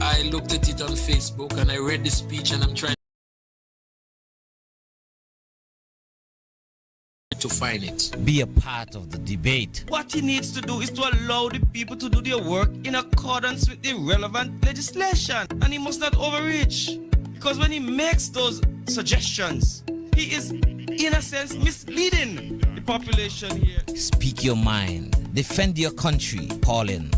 I looked at it on Facebook and I read the speech and I'm trying to find it. Be a part of the debate. What he needs to do is to allow the people to do their work in accordance with the relevant legislation, and he must not overreach, because when he makes those suggestions, he is in a sense misleading the population here. Speak your mind. Defend your country. Call in.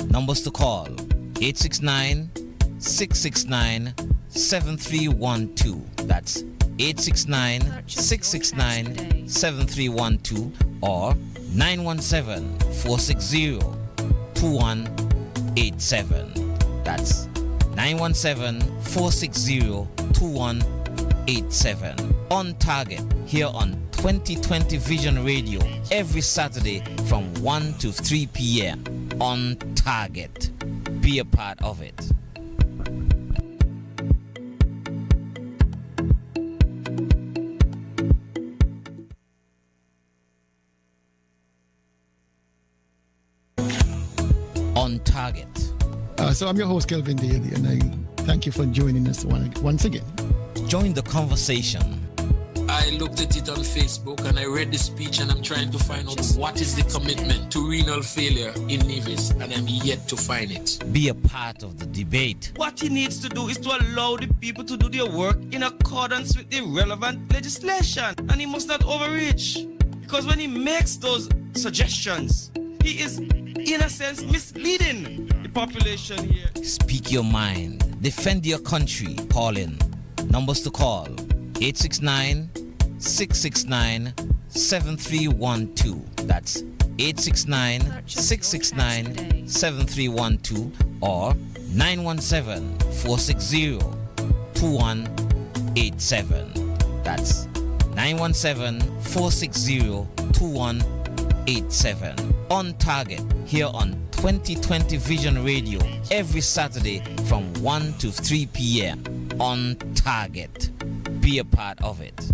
Numbers to call: 869-669-7312. That's 869-669-7312 or 917-460-2187. That's 917-460-2187. On target here on 2020 Vision Radio every Saturday from 1 to 3 p.m. On target. Be a part of it. On target. So I'm your host, Kelvin Daly, and I thank you for joining us once again. Join the conversation. I looked at it on Facebook and I read the speech and I'm trying to find out what is the commitment to renal failure in Nevis, and I'm yet to find it. Be a part of the debate. What he needs to do is to allow the people to do their work in accordance with the relevant legislation, and he must not overreach, because when he makes those suggestions, he is in a sense misleading the population here. Speak your mind. Defend your country. Call in. Numbers to call: 869-669-7312. That's 869-669-7312 or 917-460-2187. That's 917-460-2187. On target here on 2020 Vision Radio every Saturday from 1 to 3 p.m. On target. Be a part of it.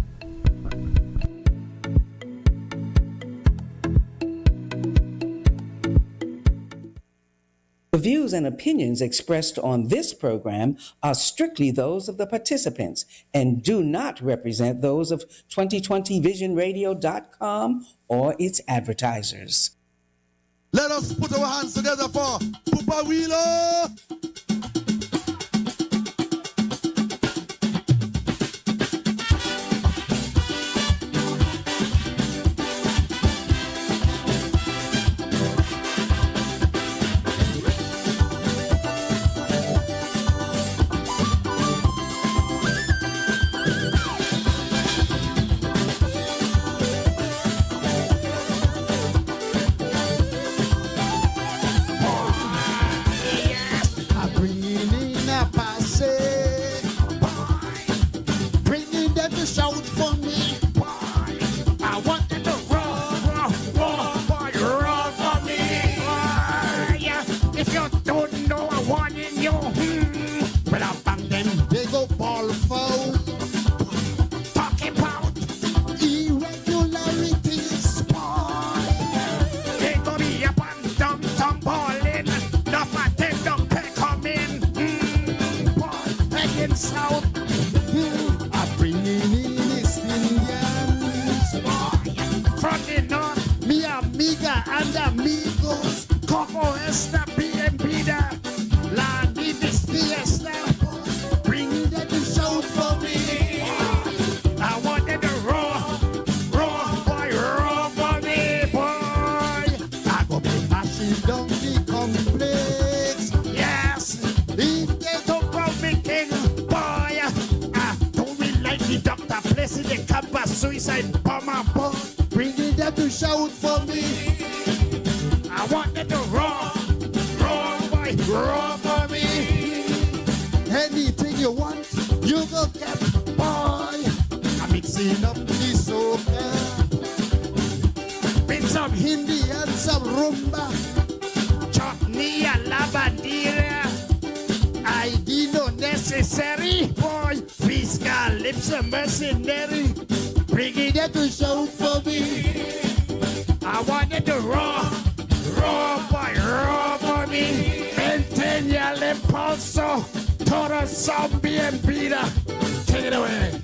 The views and opinions expressed on this program are strictly those of the participants and do not represent those of 2020visionradio.com or its advertisers. Let us put our hands together for Pupa Wheeler! Suicide bomber, bring it there to shout for me. I want them to roar, boy, roar for me. Anything you want, you go get, boy. I'm mixing up the soca, with some Hindi and some rumba, chutney and lavandera. ID no necessary, boy. Fiscal lips a mercenary. Bring it there to shout for me. I want it to roar, boy, roar for me. And take Centennial Impulso, Toro Zombie and Beta. Take it away.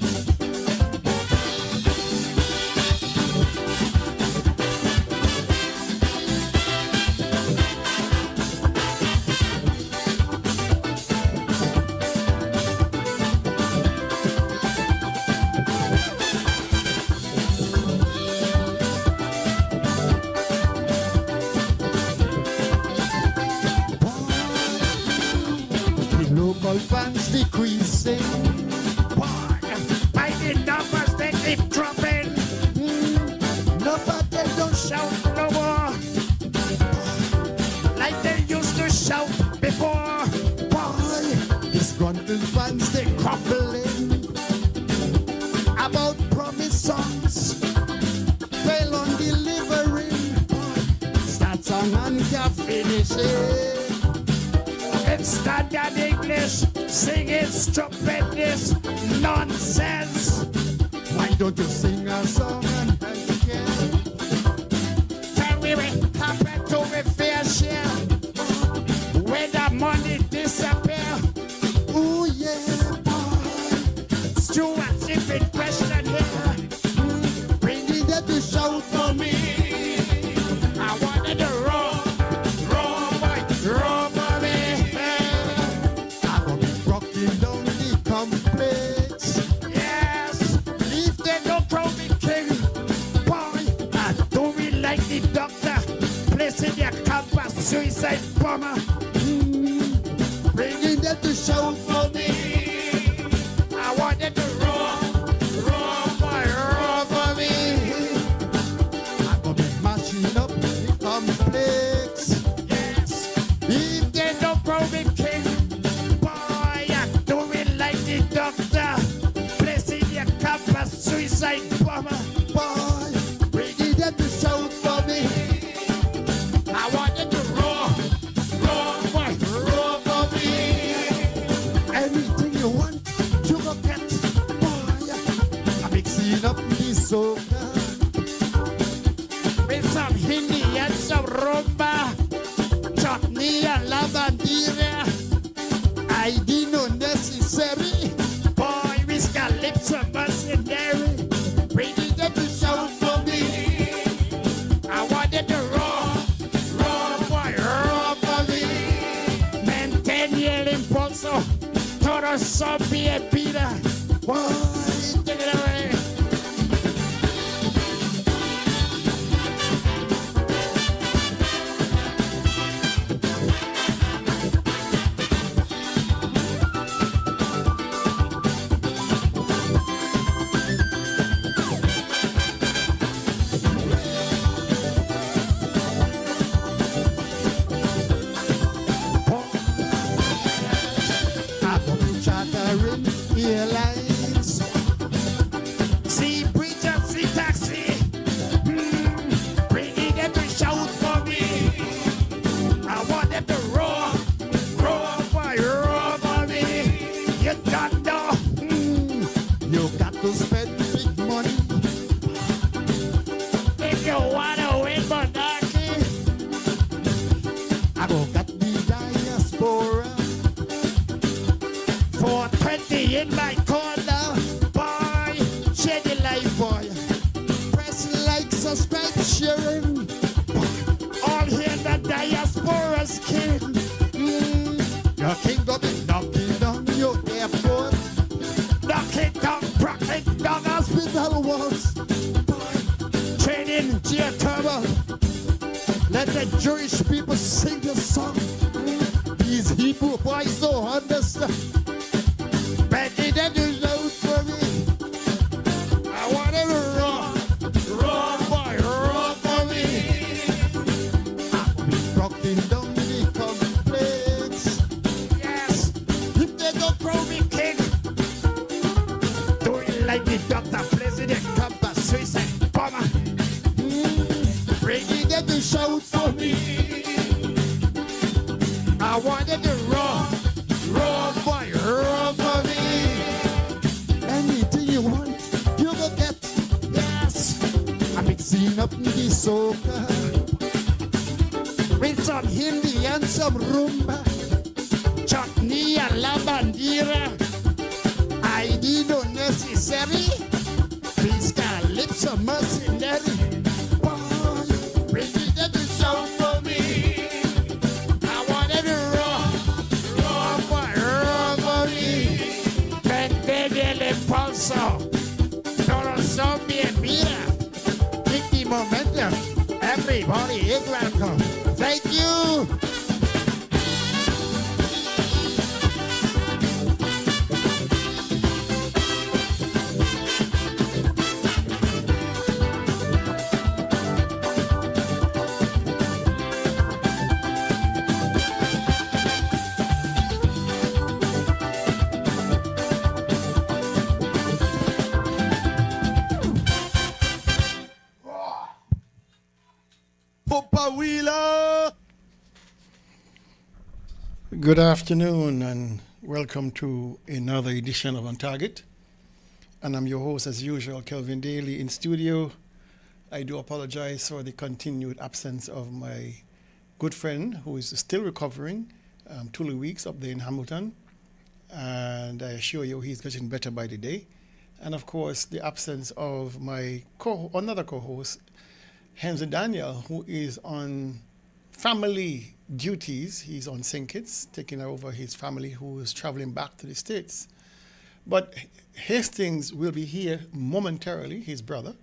Local fans decreasing. By the numbers they keep dropping. Nobody don't shout no more like they used to shout before. Boy, these grunting fans they crumbling about promise songs. Fail on delivering. Start song and can't finish it. It's standard English, singing stupidness, nonsense. Why don't you sing a song and dance again? Tell me what happened to me fair share when the money disappear. Ooh yeah, boy. Stewardship in question here. Bringing them to shout for me. I wanted to roll, boy, roll for me. Complex. Yes, if they don't crown me king, boy, I do me like the doctor, placing their campus suicide bomber, bringing them to shout for me. I wanted to roll, boy, roll for me. I'm gonna be mashing up the complex. Yes, if they don't crown me king. Doctor, placing your campus suicide bomber. Boy, bringing them to shout for me. I wanted to roar, boy, roar for me. Anything you want, you go get. Boy, I'm mixing up the soca with some Hindi and some rumba, chutney and lavandera. I didn't know necessary. Boy, we got lips of mercenary. Bringing them to shout for me. I wanted to roar, boy, roar for me. Centennial Impulso, Toro Zombie and Beta. Boy, take it away. Airlines, see preacher, see taxi, bringing them to shout for me. I want them to roar, boy, roar for me. You don't know, you got to spend big money if you wanna win monarchy. I go got the diaspora. 420 in my corner, boy, share the life, boy. Press like, subscribe, sharing. All here the diaspora's king. Your kingdom is knocking down your airport, knocking down hospital walls. Boy, training geothermal. Let the Jewish people sing the song. These Hebrew boys don't understand. Begging them to shout for me. I wanted to roar, boy, roar for me. I'll be rocking down the complex. Yes, if they don't crow me king, do it like the doctor, president, campus, suicide bomber. Bringing them to shout for me. I wanted to roar, boy, roar for me. Anything you want, you go get. Yes, I'm mixing up the soca with some Hindi and some rumba. chutney a la bandera. ID no necessary. Fiscal lips are mercenary. Boy, bring it to the show for me. I want it raw for me. Pentele le pulso. Toro zombie and mira. Kick the momentum. Everybody is welcome. Thank you. Papa Wheeler. Good afternoon and welcome to another edition of On Target. And I'm your host as usual, Kelvin Daly in studio. I do apologize for the continued absence of my good friend who is still recovering, 2 weeks up there in Hamilton. And I assure you he's getting better by the day. And of course, the absence of my another co-host, Henry Daniel, who is on family duties. He's on St. Kitts, taking over his family who is traveling back to the States. But Hastings will be here momentarily, his brother.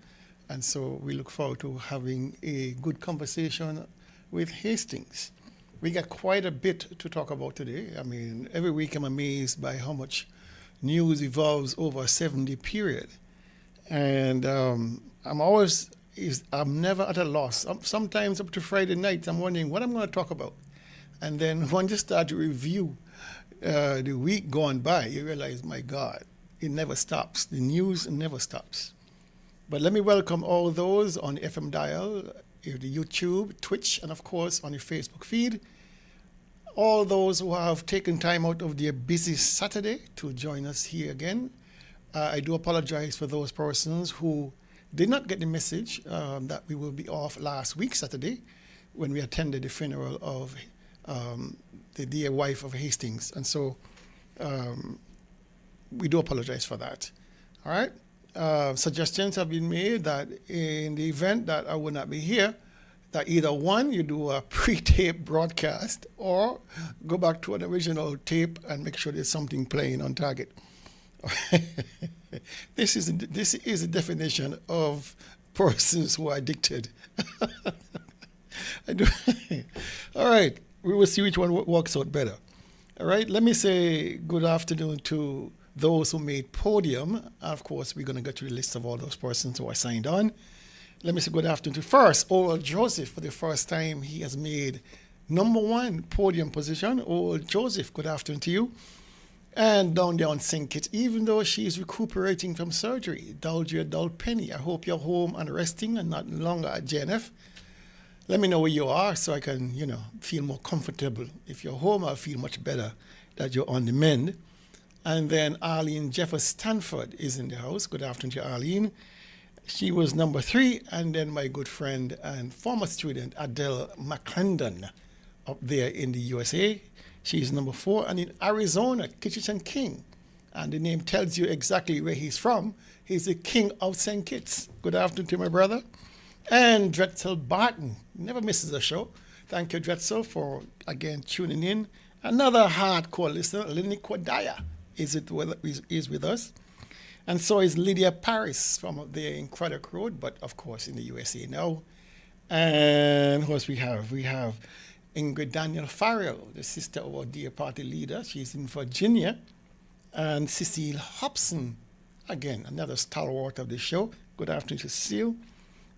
And so we look forward to having a good conversation with Hastings. We got quite a bit to talk about today. I mean, every week I'm amazed by how much news evolves over a 7-day period. And I'm never at a loss. Sometimes up to Friday night, I'm wondering what I'm going to talk about. And then when you start to review the week gone by, you realize, my God, it never stops. The news never stops. But let me welcome all those on the FM dial, the YouTube, Twitch, and of course on the Facebook feed. All those who have taken time out of their busy Saturday to join us here again. I do apologize for those persons who did not get the message that we will be off last week, Saturday, when we attended the funeral of the dear wife of Hastings. And so we do apologize for that. All right? Suggestions have been made that in the event that I will not be here, that either one, you do a pre-tape broadcast or go back to an original tape and make sure there's something playing on target. This is a definition of persons who are addicted. All right, we will see which one works out better. All right, let me say good afternoon to those who made podium. Of course, we're going to go to the list of all those persons who are signed on. Let me say good afternoon to first, Oral Joseph. For the first time, he has made #1 podium position. Oral Joseph, good afternoon to you. And down there on St. Kitts, even though she's recuperating from surgery, Dalgia Dalpenny, I hope you're home and resting and not longer at JNF. Let me know where you are so I can, feel more comfortable. If you're home, I'll feel much better that you're on the mend. And then Arlene Jeffers Stanford is in the house. Good afternoon to Arlene. She was #3. And then my good friend and former student, Adele McClendon, up there in the USA. She's #4. And in Arizona, Kitchen King. And the name tells you exactly where he's from. He's the king of St. Kitts. Good afternoon to my brother. And Dretzel Barton. Never misses a show. Thank you, Dretzel, for, again, tuning in. Another hardcore listener, Lenny Kodaya, is with us. And so is Lydia Paris from up there in Craddock Road, but of course in the USA now. And who else we have? We have Ingrid Daniel Farrell, the sister of our dear party leader. She's in Virginia. And Cecile Hobson, again, another stalwart of the show. Good afternoon to Cecile.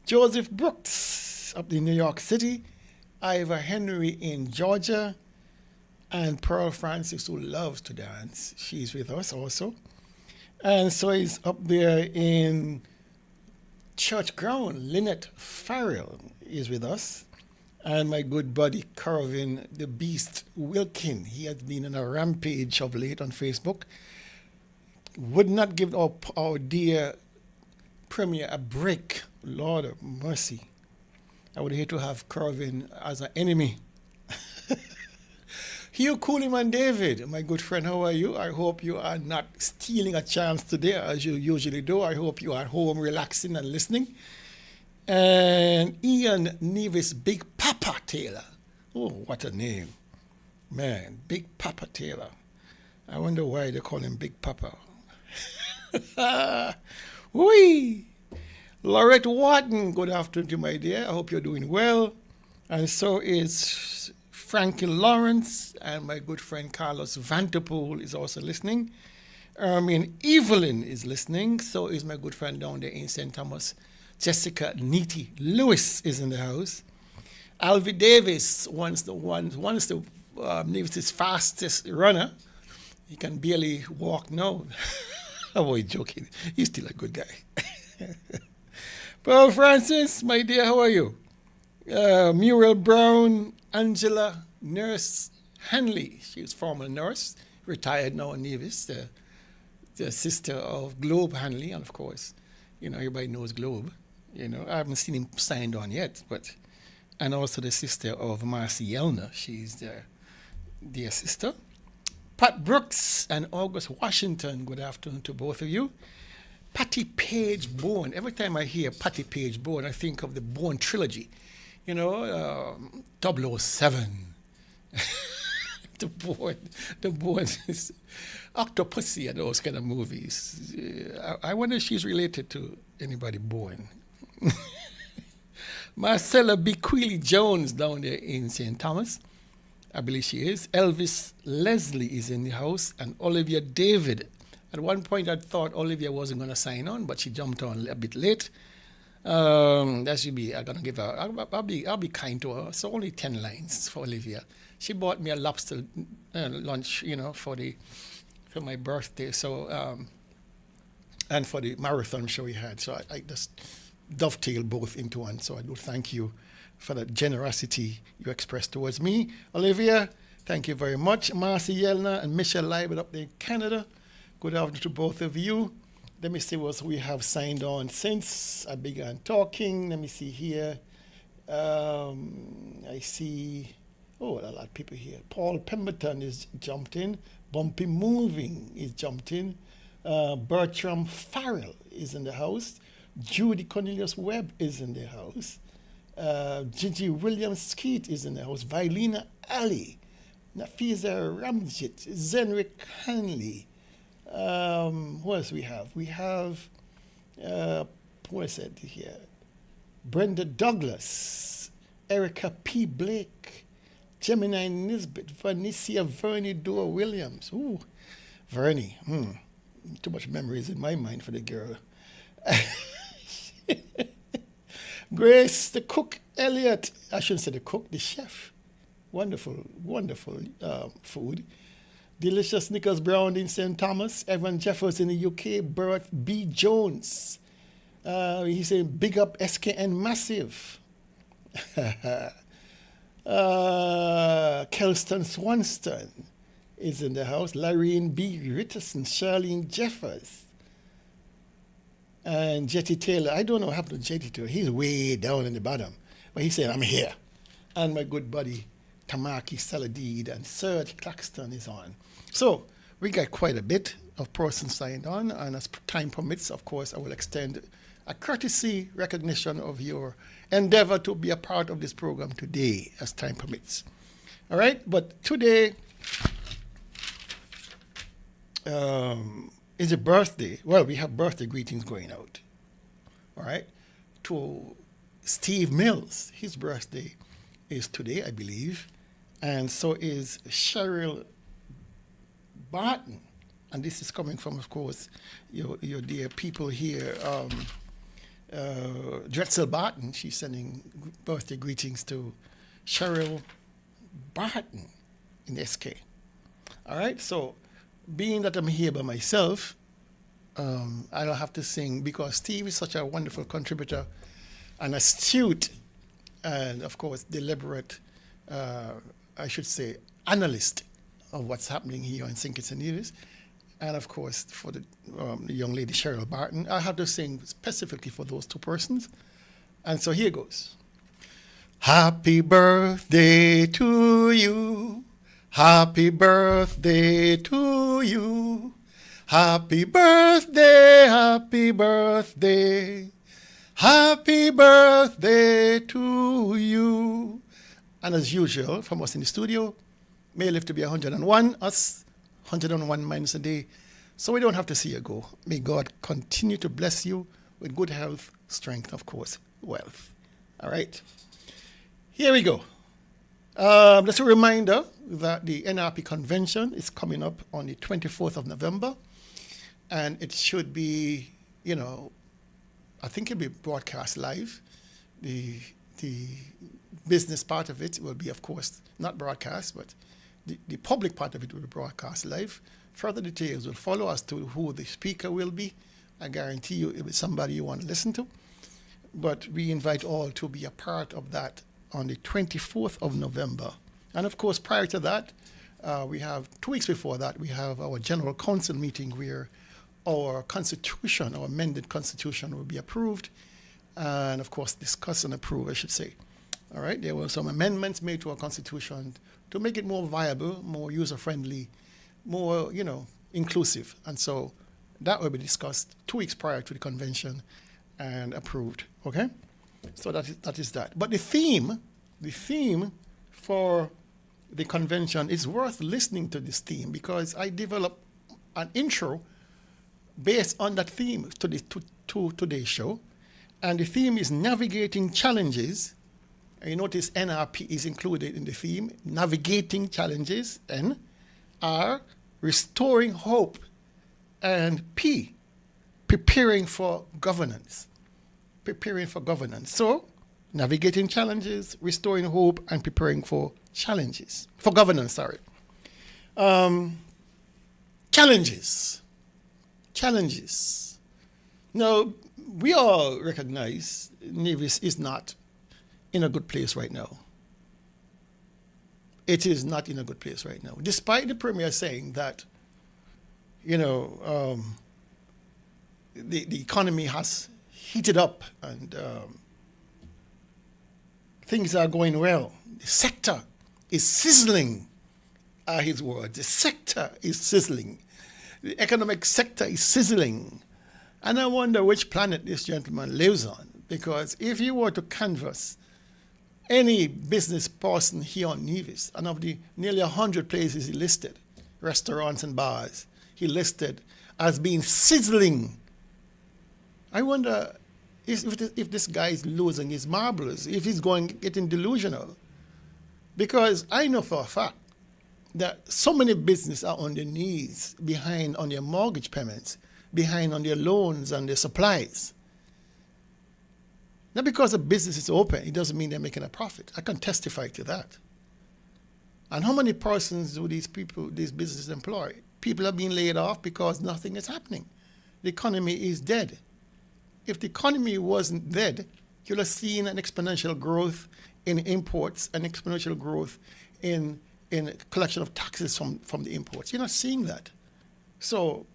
Joseph Brooks up in New York City. Ivor Henry in Georgia. And Pearl Francis, who loves to dance. She's with us also. And so he's up there in Church Ground. Lynette Farrell is with us. And my good buddy, Carvin the Beast Wilkin. He has been on a rampage of late on Facebook. Would not give our dear Premier a break. Lord of mercy. I would hate to have Carvin as an enemy. Hugh Cooleyman David, my good friend, how are you? I hope you are not stealing a chance today as you usually do. I hope you are at home relaxing and listening. And Ian Nevis, Big Papa Taylor. Oh, what a name. Man, Big Papa Taylor. I wonder why they call him Big Papa. Whee! Lorette Wharton, good afternoon to my dear. I hope you're doing well. And so is Frankie Lawrence, and my good friend Carlos Vanterpool is also listening. Evelyn is listening. So is my good friend down there in St. Thomas. Jessica Neety Lewis is in the house. Alvy Davis, once the Nevis' fastest runner. He can barely walk now. Oh, boy, joking. He's still a good guy. Pearl Francis, my dear, how are you? Muriel Brown, Angela Nurse Hanley. She's former nurse, retired now in Nevis, the sister of Globe Hanley, and of course, everybody knows Globe. I haven't seen him signed on yet, and also the sister of Marcy Yelner. She's their sister. Pat Brooks and August Washington, good afternoon to both of you. Patty Page Bourne. Every time I hear Patty Page Bourne, I think of the Bourne trilogy. 007. the Bourne is Octopussy and those kind of movies. I wonder if she's related to anybody Bourne. Marcella Bequeely Jones down there in St. Thomas. I believe she is. Elvis Leslie is in the house, and Olivia David. At one point, I thought Olivia wasn't going to sign on, but she jumped on a bit late. That should be. I'm gonna give her. I'll be kind to her. So only 10 lines for Olivia. She bought me a lobster lunch, for my birthday. So and for the marathon show we had. So I just dovetailed both into one. So I do thank you for the generosity you expressed towards me, Olivia. Thank you very much, Marcy Yelner and Michelle Liebert up there in Canada. Good afternoon to both of you. Let me see what we have signed on since I began talking. Let me see here. I see, a lot of people here. Paul Pemberton is jumped in. Bumpy Moving is jumped in. Bertram Farrell is in the house. Judy Cornelius Webb is in the house. Gigi Williams Skeet is in the house. Vilena Ali. Nafiza Ramjit. Zenric Hanley. What else we have? We have, what is it here? Brenda Douglas, Erica P. Blake, Gemini Nisbet, Vanicia Vernie Dore Williams. Ooh, Vernie. Too much memories in my mind for the girl. Grace, the cook, Elliot. I shouldn't say the cook, the chef. Wonderful, wonderful food. Delicious Nicholas Brown in St. Thomas. Evan Jeffers in the UK. Bert B. Jones. He's saying big up SKN Massive. Kelston Swanston is in the house. Lorraine B. Richardson. Charlene Jeffers. And Jetty Taylor. I don't know what happened to Jetty Taylor. He's way down in the bottom. But he said, I'm here. And my good buddy Tamaki Saladid and Serge Claxton is on. So we got quite a bit of persons signed on, and as time permits, of course, I will extend a courtesy recognition of your endeavor to be a part of this program today, as time permits. All right, but today is a birthday. Well, we have birthday greetings going out. All right, to Steve Mills. His birthday is today, I believe. And so is Cheryl Barton. And this is coming from, of course, your dear people here. Drexel Barton, she's sending birthday greetings to Cheryl Barton in SK. All right, so being that I'm here by myself, I don't have to sing because Steve is such a wonderful contributor and astute and, of course, deliberate, I should say, analyst of what's happening here in St. Kitts and Nevis. And, of course, for the young lady Cheryl Barton, I have to sing specifically for those two persons. And so here goes. Happy birthday to you. Happy birthday to you. Happy birthday, happy birthday. Happy birthday to you. And as usual, from us in the studio, may you live to be 101, us 101 minus a day, so we don't have to see you go. May God continue to bless you with good health, strength, of course, wealth. All right. Here we go. Just a reminder that the NRP convention is coming up on the 24th of November, and it should be, I think it'll be broadcast live. The business part of it will be, of course, not broadcast, but the public part of it will be broadcast live. Further details will follow as to who the speaker will be. I guarantee you it will be somebody you want to listen to. But we invite all to be a part of that on the 24th of November. And of course, prior to that, we have 2 weeks before that, we have our General Council meeting where our constitution, our amended constitution will be approved. And of course, discussed and approved, I should say. All right, there were some amendments made to our constitution to make it more viable, more user-friendly, more, inclusive. And so that will be discussed 2 weeks prior to the convention and approved, okay? So that is that. But the theme for the convention is worth listening to this theme because I developed an intro based on that theme to today's show. And the theme is navigating challenges. And you notice NRP is included in the theme. Navigating challenges, N, R, restoring hope, and P, preparing for governance. Preparing for governance. So, navigating challenges, restoring hope, and preparing for challenges. For governance, sorry. Challenges. Now, we all recognize Nevis is not in a good place right now. It is not in a good place right now. Despite the Premier saying that, the economy has heated up and things are going well. The sector is sizzling, are his words. The sector is sizzling. The economic sector is sizzling. And I wonder which planet this gentleman lives on, because if you were to canvass any business person here on Nevis, and of the nearly 100 places he listed, restaurants and bars, he listed as being sizzling. I wonder if this guy is losing his marbles, if he's getting delusional. Because I know for a fact that so many businesses are on their knees, behind on their mortgage payments, behind on their loans and their supplies. Not because a business is open, it doesn't mean they're making a profit. I can testify to that. And how many persons do these businesses employ? People are being laid off because nothing is happening. The economy is dead. If the economy wasn't dead, you'll have seen an exponential growth in imports, an exponential growth in collection of taxes from the imports. You're not seeing that. So,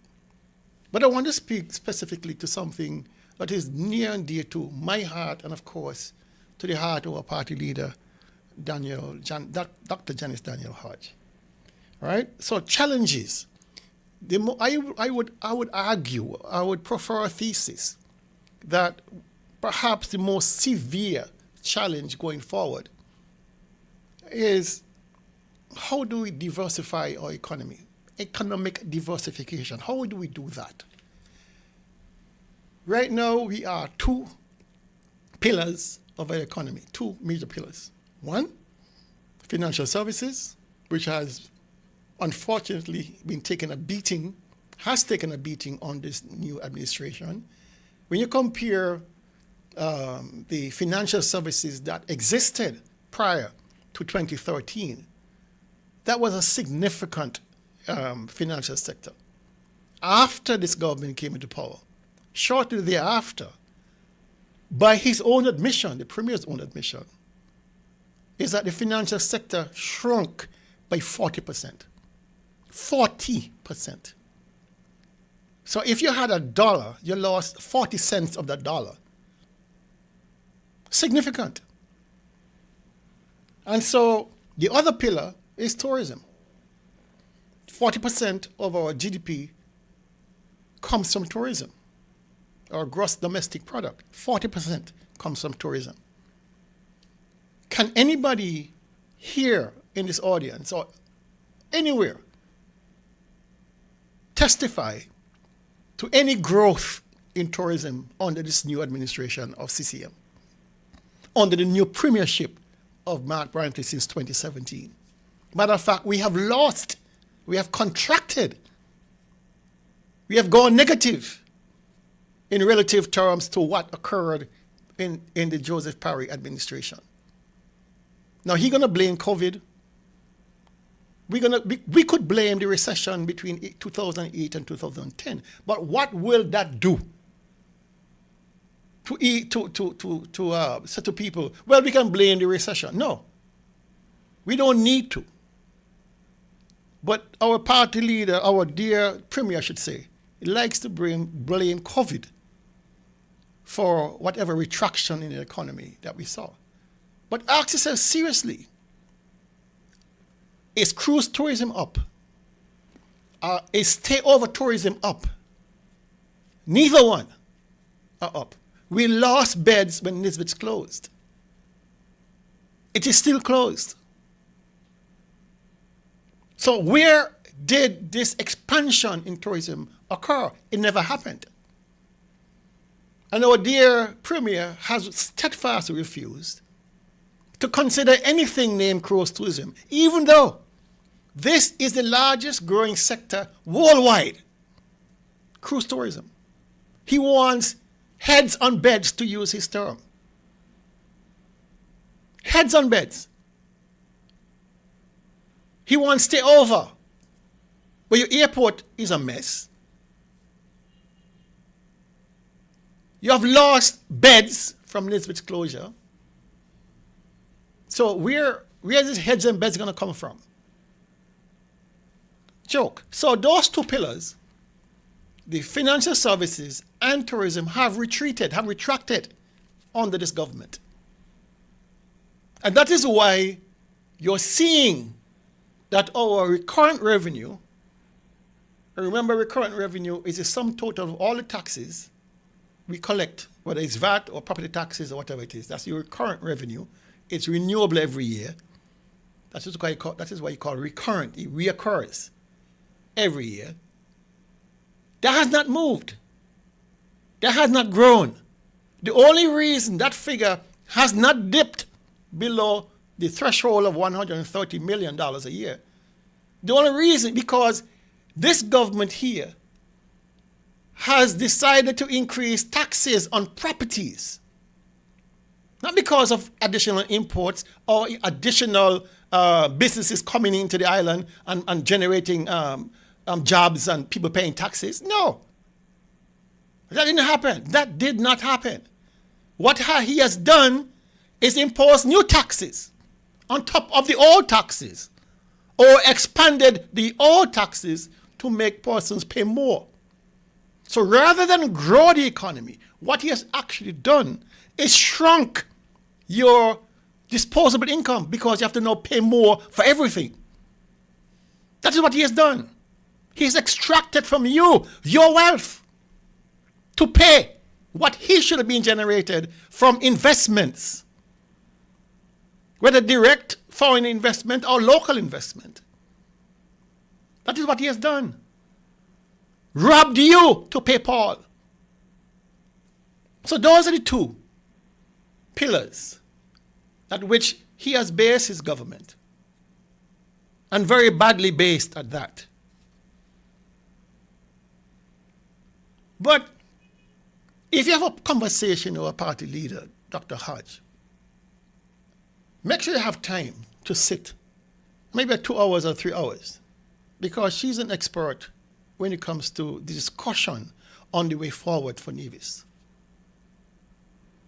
but I want to speak specifically to something that is near and dear to my heart and, of course, to the heart of our party leader, Dr. Janice Daniel Hodge. All right? So challenges. I would argue, I would prefer a thesis that perhaps the most severe challenge going forward is how do we diversify our economy? Economic diversification. How do we do that? Right now, we are two pillars of our economy, two major pillars. One, financial services, which has unfortunately been taking a beating, has taken a beating on this new administration. When you compare the financial services that existed prior to 2013, that was a significant financial sector. After this government came into power, shortly thereafter, by his own admission, the Premier's own admission, is that the financial sector shrunk by 40%. 40%. So if you had $1, you lost 40 cents of that dollar. Significant. And so the other pillar is tourism. 40% of our GDP comes from tourism. Our gross domestic product, 40% comes from tourism. Can anybody here in this audience or anywhere testify to any growth in tourism under this new administration of CCM, under the new premiership of Mark Brantley since 2017? Matter of fact, we have lost, we have contracted, we have gone negative in relative terms to what occurred in the Joseph Parry administration. Now, he's going to blame COVID. We could blame the recession between 2008 and 2010, but what will that do to say to people, well, we can blame the recession? No, we don't need to. But our party leader, our dear premier, I should say, he likes to blame COVID for whatever retraction in the economy that we saw. But ask yourself seriously, is cruise tourism up? Is stayover tourism up? Neither one are up. We lost beds when Nisbet's closed. It is still closed. So where did this expansion in tourism occur? It never happened. And our dear Premier has steadfastly refused to consider anything named cruise tourism, even though this is the largest growing sector worldwide, cruise tourism. He wants heads on beds, to use his term. Heads on beds. He wants stay over, where your airport is a mess. You have lost beds from Nisbet's closure. So where is this heads and beds going to come from? Joke. So those two pillars, the financial services and tourism, have retracted under this government. And that is why you're seeing that our recurrent revenue, remember recurrent revenue is the sum total of all the taxes we collect, whether it's VAT or property taxes or whatever it is. That's your recurrent revenue. It's renewable every year. That is why you call it recurrent. It reoccurs every year. That has not moved. That has not grown. The only reason that figure has not dipped below the threshold of $130 million a year, the only reason, because this government here has decided to increase taxes on properties. Not because of additional imports or additional businesses coming into the island and generating jobs and people paying taxes. No. That didn't happen. That did not happen. What he has done is impose new taxes on top of the old taxes, or expanded the old taxes to make persons pay more. So rather than grow the economy, what he has actually done is shrunk your disposable income, because you have to now pay more for everything. That is what he has done. He's extracted from you your wealth to pay what he should have been generated from investments, whether direct foreign investment or local investment. That is what he has done. Robbed you to pay Paul. So those are the two pillars at which he has based his government, and very badly based at that. But if you have a conversation with a party leader, Dr. Hodge, make sure you have time to sit, maybe 2 hours or 3 hours, because she's an expert when it comes to the discussion on the way forward for Nevis.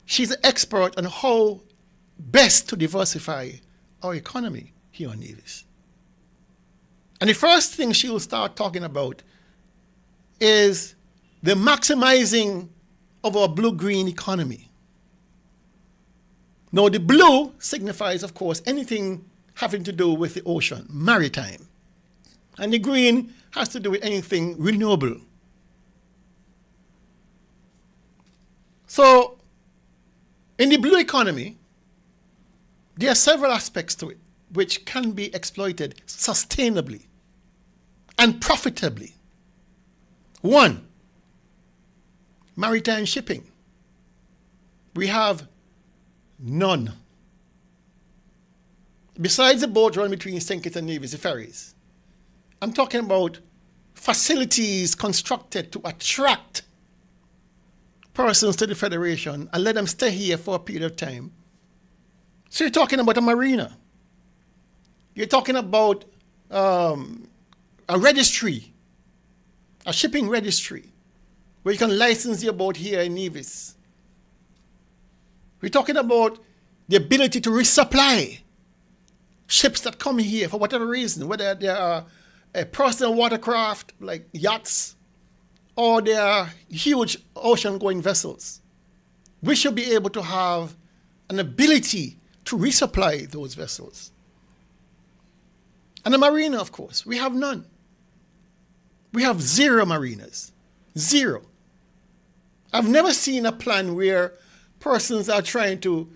She's an expert on how best to diversify our economy here on Nevis. And the first thing she will start talking about is the maximizing of our blue-green economy. Now, the blue signifies, of course, anything having to do with the ocean, maritime. And the green has to do with anything renewable. So, in the blue economy, there are several aspects to it which can be exploited sustainably and profitably. One, maritime shipping. We have none. Besides the boat run between St. Kitts and Nevis, the ferries, I'm talking about facilities constructed to attract persons to the Federation and let them stay here for a period of time. So you're talking about a marina. You're talking about a registry, a shipping registry, where you can license your boat here in Nevis. We're talking about the ability to resupply ships that come here for whatever reason, whether they are a personal watercraft like yachts or they are huge ocean-going vessels. We should be able to have an ability to resupply those vessels. And a marina, of course, we have none. We have zero marinas. Zero. I've never seen a plan where persons are trying to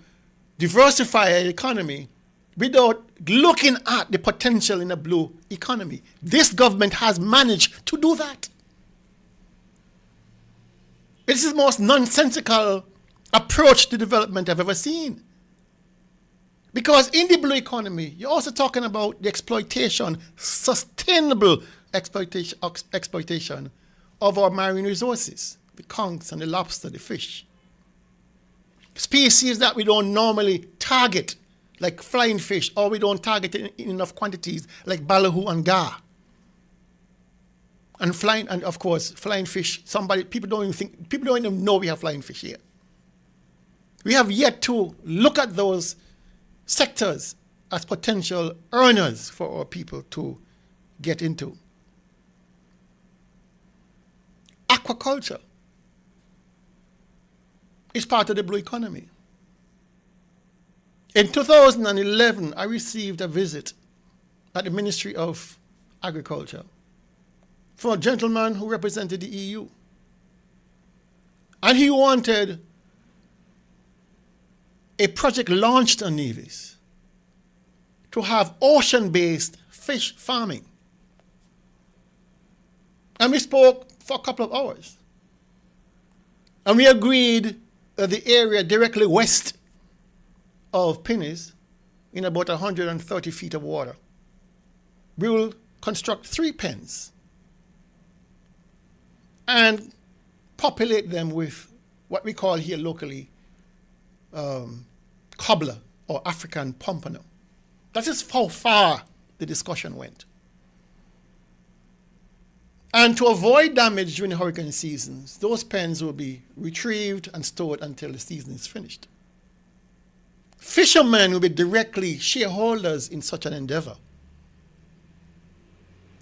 diversify an economy without looking at the potential in a blue economy. This government has managed to do that. This is the most nonsensical approach to development I've ever seen. Because in the blue economy, you're also talking about the exploitation, sustainable exploitation of our marine resources, the conchs and the lobster, the fish. Species that we don't normally target, like flying fish, or we don't target in enough quantities, like ballyhoo and gar. And of course, flying fish. People don't even know we have flying fish here. We have yet to look at those sectors as potential earners for our people to get into. Aquaculture is part of the blue economy. In 2011, I received a visit at the Ministry of Agriculture from a gentleman who represented the EU. And he wanted a project launched on Nevis to have ocean-based fish farming. And we spoke for a couple of hours. And we agreed that the area directly west of Pinnis, in about 130 feet of water, we will construct 3 pens and populate them with what we call here locally cobbler or African pompano. That is how far the discussion went. And to avoid damage during the hurricane seasons, those pens will be retrieved and stored until the season is finished. Fishermen will be directly shareholders in such an endeavor.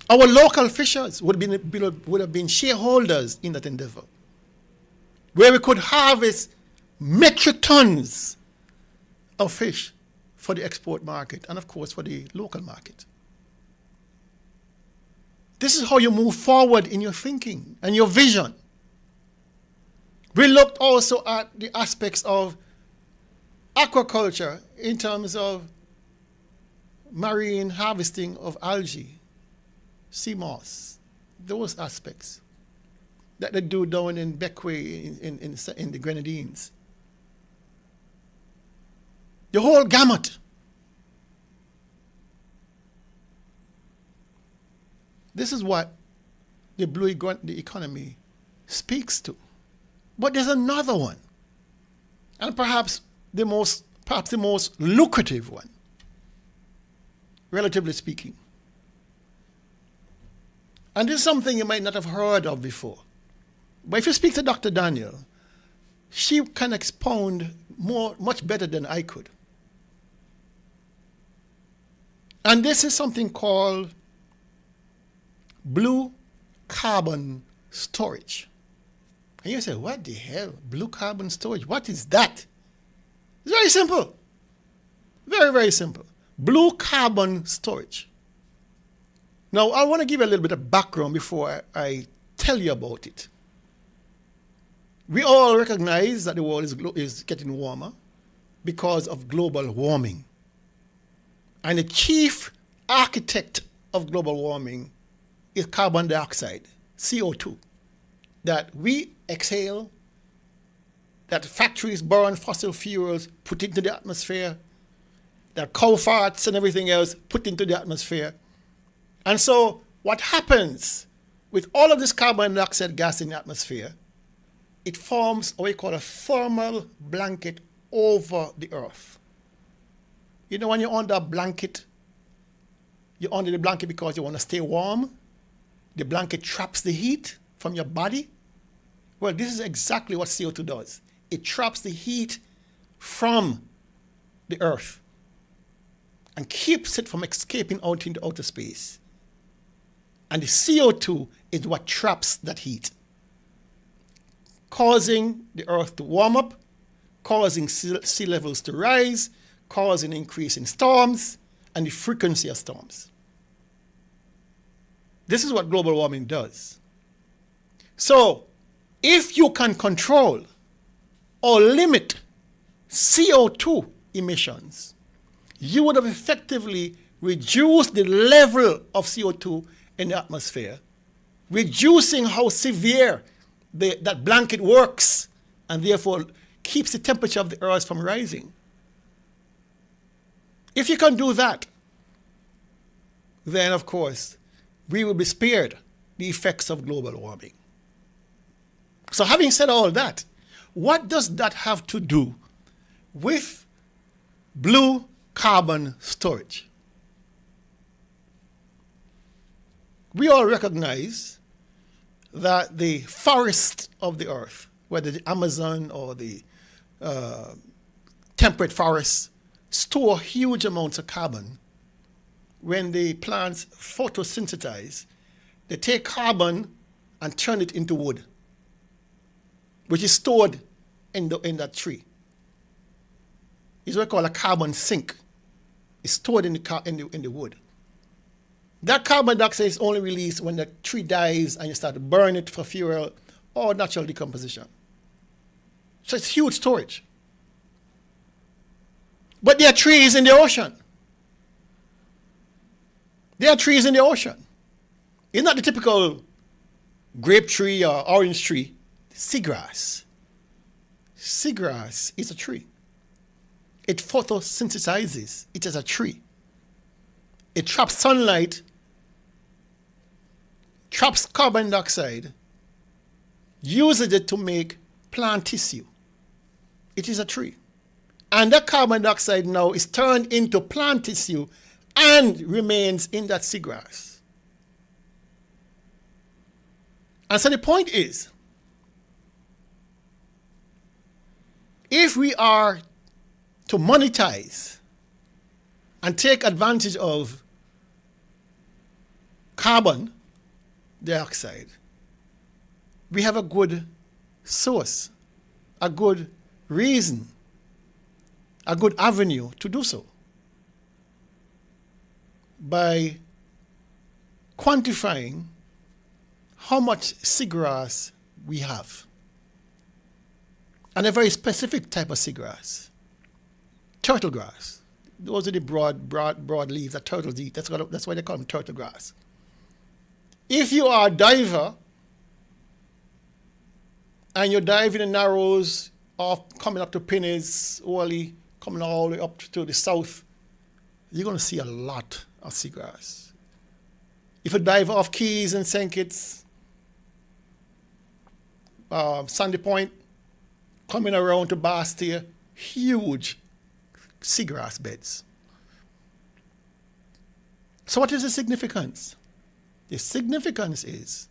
Our local fishers would have been shareholders in that endeavor, where we could harvest metric tons of fish for the export market and, of course, for the local market. This is how you move forward in your thinking and your vision. We looked also at the aspects of aquaculture in terms of marine harvesting of algae, sea moss, those aspects that they do down in Beckway in the Grenadines. The whole gamut. This is what the blue economy speaks to. But there's another one, and perhaps the most lucrative one, relatively speaking. And this is something you might not have heard of before. But if you speak to Dr. Daniel, she can expound much better than I could. And this is something called blue carbon storage. And you say, what the hell? Blue carbon storage? What is that? It's very simple. Very, very simple. Blue carbon storage Now, I want to give you a little bit of background before I tell you about it. We all recognize that the world is getting warmer because of global warming. And the chief architect of global warming is carbon dioxide, CO2, that we exhale, that factories burn fossil fuels, put into the atmosphere, that cow farts and everything else put into the atmosphere. And so what happens with all of this carbon dioxide gas in the atmosphere, it forms what we call a thermal blanket over the earth. You know, when you're under a blanket, you're under the blanket because you want to stay warm. The blanket traps the heat from your body. Well, this is exactly what CO2 does. It traps the heat from the earth and keeps it from escaping out into outer space. And the CO2 is what traps that heat, causing the earth to warm up, causing sea levels to rise, causing an increase in storms and the frequency of storms. This is what global warming does. So, if you can control or limit CO2 emissions, you would have effectively reduced the level of CO2 in the atmosphere, reducing how severe that blanket works and therefore keeps the temperature of the earth from rising. If you can do that, then of course, we will be spared the effects of global warming. So having said all that, what does that have to do with blue carbon storage? We all recognize that the forests of the earth, whether the Amazon or the temperate forests, store huge amounts of carbon. When the plants photosynthesize, they take carbon and turn it into wood, which is stored in that tree. It's what we call a carbon sink. It's stored in the wood. That carbon dioxide is only released when the tree dies and you start to burn it for fuel or natural decomposition. So it's huge storage. But there are trees in the ocean. There are trees in the ocean. It's not the typical grape tree or orange tree. Seagrass. Seagrass is a tree. It photosynthesizes. It is a tree. It traps sunlight, traps carbon dioxide, uses it to make plant tissue. It is a tree. And that carbon dioxide now is turned into plant tissue and remains in that seagrass. And so the point is, if we are to monetize and take advantage of carbon dioxide, we have a good source, a good reason, a good avenue to do so by quantifying how much seagrass we have. And a very specific type of seagrass, turtle grass. Those are the broad leaves that turtles eat. That's why they call them turtle grass. If you are a diver and you dive in the Narrows, coming up to Pinnace, Wally, coming all the way up to the south, you're going to see a lot of seagrass. If you dive off Keys and St. Kitts, Sandy Point, coming around to Bastia, huge seagrass beds. So what is the significance? The significance is,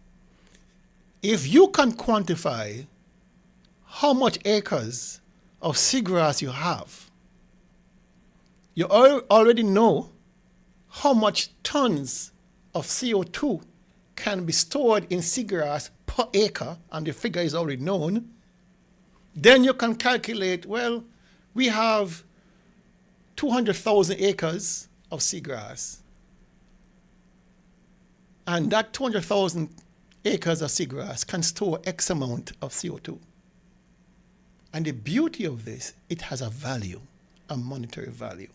if you can quantify how much acres of seagrass you have, you already know how much tons of CO2 can be stored in seagrass per acre, and the figure is already known. Then you can calculate, well, we have 200,000 acres of seagrass. And that 200,000 acres of seagrass can store X amount of CO2. And the beauty of this, it has a value, a monetary value.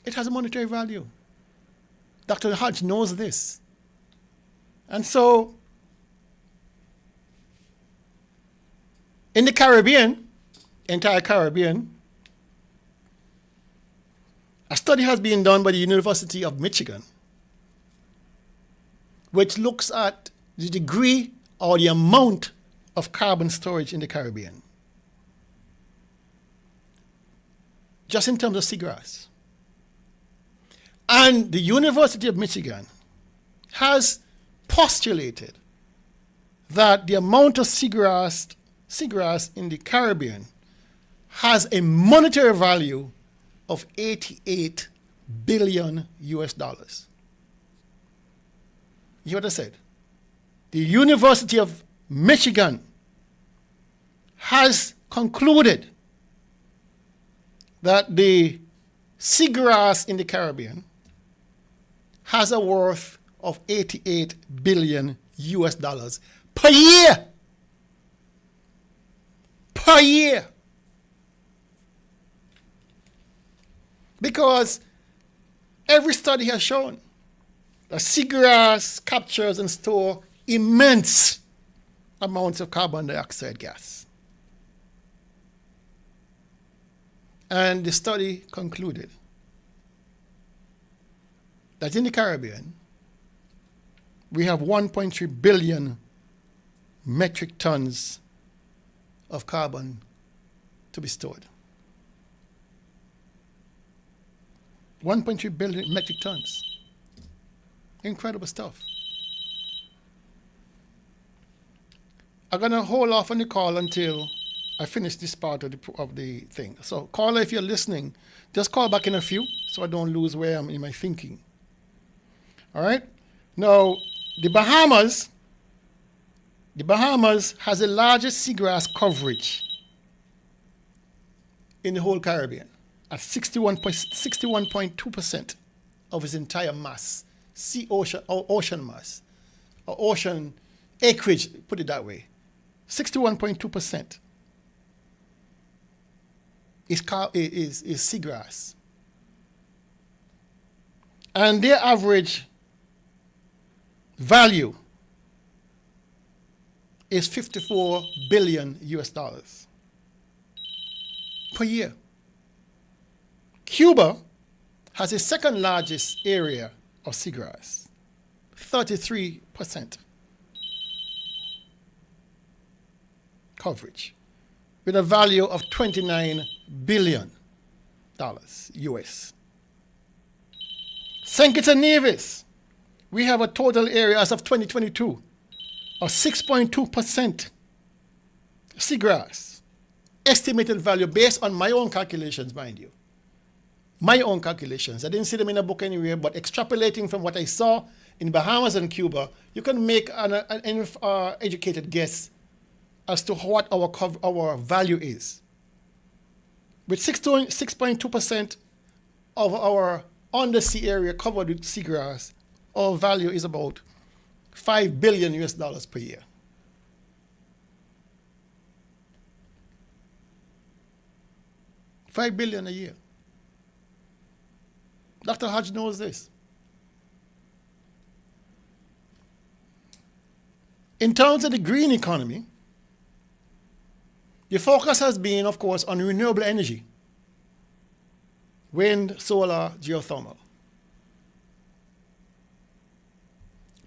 It has a monetary value. Dr. Hodge knows this. And so, in the Caribbean, entire Caribbean, a study has been done by the University of Michigan, which looks at the degree or the amount of carbon storage in the Caribbean, just in terms of seagrass. And the University of Michigan has postulated that the amount of seagrass in the Caribbean has a monetary value of $88 billion US. You heard what I said? The University of Michigan has concluded that the seagrass in the Caribbean has a worth of $88 billion US per year. Per year. Because every study has shown that seagrass captures and stores immense amounts of carbon dioxide gas. And the study concluded that in the Caribbean, we have 1.3 billion metric tons of carbon to be stored. 1.3 billion metric tons. Incredible stuff. I'm going to hold off on the call until I finish this part of the thing. So, caller, if you're listening, just call back in a few so I don't lose where I'm in my thinking. All right? Now, the Bahamas has the largest seagrass coverage in the whole Caribbean at 61.2% of its entire mass, ocean mass, or ocean acreage, put it that way. 61.2% is seagrass. And their average value is $54 billion US per year. Cuba has the second largest area of seagrass, 33% coverage, with a value of $29 billion US. St. Kitts and Nevis, we have a total area as of 2022 of 6.2% seagrass. Estimated value based on my own calculations, mind you. My own calculations. I didn't see them in a book anywhere, but extrapolating from what I saw in Bahamas and Cuba, you can make an educated guess as to what our value is. With 6.2% of our undersea area covered with seagrass, our value is about $5 billion US per year. $5 billion a year. Dr. Hodge knows this. In terms of the green economy, the focus has been, of course, on renewable energy. Wind, solar, geothermal.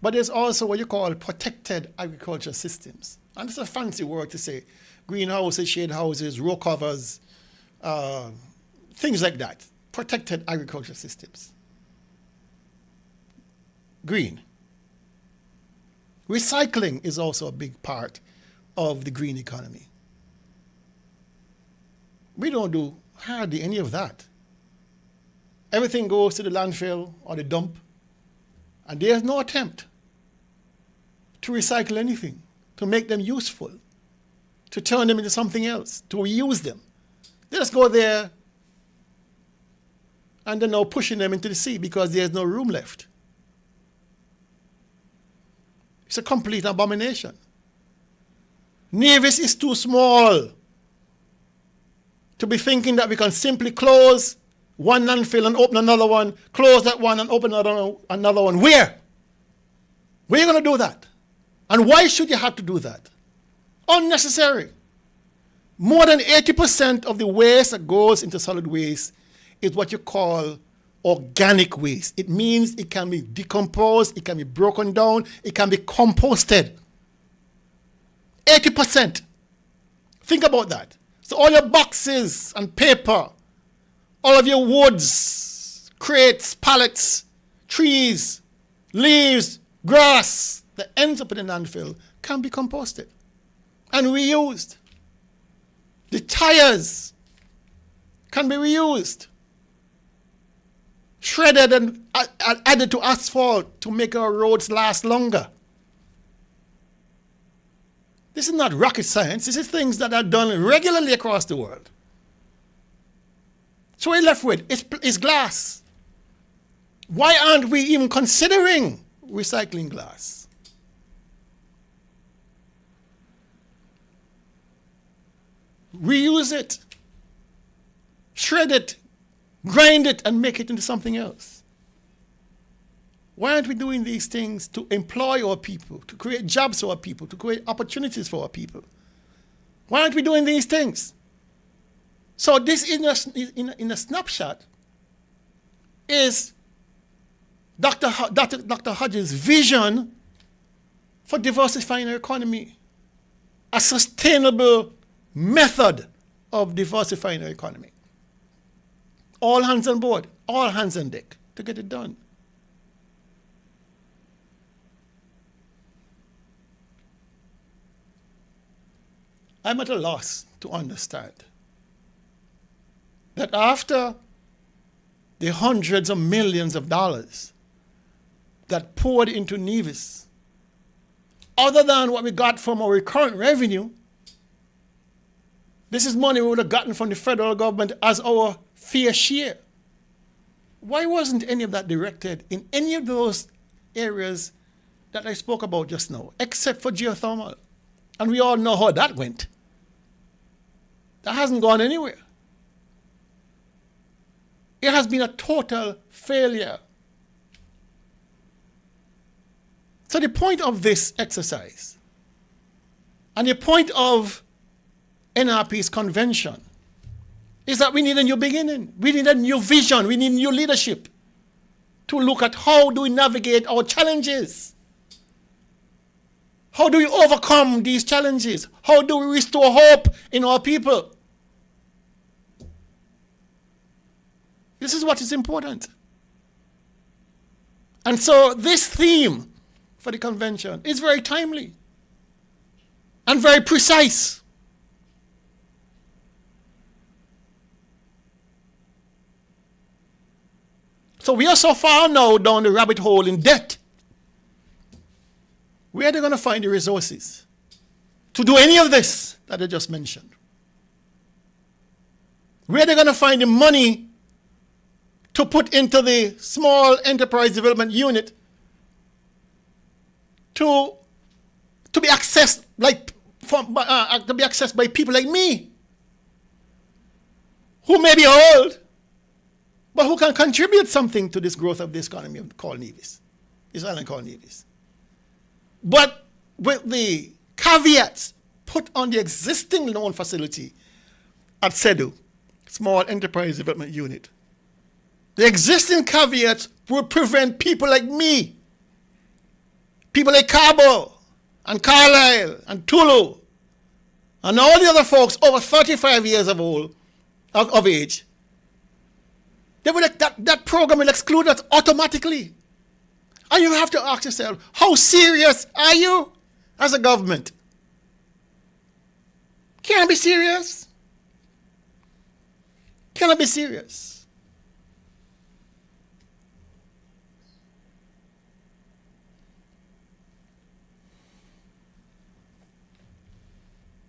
But there's also what you call protected agriculture systems. And it's a fancy word to say greenhouses, shade houses, row covers, things like that. Protected agriculture systems. Green. Recycling is also a big part of the green economy. We don't do hardly any of that. Everything goes to the landfill or the dump, and there's no attempt to recycle anything, to make them useful, to turn them into something else, to reuse them. They just go there and they're now pushing them into the sea because there's no room left. It's a complete abomination. Nevis is too small to be thinking that we can simply close one landfill and open another one, close that one and open another one. Where? Where are you going to do that? And why should you have to do that? Unnecessary. More than 80% of the waste that goes into solid waste is what you call organic waste. It means it can be decomposed, it can be broken down, it can be composted. 80%. Think about that. So all your boxes and paper, all of your woods, crates, pallets, trees, leaves, grass that ends up in the landfill can be composted and reused. The tires can be reused, shredded and added to asphalt to make our roads last longer. This is not rocket science. This is things that are done regularly across the world. So we're left with is glass. Why aren't we even considering recycling glass? Reuse it, shred it, grind it, and make it into something else. Why aren't we doing these things to employ our people, to create jobs for our people, to create opportunities for our people? Why aren't we doing these things? So this, in a snapshot, is Dr. Hodges' vision for diversifying our economy, a sustainable method of diversifying our economy. All hands on board, all hands on deck to get it done. I'm at a loss to understand that after the hundreds of millions of dollars that poured into Nevis, other than what we got from our recurrent revenue, this is money we would have gotten from the federal government as our fair share. Why wasn't any of that directed in any of those areas that I spoke about just now, except for geothermal? And we all know how that went. That hasn't gone anywhere. It has been a total failure. So the point of this exercise and the point of NRP's convention is that we need a new beginning. We need a new vision. We need new leadership to look at how do we navigate our challenges. How do we overcome these challenges? How do we restore hope in our people? This is what is important. And so this theme for the convention is very timely and very precise. So we are so far now down the rabbit hole in debt. Where are they going to find the resources to do any of this that I just mentioned? Where are they going to find the money to put into the small enterprise development unit to be accessed by people like me, who may be old, but who can contribute something to this growth of this economy called Nevis, this island called Nevis. But with the caveats put on the existing loan facility at SEDU, Small Enterprise Development Unit, the existing caveats will prevent people like me, people like Cabo and Carlisle and Tulu and all the other folks over 35 years of age. That program will exclude us automatically. And you have to ask yourself, how serious are you as a government? Can I be serious? Can I be serious?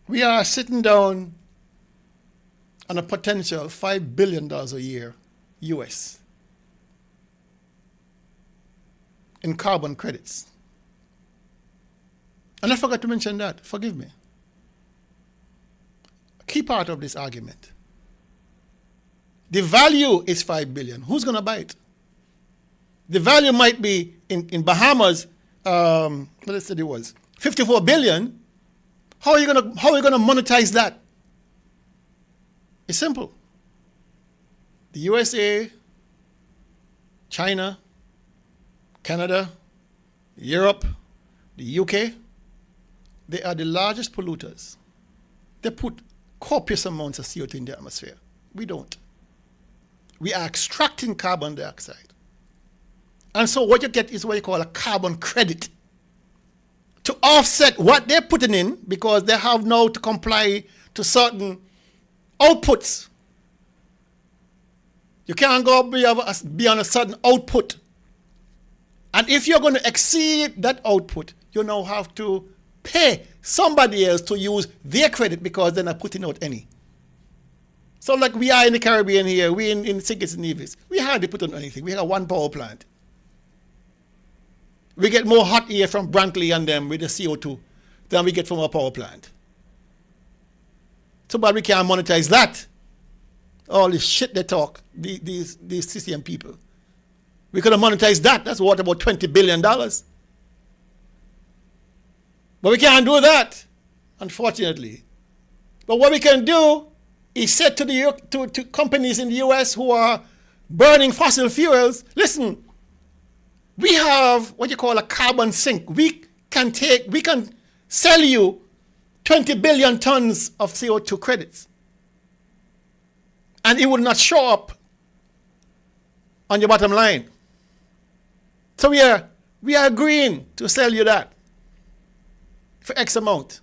We are sitting down on a potential $5 billion a year, US, in carbon credits. And I forgot to mention that. Forgive me. A key part of this argument. The value is $5 billion. Who's going to buy it? The value might be in Bahamas. Let's say it was $54 billion. How are you going to monetize that? It's simple. The USA, China, Canada, Europe, the UK, they are the largest polluters. They put copious amounts of CO2 in the atmosphere. We don't. We are extracting carbon dioxide. And so what you get is what you call a carbon credit to offset what they're putting in, because they have now to comply to certain outputs. You can't go beyond a certain output. And if you're going to exceed that output, you now have to pay somebody else to use their credit because they're not putting out any. So like we are in the Caribbean here, we in St. Kitts and Nevis, we hardly put on anything. We have one power plant. We get more hot air from Brantley and them with the CO2 than we get from our power plant. So but we can't monetize that. All this shit they talk, these CCM people. We could have monetized that. That's worth about $20 billion. But we can't do that, unfortunately. But what we can do is say to companies in the US who are burning fossil fuels, listen, we have what you call a carbon sink. We can sell you 20 billion tons of CO2 credits. And it would not show up on your bottom line. So we are agreeing to sell you that for X amount.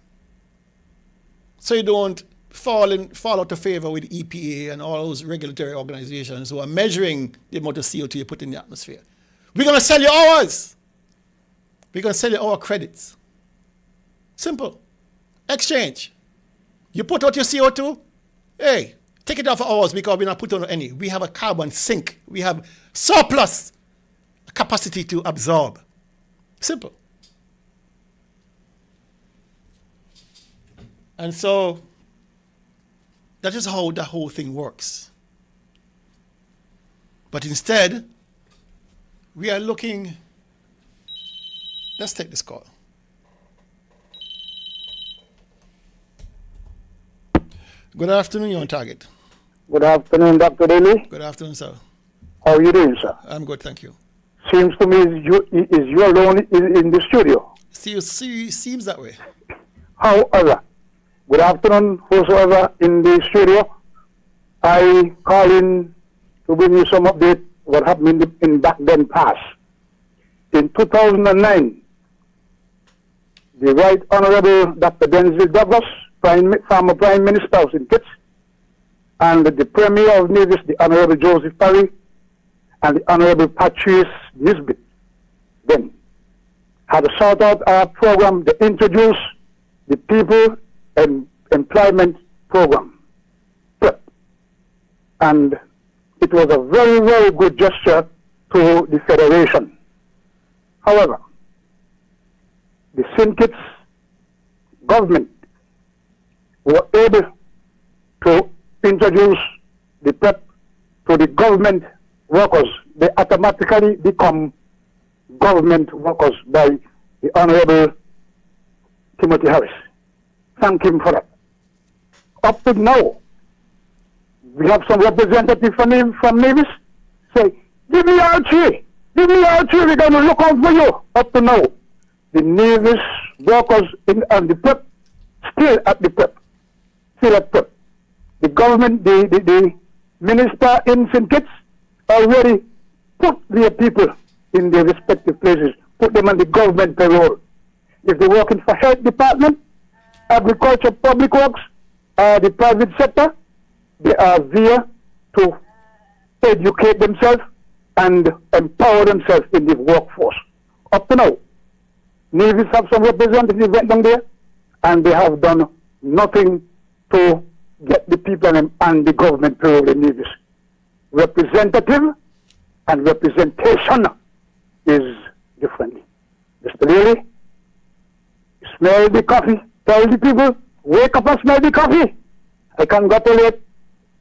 So you don't fall out of favor with EPA and all those regulatory organizations who are measuring the amount of CO2 you put in the atmosphere. We're going to sell you ours. We're going to sell you our credits. Simple. Exchange. You put out your CO2, hey, take it off of ours because we're not putting on any. We have a carbon sink. We have surplus capacity to absorb. Simple. And so that is how the whole thing works. But instead, we are looking. Let's take this call. Good afternoon, you're on target. Good afternoon, Dr. Daly. Good afternoon, sir. How are you doing, sir? I'm good, thank you. Seems to me is you alone in the studio. Seems that way. However, good afternoon, whosoever in the studio. I call in to bring you some update what happened in back then past. In 2009, the Right Honorable Dr. Denzel Douglas, former Prime Minister of St. Kitts, and the Premier of Nevis, the Honorable Joseph Parry, and the Honorable Patrice Nisbet, then had a sort out a program to introduce the People and Employment Program. And it was a very, very good gesture to the Federation. However, the St. Kitts government were able to introduce the PEP to the government workers. They automatically become government workers by the Honorable Timothy Harris. Thank him for that. Up to now, we have some representative from Nevis say, give me our tree, we're going to look out for you. Up to now, the Nevis workers and the PEP still at the PEP. Still at PEP. The government, the minister in St. Kitts already put their people in their respective places, put them on the government payroll. If they're working for health department, agriculture, public works, the private sector, they are there to educate themselves and empower themselves in the workforce. Up to now, Nevis have some representatives went down there, and they have done nothing to get the people and the government payroll in Nevis. Representative and representation is different. Mr. Lilly is smell the coffee. Tell the people, wake up and smell the coffee. I congratulate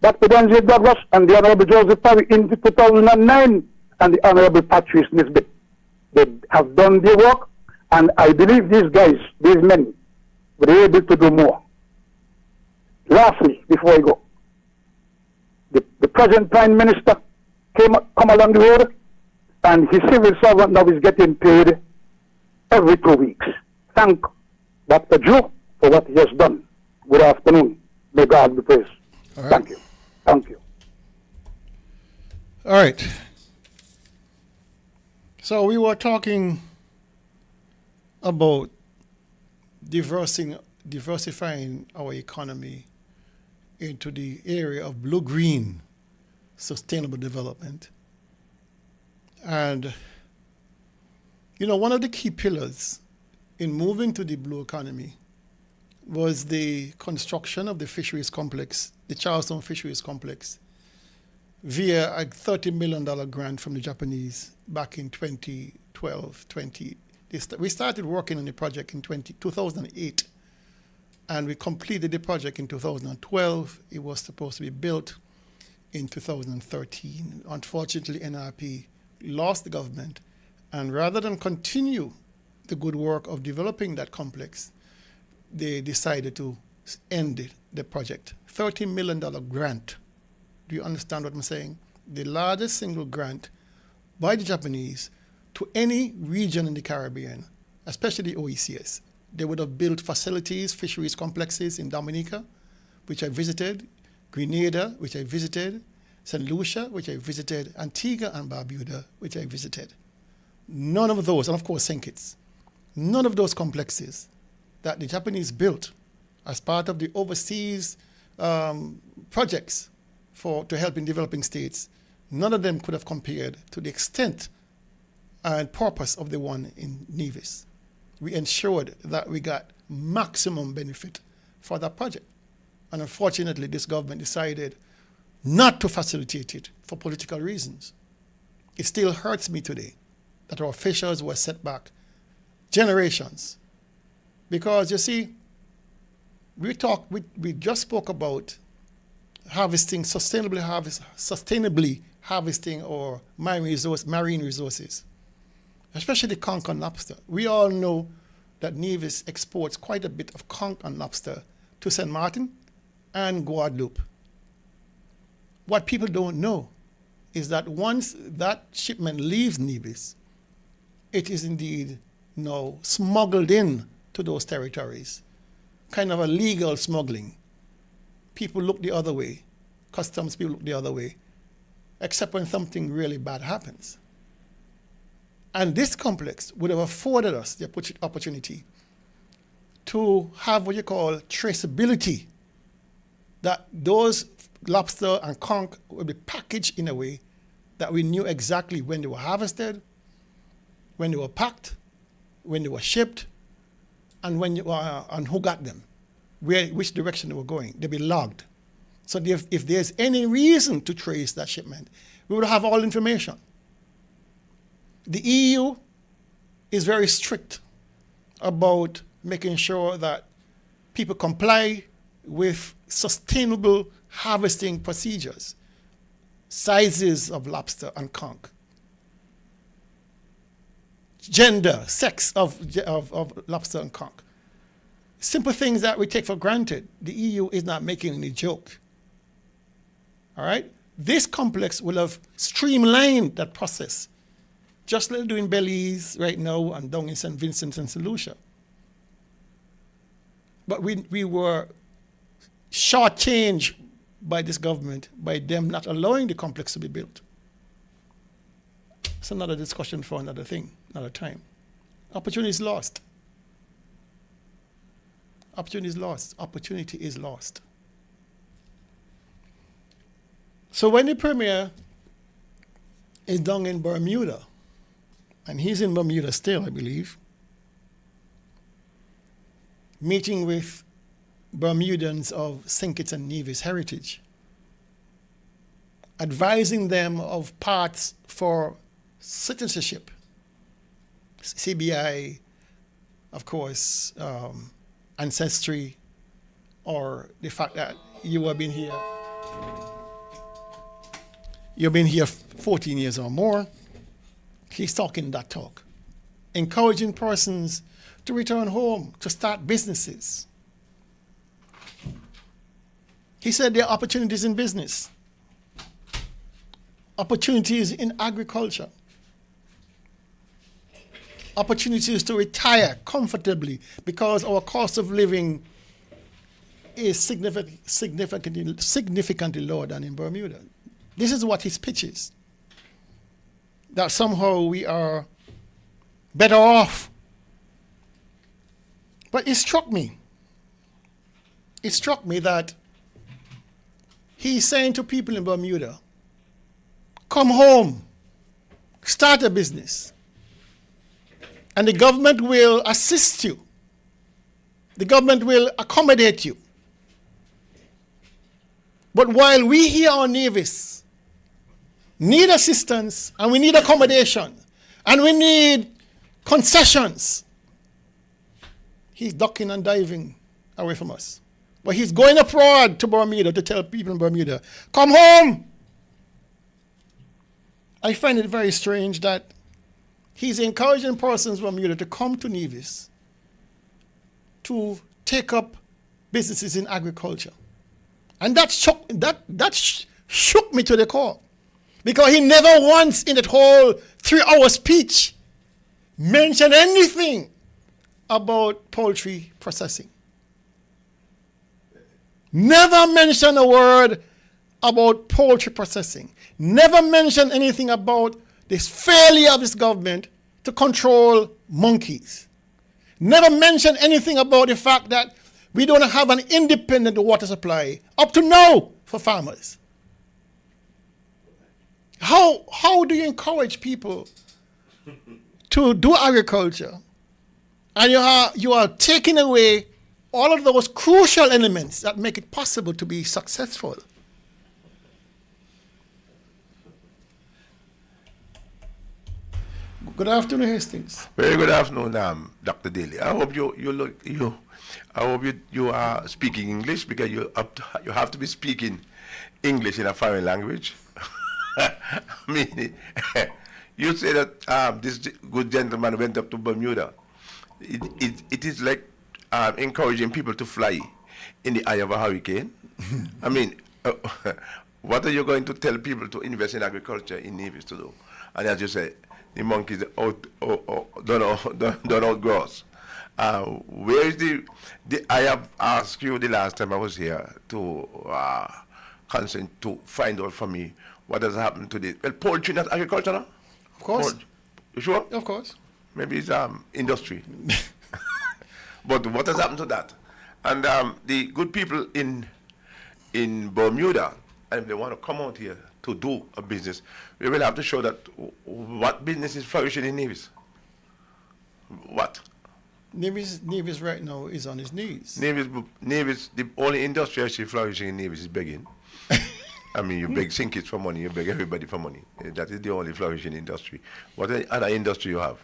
Dr. Denzel Douglas and the Honorable Joseph Parry in 2009 and the Honorable Patrice Nisbet. They have done their work, and I believe these guys, these men, will be able to do more. Lastly, before I go, the present Prime Minister come along the road, and his civil servant now is getting paid every 2 weeks. Thank Dr. Joe for what he has done. Good afternoon. May God be praised. Right. Thank you. Thank you. All right. So we were talking about diversifying our economy into the area of blue-green sustainable development. And, one of the key pillars in moving to the blue economy was the construction of the fisheries complex, the Charleston Fisheries Complex, via a $30 million grant from the Japanese back in 2012. We started working on the project in 2008, and we completed the project in 2012. It was supposed to be built in 2013. Unfortunately, NRP lost the government, and rather than continue the good work of developing that complex, they decided to end the project. $30 million grant. Do you understand what I'm saying? The largest single grant by the Japanese to any region in the Caribbean, especially OECS. They would have built facilities, fisheries complexes in Dominica, which I visited, Grenada, which I visited, St. Lucia, which I visited, Antigua and Barbuda, which I visited. None of those, and of course St. Kitts, none of those complexes that the Japanese built as part of the overseas projects to help in developing states, none of them could have compared to the extent and purpose of the one in Nevis. We ensured that we got maximum benefit for that project. And unfortunately, this government decided not to facilitate it for political reasons. It still hurts me today that our officials were set back generations. Because you see, we just spoke about harvesting, sustainably harvesting our marine resources, especially conch and lobster. We all know that Nevis exports quite a bit of conch and lobster to St. Martin and Guadeloupe. What people don't know is that once that shipment leaves Nevis, it is indeed now smuggled in to those territories, kind of a legal smuggling. People look the other way, customs people look the other way, except when something really bad happens. And this complex would have afforded us the opportunity to have what you call traceability, that those lobster and conch would be packaged in a way that we knew exactly when they were harvested, when they were packed, when they were shipped, and and who got them, which direction they were going. They'd be logged. So if there's any reason to trace that shipment, we would have all information. The EU is very strict about making sure that people comply with sustainable harvesting procedures, sizes of lobster and conch, gender, sex of lobster and conch. Simple things that we take for granted. The EU is not making any joke. All right? This complex will have streamlined that process, just like doing Belize right now and down in St. Vincent and St. Lucia. But we were shortchanged by this government, by them not allowing the complex to be built. It's another discussion for another thing, another time. Opportunity is lost. Opportunity is lost. Opportunity is lost. So when the premier is down in Bermuda, and he's in Bermuda still, I believe, meeting with Bermudans of St. Kitts and Nevis heritage, advising them of paths for citizenship, CBI, of course, ancestry or the fact that you have been here. You've been here 14 years or more. He's talking that talk, encouraging persons to return home, to start businesses. He said there are opportunities in business, opportunities in agriculture, opportunities to retire comfortably because our cost of living is significantly lower than in Bermuda. This is what his pitch is, that somehow we are better off. But it struck me that he's saying to people in Bermuda, come home, start a business, and the government will assist you. The government will accommodate you. But while we here on Nevis need assistance, and we need accommodation, and we need concessions, he's ducking and diving away from us. But he's going abroad to Bermuda to tell people in Bermuda, come home. I find it very strange that he's encouraging persons in Bermuda to come to Nevis to take up businesses in agriculture. And that shook me to the core. Because he never once in that whole 3-hour speech mentioned anything about poultry processing. Never mentioned a word about poultry processing. Never mentioned anything about this failure of this government to control monkeys. Never mentioned anything about the fact that we don't have an independent water supply up to now for farmers. How do you encourage people to do agriculture and you are taking away all of those crucial elements that make it possible to be successful? Good afternoon, Hastings. Very good afternoon, Dr. Daly. I hope you are speaking English, because you have to be speaking English in a foreign language. I mean, you say that this good gentleman went up to Bermuda. It is like encouraging people to fly in the eye of a hurricane. I mean, what are you going to tell people to invest in agriculture in Nevis to do? And as you say, the monkeys don't outgrow us. Where is I have asked you the last time I was here to consent to find out for me what has happened to the poultry, not agriculture now? Of course. You sure? Of course. Maybe it's industry. But what has happened to that? And the good people in Bermuda, and if they want to come out here to do a business, we will have to show that what business is flourishing in Nevis. What? Nevis right now is on his knees. Nevis, the only industry actually flourishing in Nevis is begging. I mean, you beg Sinkits for money, you beg everybody for money. That is the only flourishing industry. What other industry you have?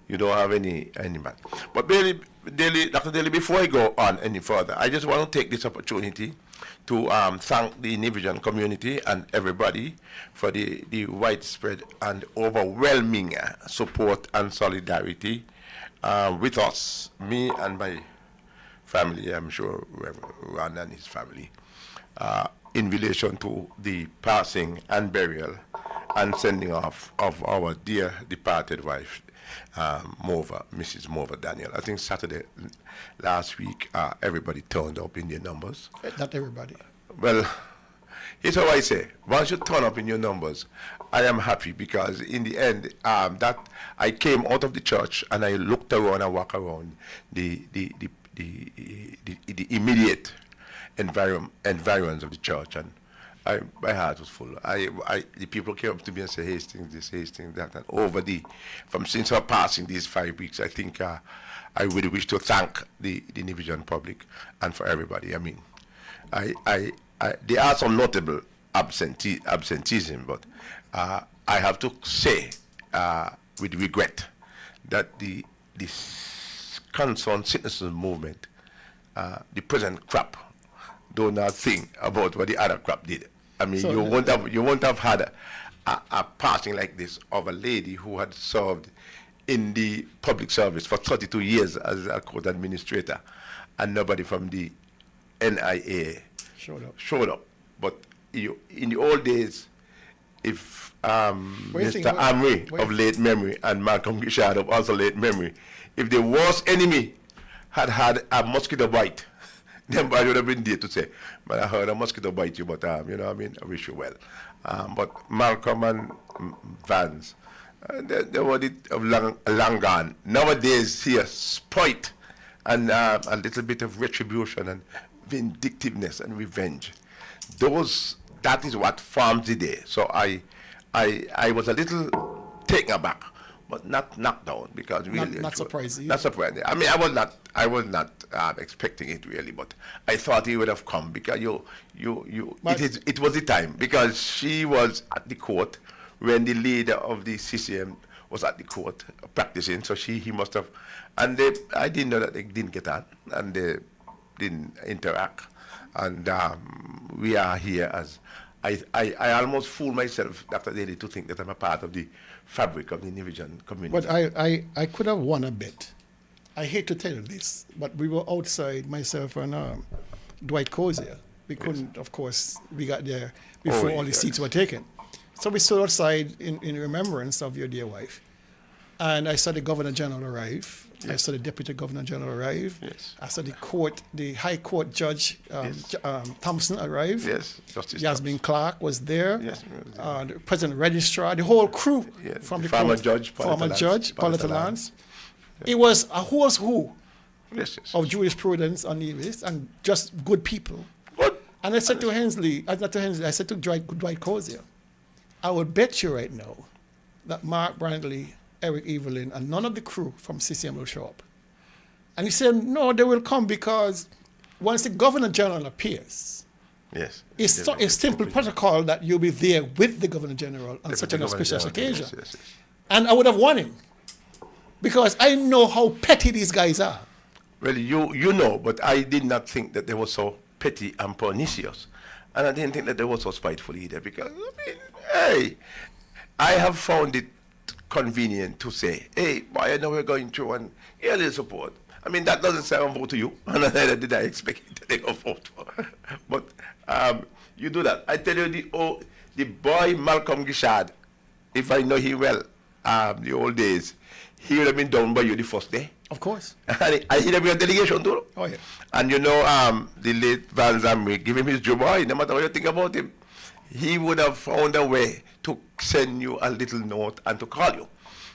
You don't have any man. But Dr. Daly, before I go on any further, I just want to take this opportunity to thank the Nevisian community and everybody for the widespread and overwhelming support and solidarity with us, me and my family, I'm sure Ron and his family, in relation to the passing and burial and sending off of our dear departed wife, Mrs. Mova Daniel. I think Saturday last week, everybody turned up in their numbers. Not everybody. Well, here's how I say. Once you turn up in your numbers, I am happy, because in the end, that I came out of the church and I looked around and walked around the immediate environs of the church, and my heart was full. The people came up to me and said, Hastings this, Hastings that, and since her passing these 5 weeks, I think I really wish to thank the Nevisian public and for everybody. I mean, there are some notable absenteeism, but I have to say with regret that the concerned citizens movement, the present crop do not think about what the other crop did. I mean, So you won't have had a passing like this of a lady who had served in the public service for 32 years as a court administrator, and nobody from the NIA showed up. But in the old days, if Mr. Amri of late memory and Malcolm Gishard of also late memory, if the worst enemy had a mosquito bite, then I would have been there to say, but I heard a mosquito bite you, but you know what I mean, I wish you well. But Malcolm and Vance, they were long gone. Nowadays, here, spite and a little bit of retribution and vindictiveness and revenge. That is what forms the day. So I was a little taken aback, but not knocked down, because really not surprised. Not surprised. I mean, I was not expecting it really, but I thought he would have come, because it was the time, because she was at the court when the leader of the CCM was at the court practicing. So he must have, and I didn't know that they didn't get on, and they didn't interact, and we are here as. I almost fool myself after daily to think that I'm a part of the fabric of the Nivision community. But I could have won a bet. I hate to tell you this, but we were outside, myself and Dwight Cozier. We couldn't, of course, we got there before all the seats were taken. So we stood outside in remembrance of your dear wife. And I saw the Governor General arrive. Yes. I saw the Deputy Governor General arrive. Yes. I saw the High Court Judge Thompson arrive. Yes, Justice Yasmin Clark was there. Yes. The President Registrar, the whole crew from the former court. Judge, Former Judge, Pauletta Lance. It was a who's who of jurisprudence on Nevis, and just good people. What? And I said to Hensley, I said to Dwight Cozier, I would bet you right now that Mark Brandley, Eric Evelyn, and none of the crew from CCM will show up. And he said, no, they will come, because once the Governor General appears, it's simple protocol that you'll be there with the Governor General on such an auspicious occasion. Yes. And I would have won him, because I know how petty these guys are. Well, you know, but I did not think that they were so petty and pernicious. And I didn't think that they were so spiteful either, because, I mean, hey, I have found it convenient to say, hey, boy, I know we're going through, and here's the support. I mean, that doesn't say I'll vote to you, and neither did I expect it that they go vote for. But you do that. I tell you, the boy Malcolm Gishard, if I know him well, the old days, he would have been down by you the first day. Of course. And I hear a delegation too. Oh, yeah. And you know, the late Van Zamri, give him his job, no matter what you think about him, he would have found a way to send you a little note and to call you,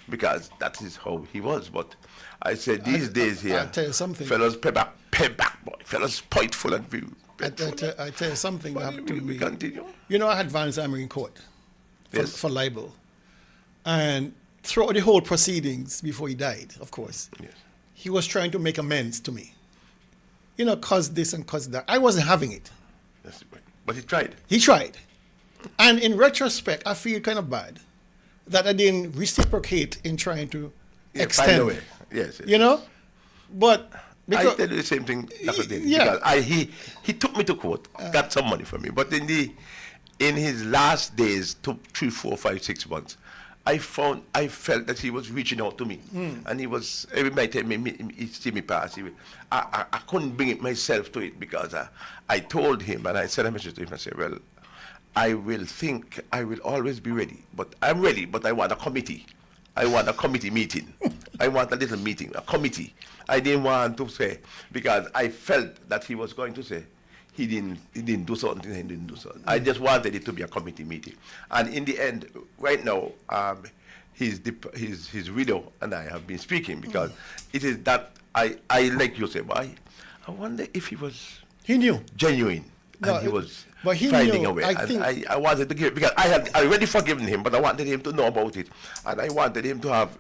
because that is how he was. But I said these days here, I'll tell you something. Fellas, pay back, boy. Fellas, spiteful and view. I tell you something that happened to me. Continue. You know, I had Van Zamri in court for libel. And throughout the whole proceedings before he died, of course, he was trying to make amends to me. You know, cause this and cause that. I wasn't having it. That's right. But he tried. He tried. And in retrospect, I feel kind of bad that I didn't reciprocate in trying to extend. Find a way. Yes. You know? But because I tell you the same thing after this. Yeah. Because he took me to court, got some money from me. But in his last days, took 3, 4, 5, 6 months, I felt that he was reaching out to me, and he was every time he see me pass. I couldn't bring it myself to it, because I told him, and I sent a message to him. I said, well, I will always be ready, but I'm ready, but I want a committee. I want a committee meeting. I want a little meeting, a committee. I didn't want to say, because I felt that he was going to say, he didn't do something, he didn't do something. I just wanted it to be a committee meeting. And in the end, right now, his widow and I have been speaking, because it is that I like you say, I wonder if he knew genuine, and he was finding a way. I wanted to give it, because I had already forgiven him, but I wanted him to know about it, and I wanted him to have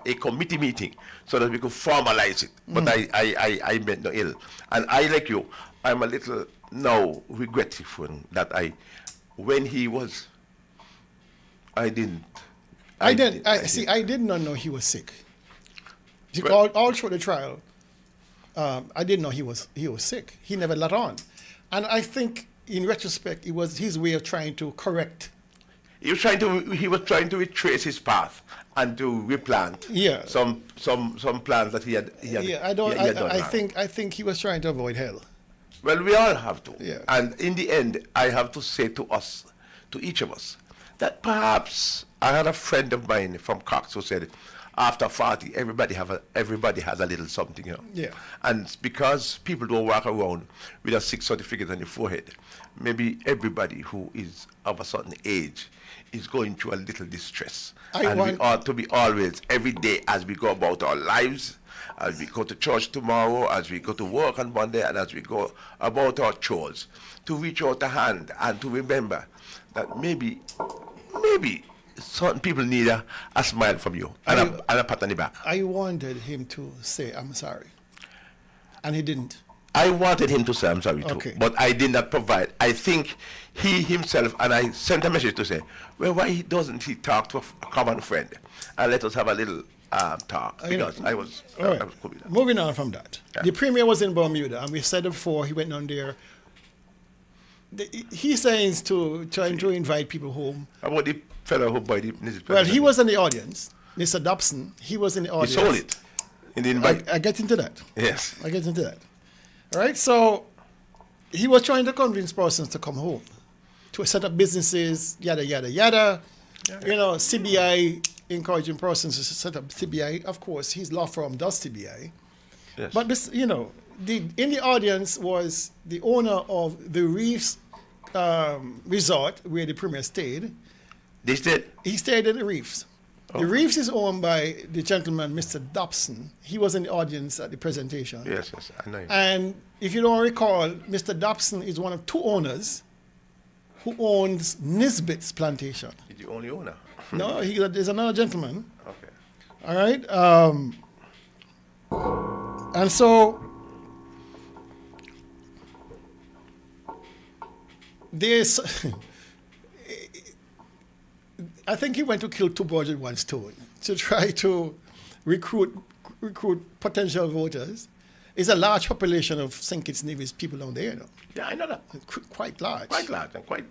a committee meeting so that we could formalize it. But I meant no ill, and I, like you, I'm a little now regretful that when he was, I did not know he was sick. All through the trial, I didn't know he was sick. He never let on. And I think, in retrospect, it was his way of trying to correct. He was trying to retrace his path and to replant some plans that he had done wrong. I think he was trying to avoid hell. Well, we all have to. Yeah. And in the end, I have to say to us, to each of us, that perhaps I had a friend of mine from Cox who said, after 40, everybody has a little something, you know. Yeah. And because people don't walk around with a 6 certificate on your forehead, maybe everybody who is of a certain age is going through a little distress. We ought to be always, every day, as we go about our lives, as we go to church tomorrow, as we go to work on Monday, and as we go about our chores, to reach out a hand and to remember that maybe certain people need a smile from you and a pat on the back. I wanted him to say, I'm sorry. And he didn't. I wanted him to say, I'm sorry too. Okay. But I did not provide. I think he himself, and I sent a message to say, well, why doesn't he talk to a common friend? And let us have a little talk. Because I was cool with that. Moving on from that. Yeah. The premier was in Bermuda, and we said it before he went on there. He says trying to invite people home. How about the fellow who bought the Well, he was in the audience. Mr. Dobson, he was in the audience. He sold it. He didn't buy it. I get into that. Yes. I get into that. All right, so he was trying to convince persons to come home, to set up businesses, yada, yada, yada. You know, CBI, encouraging persons to set up CBI. Of course, his law firm does CBI. Yes. But this, you know, in the audience was the owner of the Reefs resort where the premier stayed. They stayed? He stayed in the Reefs. Oh. The Reefs is owned by the gentleman, Mr. Dobson. He was in the audience at the presentation. Yes, I know him. And if you don't recall, Mr. Dobson is one of two owners who owns Nisbet's plantation. He's the only owner. No, there's another gentleman. Okay. All right. And so there's, I think he went to kill two birds with one stone to try to recruit potential voters. It's a large population of St. Kitts Nevis people down there, you know. Yeah, I know that. Quite large. Quite large and quite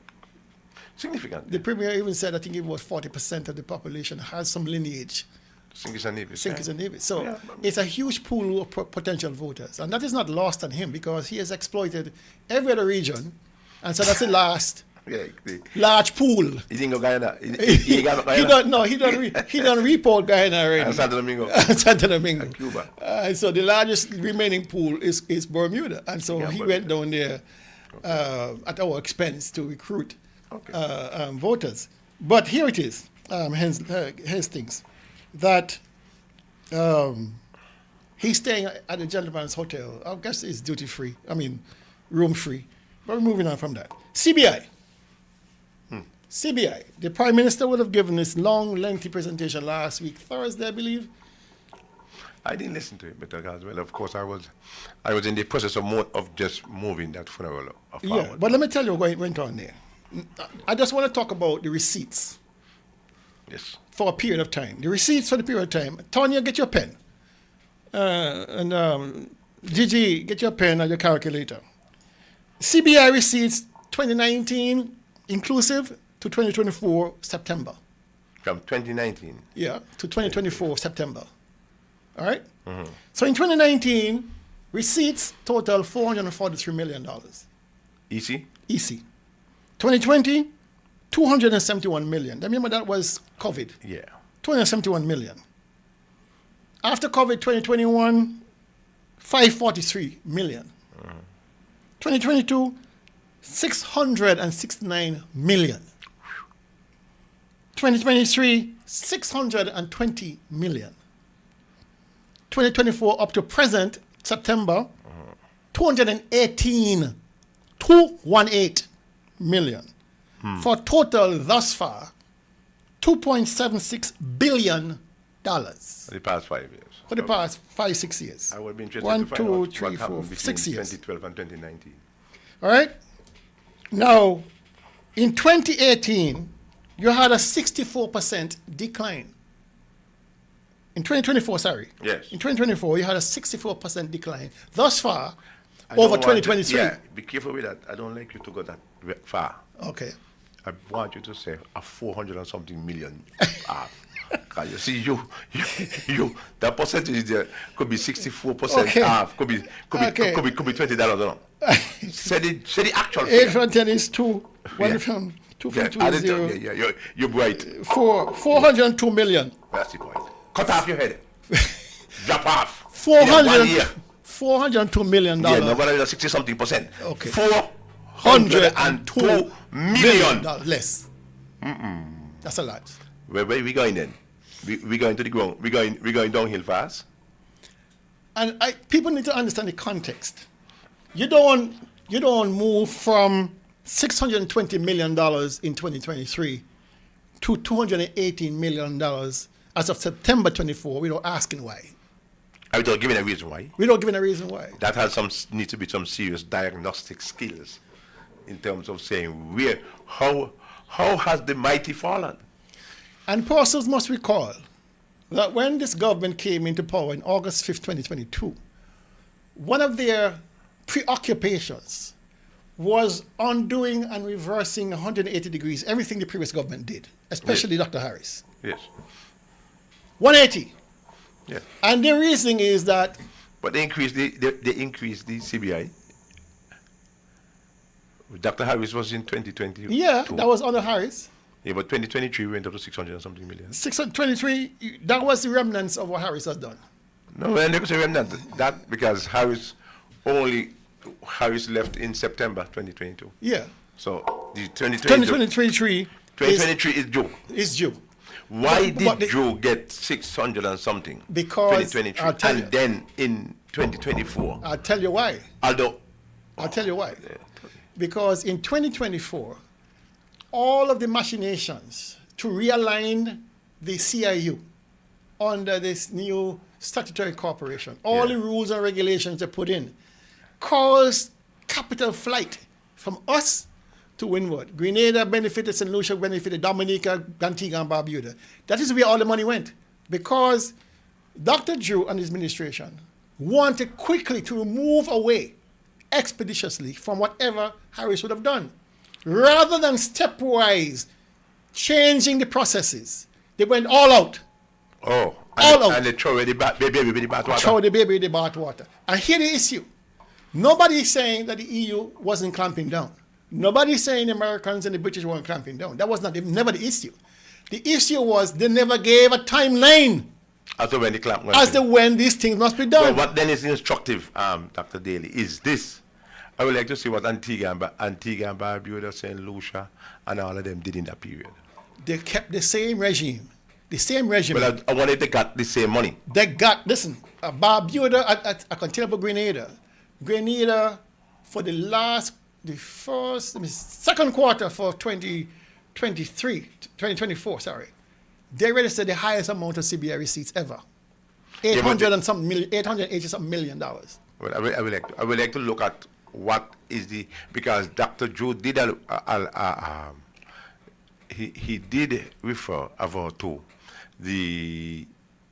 significant. The premier even said, I think it was 40% of the population has some lineage. St. Kitts and Nevis. St. Kitts and Nevis. So it's a huge pool of potential voters. And that is not lost on him because he has exploited every other region. And so that's the last large pool. He didn't go Guyana. He done report Guyana already. And Santo Domingo. Santo Domingo. And Cuba. So the largest remaining pool is Bermuda. And so he went down there at our expense to recruit voters. But here it is, here's things, that he's staying at a gentleman's hotel. I guess it's duty free, room free. But we're moving on from that. CBI. CBI. The Prime Minister would have given this long, lengthy presentation last week, Thursday, I believe. I didn't listen to it, but well, of course, I was in the process of just moving that funeral forward. Yeah, but let me tell you what went on there. I just want to talk about the receipts. Yes. For a period of time. The receipts for the period of time. Tonya, get your pen. Gigi, get your pen and your calculator. CBI receipts 2019 inclusive to 2024 September. From 2019? Yeah, to 2024 September. All right? Mm-hmm. So in 2019, receipts total $443 million. EC? EC. 2020, 271 million. Remember that was COVID. Yeah. 271 million. After COVID, 2021, 543 million. 2022, 669 million. 2023, 620 million. 2024 up to present, September, 218 million. For total thus far, $2.76 billion. For the past 5 years. For the past 5-6 years. I would be interested 1, to find 2, out 3, what 4, happened between 6 years. 2012 and 2019. All right? Now, in 2018, you had a 64% decline. In 2024, sorry. Yes. In 2024, you had a 64% decline. Thus far, I don't over want 2023. yeah, be careful with that. I don't like you to go that far. Okay. I want you to say a 400 and something million. Cause you see, you that percentage there could be 64% half, could be $20 or no. Say the actual. 8 from 10 is 2. One Yeah. from 2 from Yeah, 2 is 0. you're right. 402 million. That's the point. Cut off your head. Drop off. 402 million Yeah, dollars. nobody is 60 something percent. Okay. 402 million. Less. That's a lot. Where we going then? We going to the ground. We going downhill fast. And people need to understand the context. You don't move from $620 million in 2023 to $218 million as of September 24 without asking why. Without giving a reason why. Without giving a reason why. That has need to be some serious diagnostic skills in terms of saying how has the mighty fallen. And persons must recall that when this government came into power in August 5th, 2022, one of their preoccupations was undoing and reversing 180 degrees everything the previous government did, especially Dr. Harris. Yes. 180. Yeah. And the reasoning is that. But they increased the CBI. Dr. Harris was in 2020. Yeah, that was under Harris. Yeah, but 2023 went up to 600 and something million. 623, that was the remnants of what Harris has done. No, and they could say remnant. That because Harris left in September 2022. Yeah. So the 2023 is due. Is due. Why did Joe get 600 and something? Because 2023 and then in 2024. I'll tell you why. I'll tell you why. Yeah. Because in 2024, all of the machinations to realign the CIU under this new statutory corporation, all the rules and regulations they put in, caused capital flight from us to windward. Grenada benefited, St. Lucia benefited, Dominica, Antigua, and Barbuda. That is where all the money went. Because Dr. Drew and his administration wanted quickly to move away expeditiously from whatever Harris would have done. Rather than stepwise changing the processes, they went all out. Oh, all out. And they throw away the baby with the bathwater. Throw the baby with the bathwater. And here the issue. Nobody is saying that the EU wasn't clamping down. Nobody is saying the Americans and the British weren't clamping down. That was never the issue. The issue was they never gave a timeline as to when the clamp went as to when these things must be done. Well, what then is instructive, Dr. Daly, is this. I would like to see what Antigua and Barbuda, St. Lucia, and all of them did in that period. They kept the same regime. The same regime. But I wanted they got the same money. They got, listen, Barbuda, I can tell about Grenada. Grenada, for second quarter for 2024, they registered the highest amount of CBI receipts ever. $880 something million. Well, I would like to look at what is because Dr. Drew did he did refer to the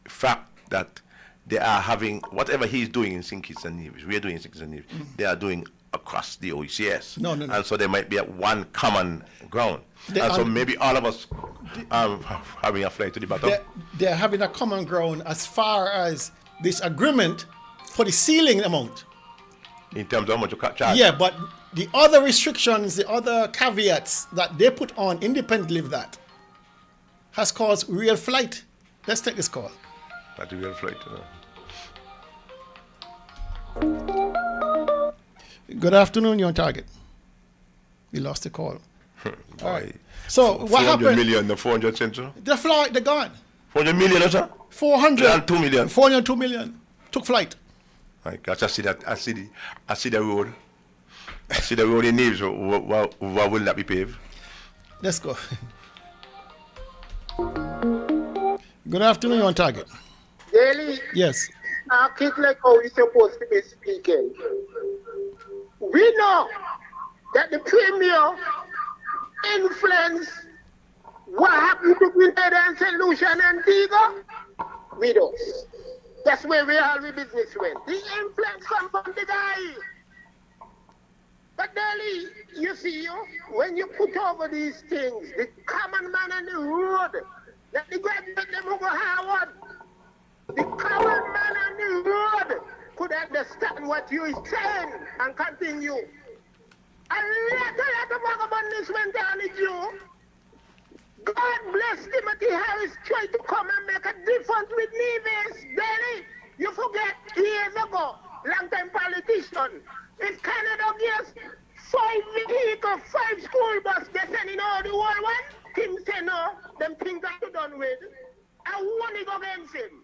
fact that they are having whatever he's doing in St. Kitts and Nevis, we are doing in St. Kitts and Nevis, they are doing across the OECS. No. And so they might be at one common ground. So maybe all of us having a flight to the bottom. They're having a common ground as far as this agreement for the ceiling amount. In terms of how much you charge. Yeah, but the other restrictions, the other caveats that they put on independently of that has caused real flight. Let's take this call. Not a real flight. Good afternoon, you're on target. We lost the call. All right. So what happened? 400 million, the 400 cents. The flight, they're gone. 400 million, sir? 402 million. 402 million. Took flight. Right, I see that. I see the road. I see the road in Neves. Why will that be paved? Let's go. Good afternoon, you're on target. Daily. Yes. I kick like how we're supposed to be speaking. We know that the premier influence what happened to Grenada and St. Lucia and Antigua with us. way we all we business went. The influence come from the guy. But Daily, you see, when you put over these things, the common man on the road, that the graduate them who go Harvard, the common man on the road could understand what you is saying and continue. A lot of vagabondness went down in you. God bless Timothy Harris tried to come and make a difference with Nevis. Daily, you forget years ago, long-time politician. If Canada gives 5 vehicles, 5 school buses, they're sending all the whole one. Tim say no, them things are done with. I want to go against him.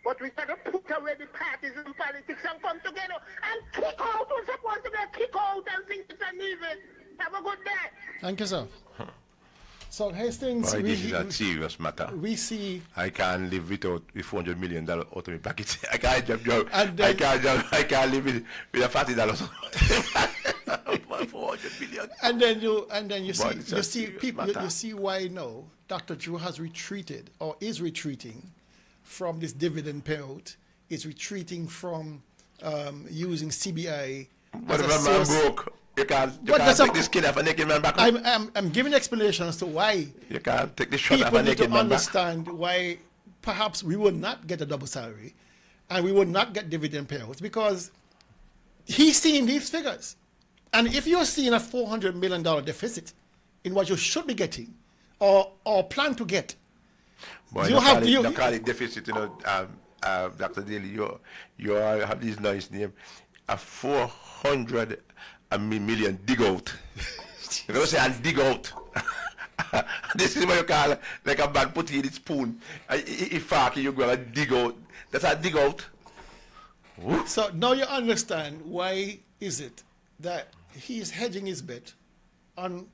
But we got to put away the parties and politics and come together and kick out who's supposed to get kicked out and think it's a Nevis. Have a good day. Thank you, sir. So Hastings, Boy, this is a serious matter. We see. I can't live without the $400 million out of my pocket. I can't just go. I can't live with a $40. $400 million. And then you see people. You see why now Dr. Drew has retreated or is retreating from this dividend payout. Is retreating from using CBI. But if a man broke. You can't take this kid off a naked man back. I'm giving explanations to why you can't take this shot off a naked man back. People need to understand why perhaps we will not get a double salary and we will not get dividend payouts because he's seeing these figures. And if you're seeing a $400 million deficit in what you should be getting or plan to get, boy, you have to call it deficit, Dr. Daly, you have these nice names. A 400 million dig out. You know say and dig out. This is what you call like a man put in its spoon. If you go and dig out. That's a dig out. So now you understand why is it that he is hedging his bet on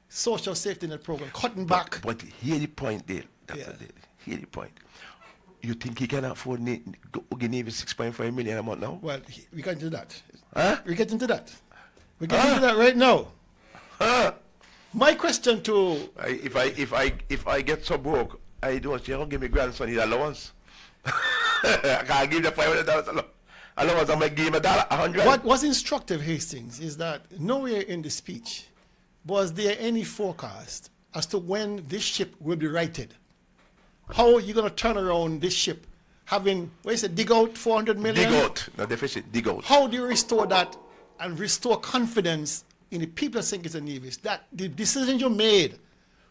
social safety net program, cutting back. But hear the point, Dale. Dr. Dale. Hear the point. You think he can afford Navy 6.5 million a month now? Well, we get into that. Huh? We get into that. We get into that right now. My question to if I get so broke, I don't give my grandson his allowance. I can't give the $500 allowance. I might give him $100. What was instructive, Hastings, is that nowhere in the speech was there any forecast as to when this ship will be righted. How are you going to turn around this ship, having, what is it, dig out 400 million? Dig out, no deficit, dig out. How do you restore that and restore confidence in the people of St. Kitts and Nevis that the decision you made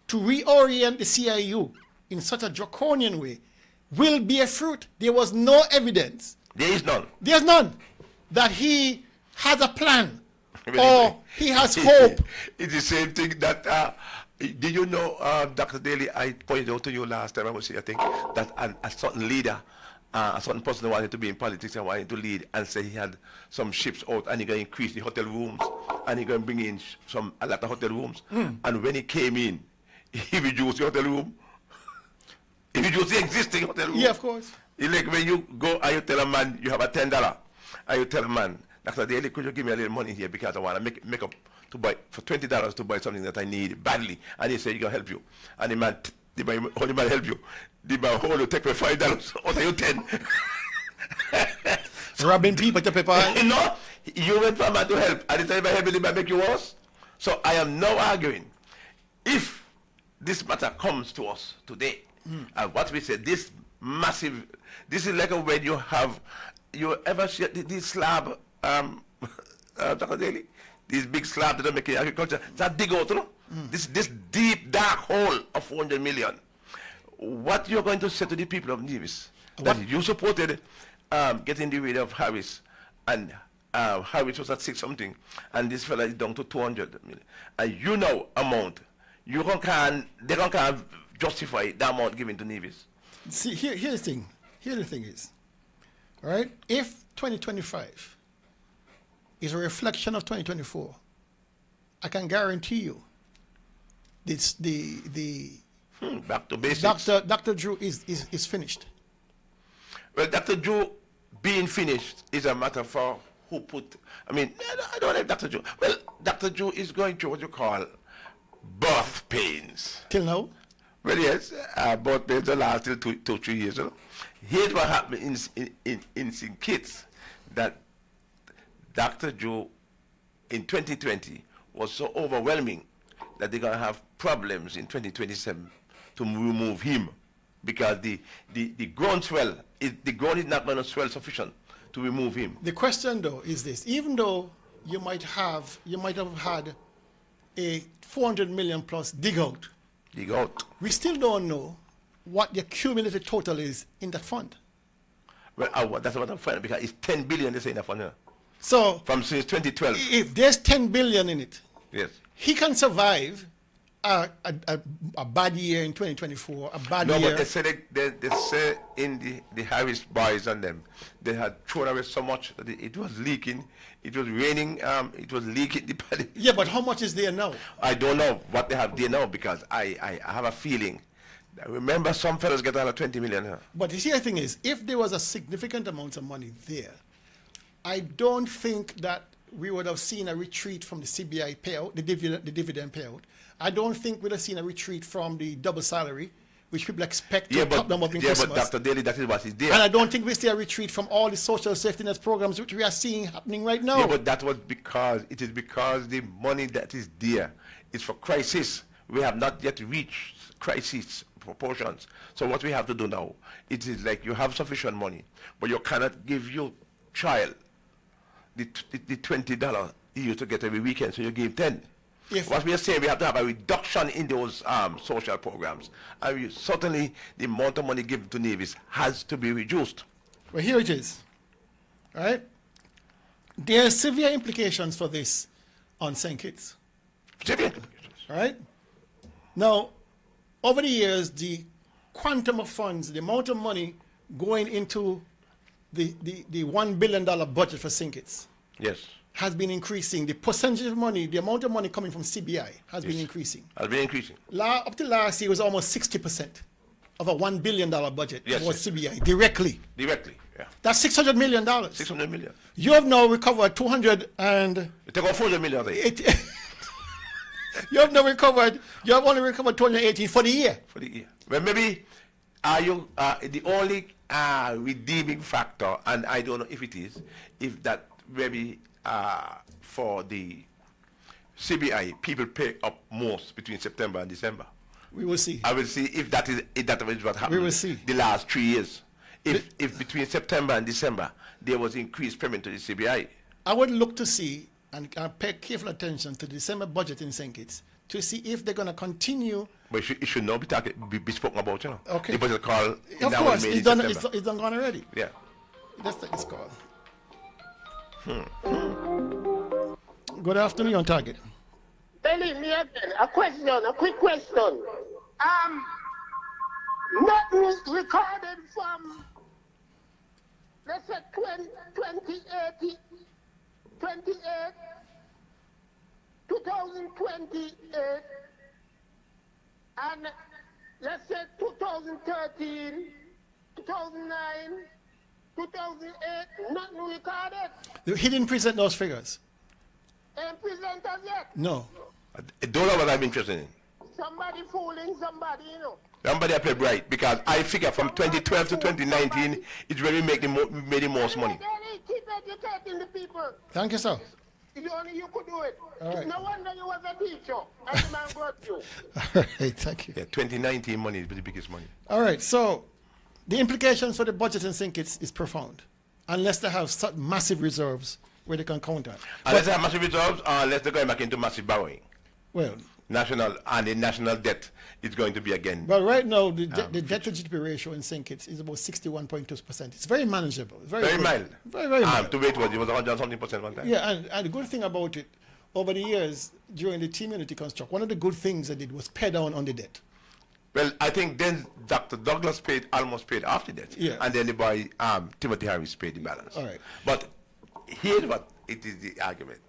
to reorient the CIU in such a draconian way will bear fruit? There was no evidence. There is none. There's none that he has a plan or he has hope. It's the same thing that... did you know, Dr. Daly, I pointed out to you last time, I think, that a certain leader, a certain person wanted to be in politics and wanted to lead and say he had some ships out and he going to increase the hotel rooms and he going to bring in a lot of hotel rooms. And when he came in, he reduced the hotel room. He reduced the existing hotel room. Yeah, of course. It's like when you go and you tell a man you have a $10 and you tell a man, Dr. Daly, could you give me a little money here because I want to make up to buy for $20 to buy something that I need badly, and he said he can help you, and the man help you. The man hold you, take me $5 out of you 10. Robbing people to paper. No, you went for a man to help, and the time I help you, the man make you worse. So I am now arguing, if this matter comes to us today, and what we said, this is like when you ever see this slab, Dr. Daly? These big slabs that are making agriculture, that dig out, you know? This deep, dark hole of 400 million. What you're going to say to the people of Nevis? That you supported getting rid of Harris, and Harris was at 6 something, and this fella is down to 200 million. And you know amount, they can't justify the amount given to Nevis. See, here's the thing. Here the thing is, all right? If 2025 is a reflection of 2024, I can guarantee you this back to basics. Dr. Drew is finished. Well, Dr. Drew being finished is a matter for who put, I don't like Dr. Drew. Well, Dr. Drew is going through what you call birth pains. Till now? Well, yes, but maybe the last 2-3 years. You know? Here's what happened in St. Kitts, that Dr. Joe in 2020 was so overwhelming that they're going to have problems in 2027 to remove him, because the groundswell, the ground is not going to swell sufficient to remove him. The question, though, is this: even though you might have had a 400 million plus dig out, we still don't know what the accumulated total is in that fund. Well, that's what I'm finding, because it's 10 billion they say in that fund. So from since 2012. If there's 10 billion in it, yes, he can survive a bad year in 2024, a bad year. No, but they say in the Harris boys and them, they had thrown away so much that it was leaking, it was raining, it was leaking the paddy. Yeah, but how much is there now? I don't know what they have there now, because I have a feeling. Remember, some fellows get out of 20 million. Huh? But the other thing is, if there was a significant amount of money there, I don't think that we would have seen a retreat from the CBI payout, the dividend payout. I don't think we'd have seen a retreat from the double salary, which people expect to top them up in Christmas. But Dr. Daly, that is what is there. And I don't think we see a retreat from all the social safety net programs which we are seeing happening right now. Yeah, but that was because the money that is there is for crisis. We have not yet reached crisis proportions. So what we have to do now, it is like you have sufficient money, but you cannot give your child the $20 he used to get every weekend, so you give 10. What we are saying, we have to have a reduction in those social programs. And certainly the amount of money given to navies has to be reduced. Well, here it is, right? There are severe implications for this on St. Kitts. Severe implications. Right? Now, over the years, the quantum of funds, the amount of money going into the $1 billion budget for St. Kitts, yes, has been increasing. The percentage of money, the amount of money coming from CBI has been increasing. Has been increasing. Up to last year, it was almost 60% of a $1 billion budget was CBI, directly. Directly, yeah. That's $600 million. $600 million. You have now recovered 200 and... You take off $400 million. You have only recovered 218 for the year. For the year. Well, maybe the only redeeming factor, and I don't know if it is, if that maybe for the CBI, people pay up most between September and December. We will see. I will see if that is what happened. We will see. The last 3 years. If between September and December there was increased payment to the CBI. I would look to see and pay careful attention to the December budget in St. Kitts to see if they're going to continue. But it should not be spoken about, you know. Okay. The budget call. Of course, it's done gone already. Yeah. Let's take this call. Good afternoon, on target. Believe me again, a quick question. Nothing recorded from, let's say, 2028, 2028, and let's say 2013, 2009, 2008, nothing recorded. He didn't present those figures. Ain't present as yet. No. I don't know what I'm interested in. Somebody fooling somebody, you know. Somebody I played right, because I figure from 2012 to 2019, it's really made the most money. Keep educating the people. Thank you, sir. Only you could do it. All right. No wonder you was a teacher. And the man got you. All right, thank you. Yeah, 2019 money is the biggest money. All right, so the implications for the budget in St. Kitts is profound, unless they have such massive reserves where they can counter. Unless they have massive reserves, or unless they're going back into massive borrowing. Well, the national debt is going to be again. Well, right now, the debt to GDP ratio in St. Kitts is about 61.2%. It's very manageable. Very mild. Very mild. To wait, it was 100-something% one time. Yeah, and the good thing about it, over the years, during the team unity construct, one of the good things they did was pay down on the debt. Well, I think then Dr. Douglas almost paid off the debt. Yeah. And then the boy, Timothy Harris, paid the balance. All right. But here's what it is the argument.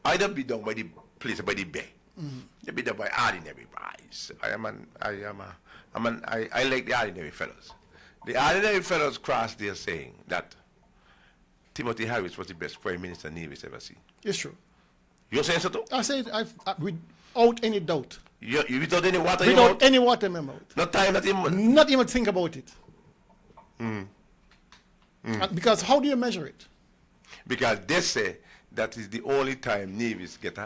Either be done by the police or by the bay. They be done by ordinary guys. I like the ordinary fellows. The ordinary fellows cross there saying that Timothy Harris was the best Prime Minister Nevis ever seen. It's true. You're saying so too? I say it without any doubt. You without any water Without any water in my mouth. No time, Not even think about it. Because how do you measure it? Because they say that is the only time navies get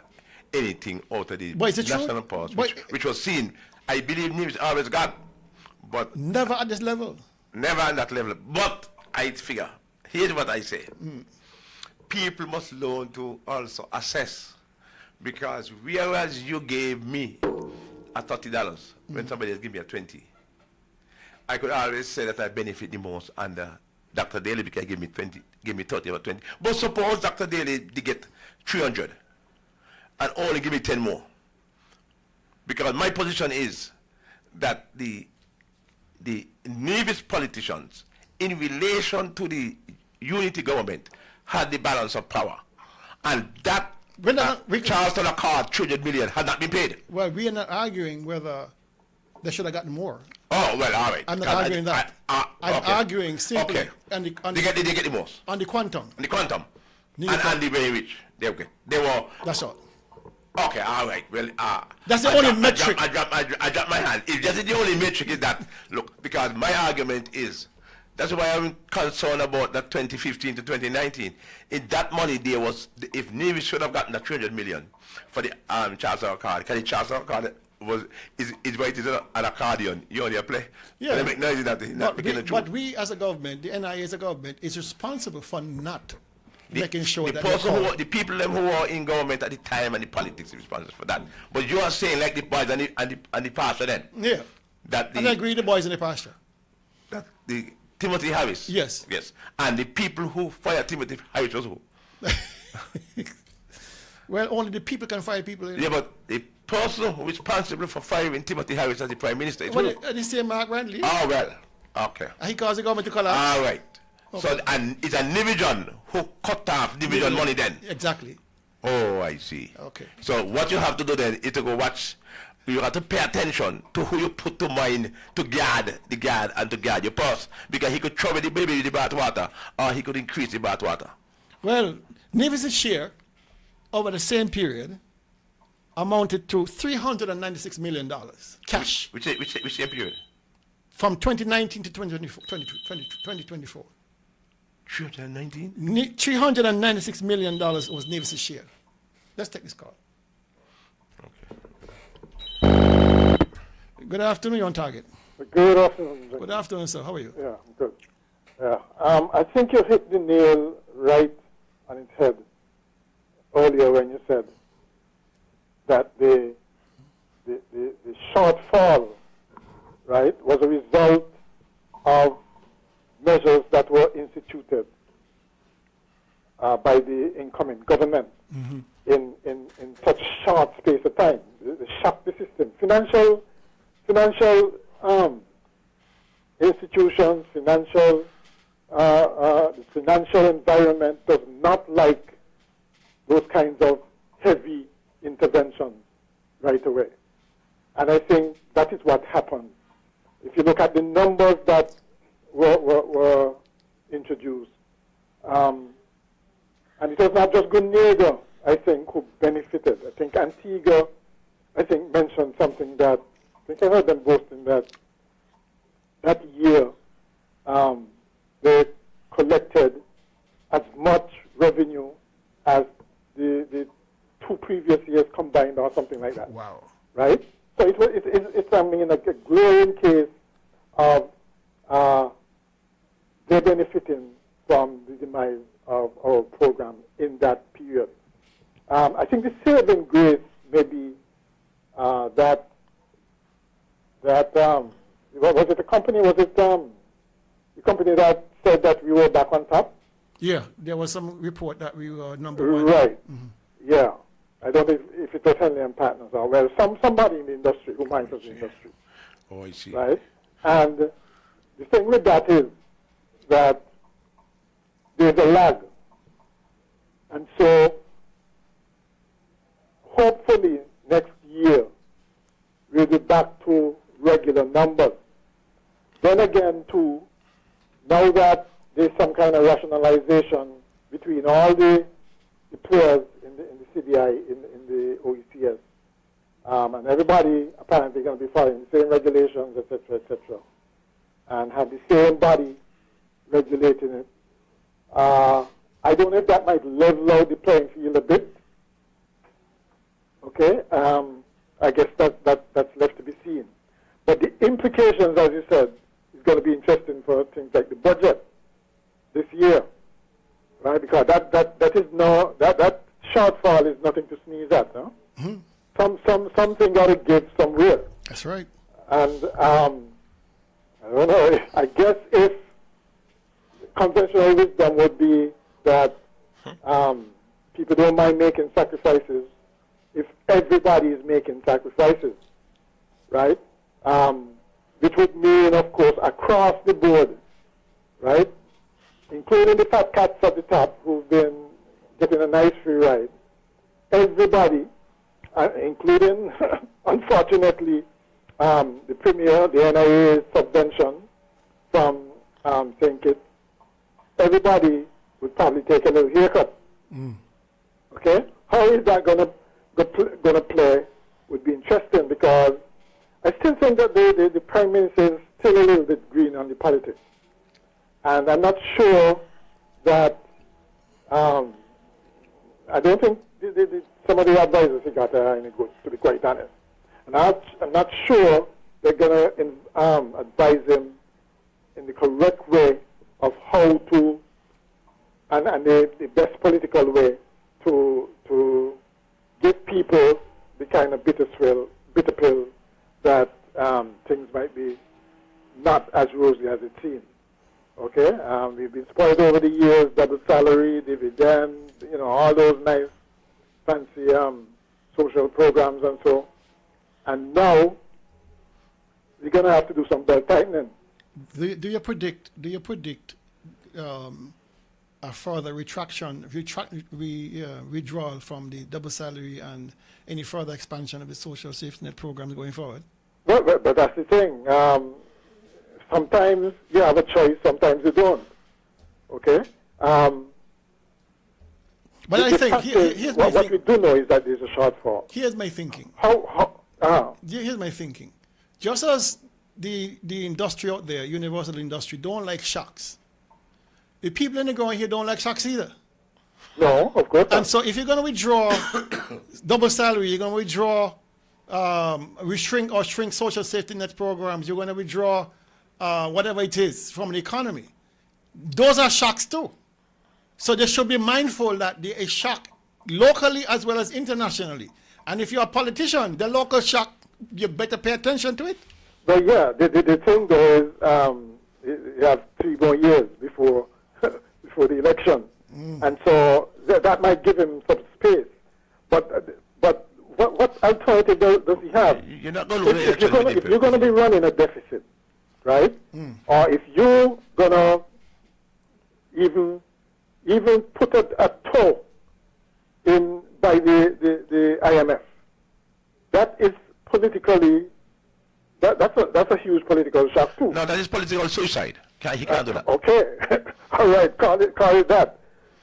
anything out of the But is it national true? powers, But- which was seen. I believe navies always got, but Never at this level. never on that level. But I figure, here's what I say. People must learn to also assess, because whereas you gave me a $30 when somebody else give me a 20, I could always say that I benefit the most under Dr. Daly because he give me 30 or 20. But suppose Dr. Daly did get 300 and only give me 10 more. Because my position is that the Nevis politicians, in relation to the unity government, had the balance of power. And that Charleston Accord, 300 million, had not been paid. Well, we are not arguing whether they should have gotten more. Oh, well, all right. I'm not arguing that. I'm okay. arguing simply Okay. on the They get the most. on the quantum. On the quantum. And the very rich. They were. That's all. Okay, all right. Well, that's the only metric. I drop my hand. If that's the only metric is that, look, because my argument is, that's why I'm concerned about that 2015 to 2019. In that money there was, if Navy should have gotten the 300 million for the Charleston Accord, because the Charleston Accord is why it is an accordion. You only play. Yeah. And they make noise that But we as a government, the NIA as a government, is responsible for not making sure that the people them who are in government at the time and the politics is responsible for that. But you are saying like the boys and the pastor then. Yeah. And I agree the boys and the pastor. That the Timothy Harris. Yes. Yes. And the people who fired Timothy Harris was who? Well, only the people can fire people. Yeah, but the person who is responsible for firing Timothy Harris as the Prime Minister is well, who? the same Mark Randley. Oh, well. Okay. And he caused the government to collapse. All right. Okay. So, and it's a division who cut off division money then? Exactly. Oh, I see. Okay. So what you have to do then is to go watch. You have to pay attention to who you put to mind to guard the guard and to guard your purse, because he could throw the baby with the bath water, or he could increase the bath water. Well, Nevis' share over the same period amounted to $396 million cash. Which same period? From 2019 to 2024. 319? $396 million was Nevis' share. Let's take this call. Good afternoon, you're on target. Good afternoon. Good afternoon, sir. How are you? Yeah, I'm good. Yeah, I think you hit the nail right on its head earlier when you said that the shortfall, right, was a result of measures that were instituted by the incoming government in such a short space of time. They shocked the system. Financial institutions, the financial environment does not like those kinds of heavy interventions right away. And I think that is what happened. If you look at the numbers that were introduced, and it was not just Grenada, I think, who benefited. I think Antigua, mentioned something that, I think I heard them boasting that year they collected as much revenue as the 2 previous years combined or something like that. Wow. Right? So it's a glaring case of they're benefiting from the demise of our program in that period. I think the saving grace may be that was it the company? Was it the company that said that we were back on top? Yeah, there was some report that we were number 1. Right. Yeah. I don't know if it was Henley and Partners or well, somebody in the industry who monitors the industry. Oh, I see. Right. And the thing with that is that there's a lag, and so hopefully next year we'll be back to regular numbers. Then again, too, now that there's some kind of rationalization between all the players in the CDI, in the OECS, and everybody apparently going to be following the same regulations, etc., and have the same body regulating it. I don't know if that might level out the playing field a bit. Okay, I guess that's left to be seen. But the implications, as you said, is going to be interesting for things like the budget this year, right? Because that shortfall is nothing to sneeze at, no? Mm-hmm. Something got to give somewhere. That's right. And I don't know. I guess if conventional wisdom would be that people don't mind making sacrifices if everybody is making sacrifices, right? Which would mean, of course, across the board, right? Including the fat cats at the top who've been getting a nice free ride. Everybody, including, unfortunately, the Premier, the NIA subvention from St. Kitts, everybody would probably take a little haircut. Okay? How is that going to play would be interesting, because I still think that the Prime Minister is still a little bit green on the politics. And I'm not sure that, I don't think some of the advisors he got are any good, to be quite honest. And I'm not sure they're going to advise him in the correct way of how to, and the best political way to give people the kind of bitter pill that things might be not as rosy as it seems. Okay, we've been spoiled over the years, double salary, dividend, all those nice, fancy social programs and so. And now we're going to have to do some belt tightening. Do you predict a further withdrawal from the double salary and any further expansion of the social safety net programs going forward? But that's the thing. Sometimes you have a choice, sometimes you don't. Okay? But I think here's my what we do know is that there's a shortfall. Here's my thinking. Here's my thinking. Just as the industry out there, universal industry, don't like shocks, the people in the ground here don't like shocks either. No, of course not. And so if you're going to withdraw double salary, you're going to withdraw, shrink social safety net programs, you're going to withdraw whatever it is from the economy. Those are shocks too. So they should be mindful that there is shock locally as well as internationally. And if you're a politician, the local shock, you better pay attention to it. But yeah, the thing though is you have 3 more years before the election. And so that might give him some space. But what alternative does he have? You're not going to if you're going to be running a deficit, right? Or if you're going to even put a toe in by the IMF, that is politically, that's a huge political shock too. No, that is political suicide. He can't do that. Okay, all right, call it that.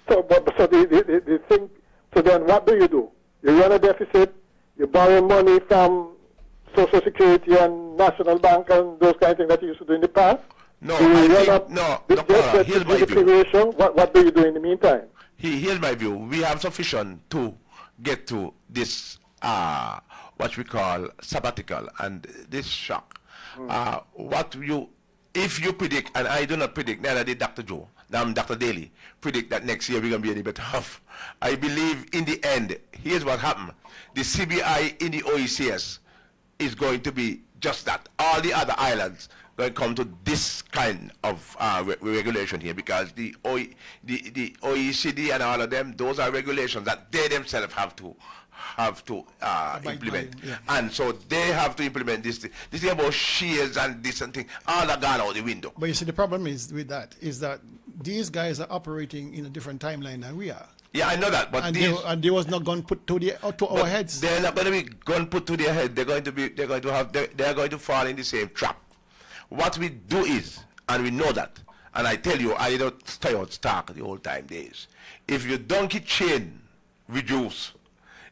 So, so the thing. So then, what do? You run a deficit. You borrow money from Social Security and National Bank and those kind of things that you used to do in the past. No, here's my view. What do you do in the meantime? Here's my view. We have sufficient to get to this what we call sabbatical and this shock. If you predict, and I do not predict, neither did Dr. Joe, Dr. Daly, predict that next year we're going to be any better off. I believe in the end, here's what happened. The CBI in the OECS is going to be just that. All the other islands going to come to this kind of regulation here, because the OECD and all of them, those are regulations that they themselves have to implement. Yeah. And so they have to implement this thing. This thing about shares and this and thing, all are gone out the window. But you see, the problem is with that is that these guys are operating in a different timeline than we are. Yeah, I know that, but they was not going to put to our heads. They're not going to be going put to their head. They're going to fall in the same trap. What we do is, and we know that, and I tell you, I don't stay out stark the old time days. If your donkey chain reduce,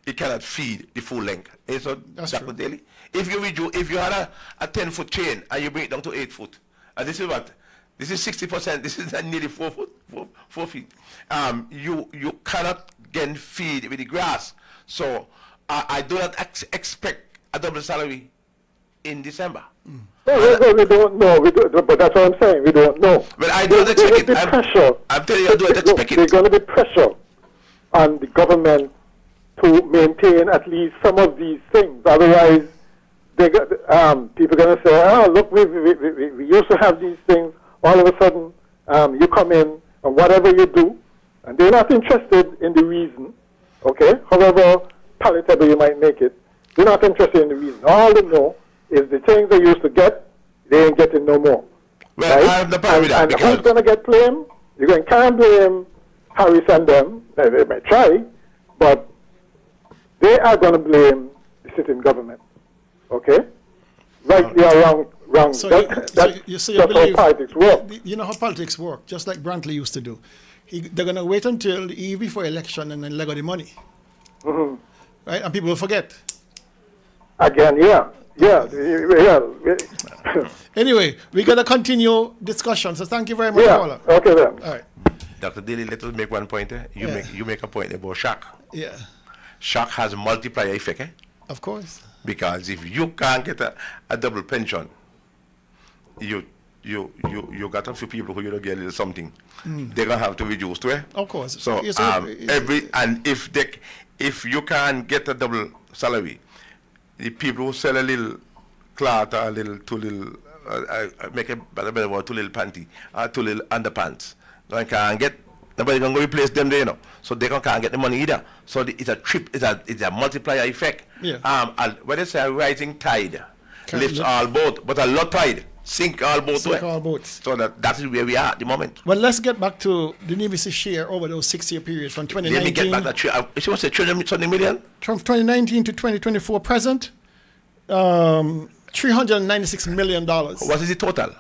it cannot feed the full length. So That's Dr. true. Daly, if you had a 10-foot chain and you bring it down to 8 foot, and this is what? This is 60%. This is nearly 4 feet. You cannot get feed with the grass. So I do not expect a double salary in December. No, we don't know. But that's what I'm saying. We don't know. But I don't expect it. I'm telling you, I don't expect it. There's going to be pressure on the government to maintain at least some of these things. Otherwise, people are going to say, "Oh, look, we used to have these things. All of a sudden, you come in and whatever you do," and they're not interested in the reason. Okay, however palatable you might make it, they're not interested in the reason. All they know is the things they used to get, they ain't getting no more. Well, right? I have the problem with that and because who's going to get blamed? Can't blame Harris and them. They may try, but they are going to blame the sitting government. Okay? Rightly or wrong. So That's you how politics work. You know how politics work, just like Brantley used to do. They're going to wait until the eve before election and then leg out the money. Mm-hmm. Right? And people will forget. Again, yeah. Anyway, we're going to continue discussion. So thank you very much, Yeah. Paula. Okay then. All right. Dr. Daly, let us make one point. You make a point about shock. Yeah. Shock has a multiplier effect. Of course. Because if you can't get a double pension, you got a few people who you don't get a little something. They're gonna have to reduce to it. Of course. So if you can't get a double salary, the people who sell a little cloth or a little two little make a better word, two little panty or two little underpants, they can't get. Nobody can go replace them there, so they can't get the money either. So it's a multiplier effect. Yeah. When they say a rising tide lifts all boats, but a low tide sink all boats. So that is where we are at the moment. Well, let's get back to the Nevis' share over those 6-year periods from 2019. Let me get back that. She wants to say 20 million? From 2019 to 2024 present, $396 million. What is the total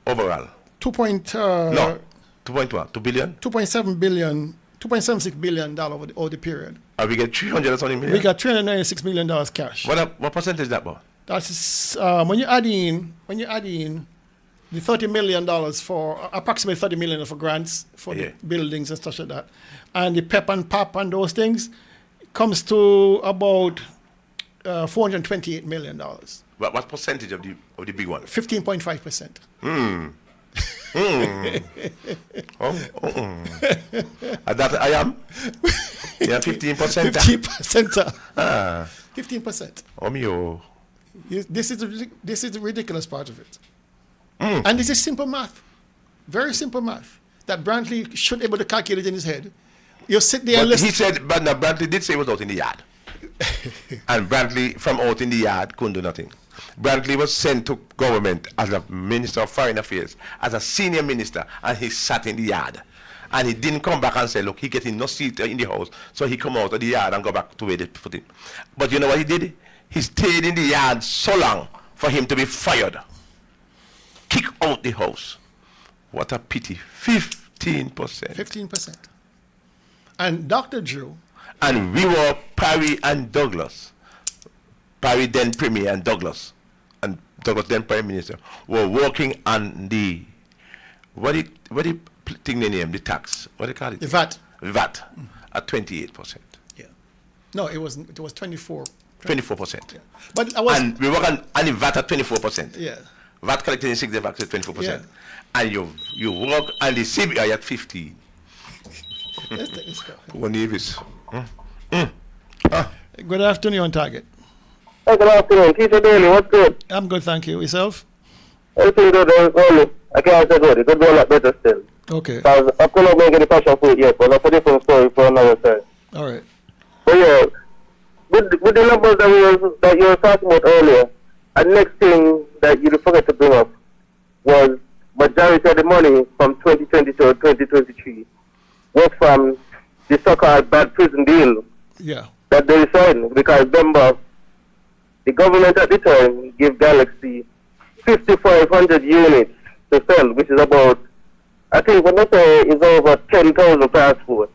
overall? 2.2 billion? 2.7 billion, $2.76 billion over the period. And we get 320 million? We got $396 million cash. What percentage is that about? That's when you add in the $30 million for approximately $30 million for grants for the buildings and stuff like that, and the PEP and PAP and those things, it comes to about $428 million. What percentage of the big one? 15.5%. That I am. Yeah, 15%. 15%. 15%. Oh mio. This is the ridiculous part of it. And this is simple math, very simple math that Brantley should be able to calculate in his head. You sit there and listen. He said, but now Brantley did say he was out in the yard. And Brantley from out in the yard couldn't do nothing. Brantley was sent to government as a Minister of Foreign Affairs, as a senior minister, and he sat in the yard. And he didn't come back and say, look, he getting no seat in the house, so he come out of the yard and go back to where they put him. But you know what he did? He stayed in the yard so long for him to be fired. Kick out the house. What a pity. 15%. 15%. And Dr. Drew. And we were Parry and Douglas. Parry then Premier and Douglas then Prime Minister were working on the what do you thing they name the tax? What do you call it? The VAT. VAT at 28%. Yeah. No, it wasn't. It was 24. 24%. Yeah. But I was. And we work on the VAT at 24%. Yeah. VAT collected in 6 days at 24%. Yeah. And you work on the CBI at 15. Let's take this go. One Nevis. Good afternoon, on target. Hey, good afternoon. Keith Daly, what's good? I'm good, thank you. Yourself? Everything good. I can't say good. It could be a lot better still. Okay. Because I couldn't make any passion for it yet, but that's a different story for another time. All right. But yeah, with the numbers that you were talking about earlier, and next thing that you forgot to bring up was majority of the money from 2022 to 2023 was from the so-called bad prison deal. Yeah. That they signed, because remember, the government at the time gave Galaxy 5,500 units to sell, which is about, I think when they say is over 10,000 passports,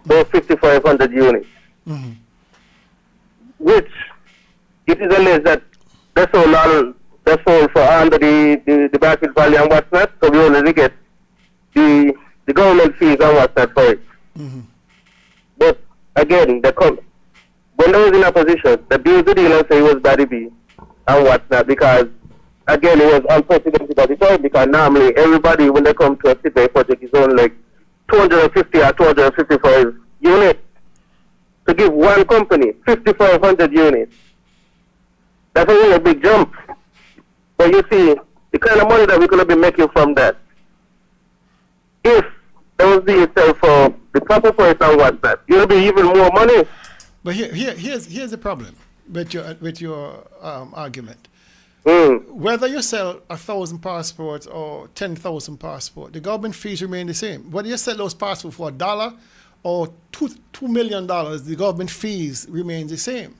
those 5,500 units. Mm-hmm. it is alleged that they sold for under the market value and what's not, so we only get the government fees and what's not for it. Mm-hmm. But again, when they was in opposition, the deal the deal and say it was Barry B and what's not, because again it was unprecedented at the time, because normally everybody when they come to a city project is only like 250 or 255 units. To give one company 5,500 units, that's a really big jump. But you see, the kind of money that we're going to be making from that, if there was the itself for the proper price and what's that, it'll be even more money. But here's the problem with your argument. Whether you sell 1,000 passports or 10,000 passports, the government fees remain the same. Whether you sell those passports for $1 or $2 million, the government fees remain the same.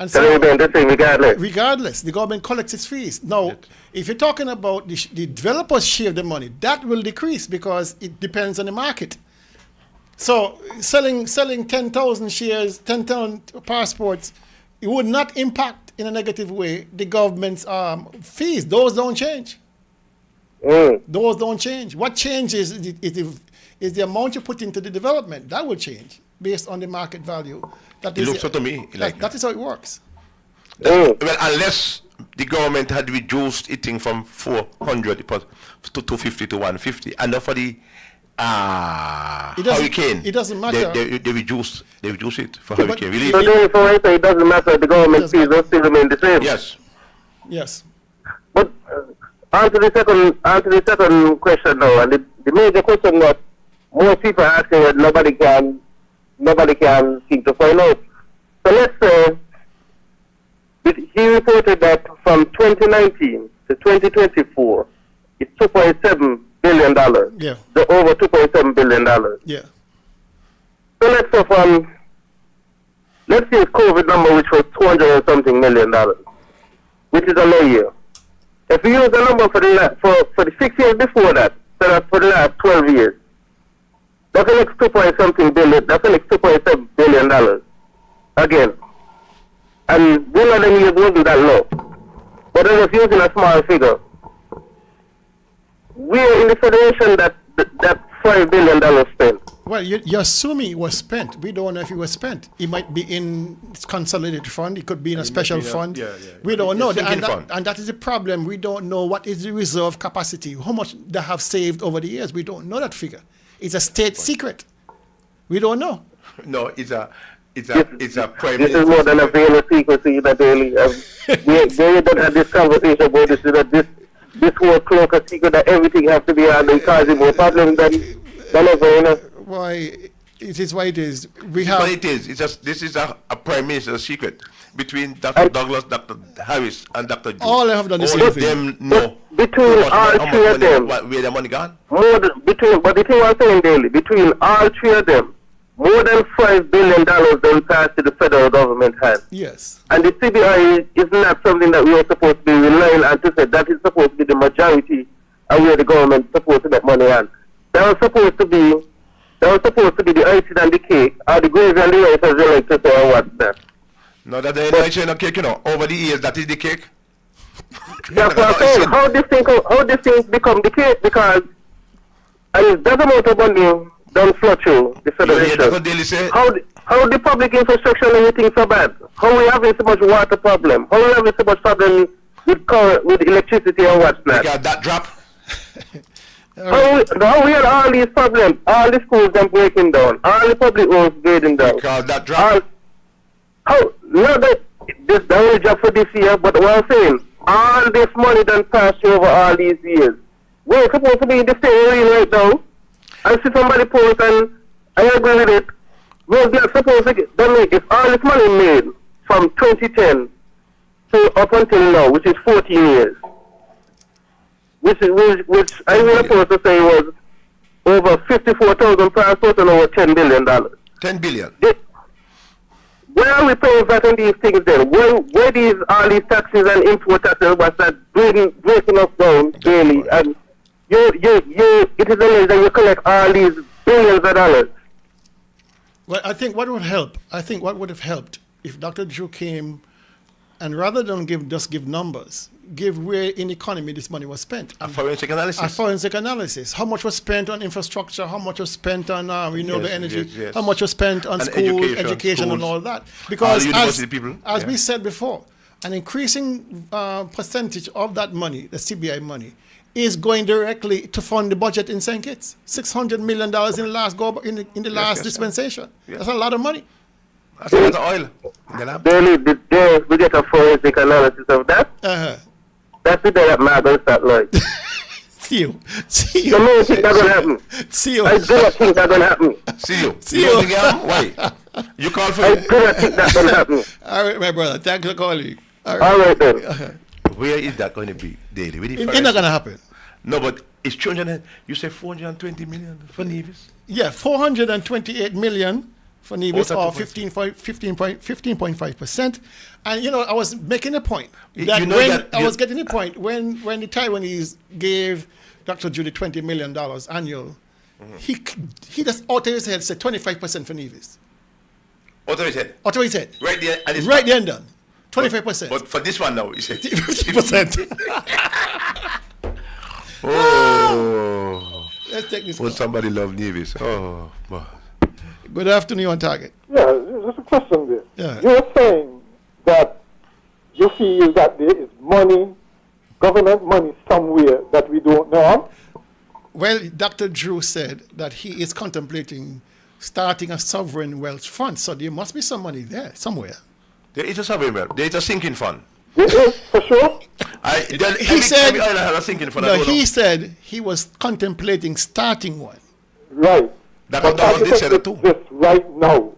And so, remain the same regardless. Regardless, the government collects its fees. Now, if you're talking about the developers' share of the money, that will decrease because it depends on the market. So selling 10,000 shares, 10,000 passports, it would not impact in a negative way the government's fees. Those don't change. Those don't change. What changes is the amount you put into the development. That will change based on the market value. That It looks so to me like that is how it works. Well, unless the government had reduced it from 400 to 250 to 150, and for the hurricane, it doesn't matter. They reduce it for hurricane relief. So therefore, it doesn't matter. The government fees will still remain the same. Yes. Yes. But answer the second question now, and the major question that most people are asking that nobody can seem to find out. So let's say he reported that from 2019 to 2024, it's $2.7 billion. Yeah. The over $2.7 billion. Yeah. So let's say let's see COVID number, which was 200 and something million dollars, which is a low year. If we use the number for the 6 years before that, so that's for the last 12 years, that's an next 2.something billion. That's an next $2.7 billion. Again, and one of them years wasn't that low, but I was using a small figure. We're in the federation that $5 billion spent. Well, you're assuming it was spent. We don't know if it was spent. It might be in consolidated fund. It could be in a special fund. We don't know. And that is the problem. We don't know what is the reserve capacity, how much they have saved over the years. We don't know that figure. It's a state secret. We don't know. No, it's a prime. This is more than a veil of secrecy in a daily. We don't have this conversation about this. This whole cloak of secret that everything has to be on and causing more problems than ever, you know. Why it is what it is. But it is. It's just this is a prime minister's secret between Dr. Douglas, Dr. Harris, and Dr. Joe. All have done the same of thing. them know between all three of them, where the money gone. but the thing I'm saying daily, between all three of them, more than $5 billion then passed to the federal government hands. Yes. And the CBI is not something that we are supposed to be relying on to say that is supposed to be the majority and where the government is supposed to get money on. That was supposed to be the icing on the cake, or the gravy on the rice, as you like to say, or what's that. No, that ain't icing on the cake, you know. Over the years, that is the cake. That's what I'm saying. How this thing become the cake, because that amount of money don't flow through the federation. How the public infrastructure and everything so bad? How we having so much water problem? How we having so much problem with electricity and what's not? Because that drop. How we had all these problems, all the schools them breaking down, all the public roads breaking down. Because that drop. Not that this the only job for this year, but what I'm saying, all this money done passed over all these years. We're supposed to be in the same arena right now. I see somebody post and I agree with it. We're not supposed to get, if all this money made from 2010 to up until now, which is 14 years, which I was supposed to say was over 54,000 passports and over $10 billion. $10 billion. Where are we paying that on these things then? Where these all these taxes and import taxes was that breaking us down daily? And it is amazing that you collect all these billions of dollars. Well, I think what would have helped if Dr. Drew came And rather than just give numbers, give where in the economy this money was spent. A forensic analysis. A forensic analysis. How much was spent on infrastructure? How much was spent on renewable energy? Yes. How much was spent on schools, education and all that? Because as we said before, an increasing percentage of that money, the CBI money, is going directly to fund the budget in St. Kitts. $600 million in the last dispensation. Yes. That's a lot of money. That's a lot of oil in the lab. Daily, we get a forensic analysis of that. That's the day that Margot start like. See you. The main thing that's going to happen. See you. I do not think that's going to happen. See you. See you. Why? You call for I do not think that's going to happen. All right, my brother. Thanks for calling. All right then. Where is that going to be daily? It's not going to happen. No, but it's 200. You say 420 million for Nevis? Yeah, 428 million for Nevis, or 15.5%. And I was making a point that I was getting a point when the Taiwanese gave Dr. Judy $20 million annual, he just out of his head said 25% for Nevis. Out of his head? Out of his head. Right there. Right there and done. 25%. But for this one now, he said 50%. Oh. Let's take this. Would somebody love Nevis? Oh, boy. Good afternoon, on target. Yeah, there's a question there. Yeah. You're saying that you feel that there is money, government money somewhere that we don't know of? Well, Dr. Drew said that he is contemplating starting a sovereign wealth fund, so there must be some money there somewhere. There is a sovereign wealth. There is a sinking fund. There is, for sure. He said he was contemplating starting one. Right. But this right now,